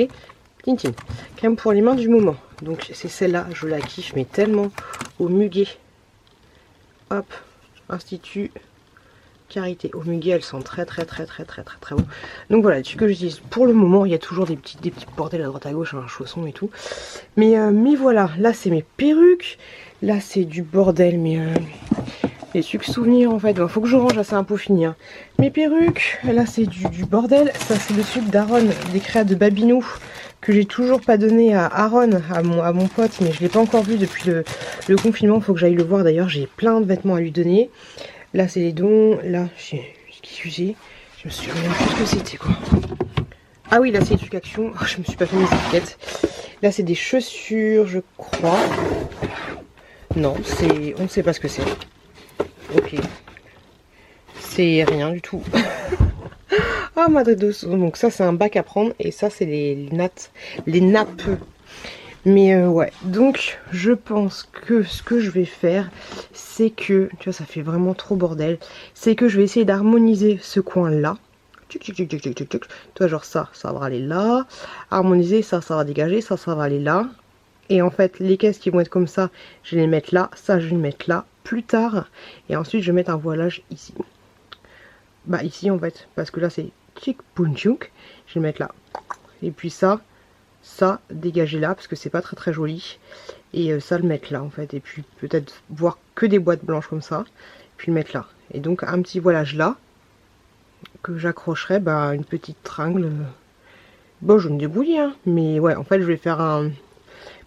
Tintin, crème pour les mains du moment. Donc, c'est celle-là, je la kiffe, mais tellement au muguet. Hop, Institut Carité. Au muguet, elles sont très bon. Donc voilà, les trucs que j'utilise pour le moment. Il y a toujours des petits bordels à droite à gauche, un chausson et tout. Mais voilà, là c'est mes perruques. Là c'est du bordel, mais les trucs souvenirs en fait. Bon, faut que je range, là c'est un peu fini. Hein. Mes perruques, là c'est du bordel. Ça c'est le truc d'Aaron, des créas de Babinou, que j'ai toujours pas donné à Aaron, à mon pote, mais je l'ai pas encore vu depuis le confinement. Faut que j'aille le voir d'ailleurs, j'ai plein de vêtements à lui donner. Là c'est les dons, là je me souviens plus ce que c'était quoi. Ah oui, là c'est des trucs action. Oh, je me suis pas fait mes étiquettes. Là c'est des chaussures, je crois. Non, c'est... on ne sait pas ce que c'est. Ok. C'est rien du tout. Ah, Madridos. Donc ça c'est un bac à prendre. Et ça c'est les nattes. Les nappes. Mais ouais. Donc je pense que ce que je vais faire, c'est que... tu vois, ça fait vraiment trop bordel. C'est que je vais essayer d'harmoniser ce coin-là. Toi genre ça va aller là. Harmoniser, ça va dégager, ça va aller là. Et en fait les caisses qui vont être comme ça, je vais les mettre là, ça je vais les mettre là plus tard. Et ensuite je vais mettre un voilage ici. Bah ici en fait, parce que là c'est tchik punchuk. Je vais le mettre là. Et puis ça dégager là parce que c'est pas très joli. Et ça le mettre là en fait. Et puis peut-être voir que des boîtes blanches comme ça. Puis le mettre là. Et donc un petit voilage là. Que j'accrocherai, bah une petite tringle. Bon, je vais me débrouiller, hein. Mais ouais, en fait, je vais faire un...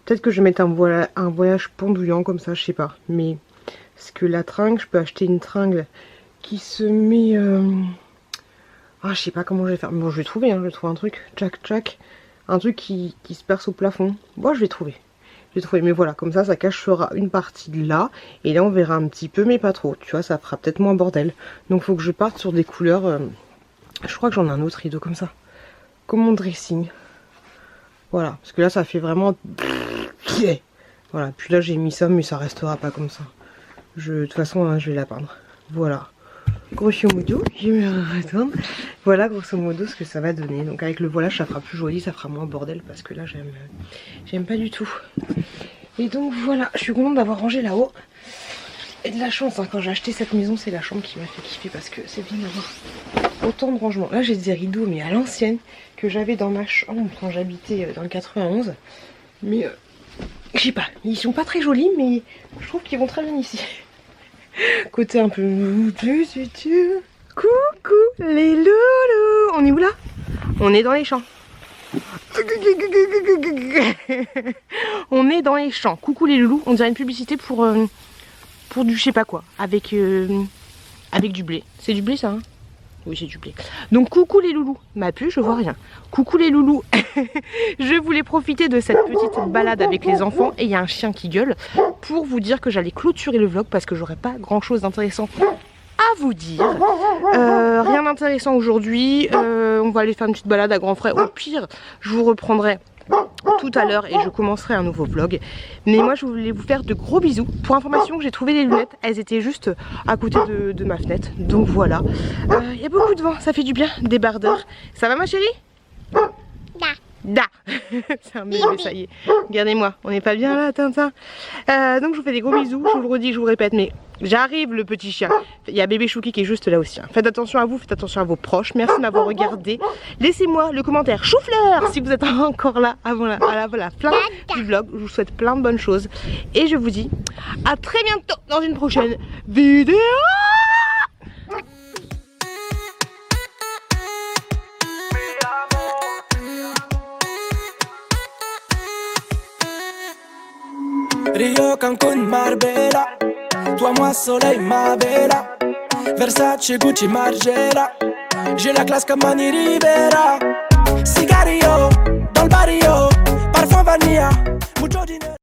peut-être que je vais mettre un voyage pendouillant comme ça, je sais pas. Mais parce que la tringle, je peux acheter une tringle qui se met... ah, je sais pas comment je vais faire. Bon, je vais trouver, hein. Je vais trouver un truc. Tchac. Un truc qui se perce au plafond. Bon, je vais trouver. Mais voilà, comme ça cachera une partie de là. Et là, on verra un petit peu, mais pas trop. Tu vois, ça fera peut-être moins bordel. Donc, faut que je parte sur des couleurs... je crois que j'en ai un autre rideau comme ça. Comme mon dressing. Voilà, parce que là, ça fait vraiment... voilà, puis là, j'ai mis ça, mais ça restera pas comme ça. De toute façon, hein, je vais la peindre. Voilà. Grosso modo, je vais me retourner. Voilà, grosso modo, ce que ça va donner. Donc, avec le voilage, ça fera plus joli, ça fera moins bordel, parce que là, j'aime pas du tout. Et donc, voilà, je suis contente d'avoir rangé là-haut. Et de la chance, hein, quand j'ai acheté cette maison, c'est la chambre qui m'a fait kiffer, parce que c'est bien d'avoir autant de rangement. Là, j'ai des rideaux, mais à l'ancienne, que j'avais dans ma chambre quand j'habitais dans le 91. Mais, je sais pas, ils sont pas très jolis, mais je trouve qu'ils vont très bien ici. Côté un peu... Coucou les loulous. On est où là? On est dans les champs. On est dans les champs. Coucou les loulous. On dirait une publicité pour du je sais pas quoi. Avec du blé. C'est du blé ça, hein? Oui, c'est du blé. Donc coucou les loulous. Ma puce, je vois rien. Coucou les loulous. Je voulais profiter de cette petite balade avec les enfants. Et il y a un chien qui gueule. Pour vous dire que j'allais clôturer le vlog. Parce que j'aurais pas grand chose d'intéressant à vous dire. Rien d'intéressant aujourd'hui. On va aller faire une petite balade à grands frais. Au pire, je vous reprendrai tout à l'heure et je commencerai un nouveau vlog. Mais moi je voulais vous faire de gros bisous. Pour information, j'ai trouvé les lunettes, elles étaient juste à côté de ma fenêtre. Donc voilà. Il y a beaucoup de vent, ça fait du bien. Des bardeurs. Ça va ma chérie? Da. C'est un bébé, ça y est. Regardez-moi, on n'est pas bien là, Tintin. Donc je vous fais des gros bisous, je vous le redis, je vous le répète, mais j'arrive le petit chien. Il y a bébé Chouki qui est juste là aussi. Faites attention à vous, faites attention à vos proches. Merci de m'avoir regardé. Laissez-moi le commentaire chou-fleur si vous êtes encore là avant la fin du vlog. Je vous souhaite plein de bonnes choses. Et je vous dis à très bientôt dans une prochaine vidéo. Rio, Cancun, Marbella. Toi, moi, soleil, ma bella. Versace, Gucci, Margiela. J'ai la classe comme Mani Rivera. Cigario, dans le barrio. Parfum vanilla. Mucho dinero.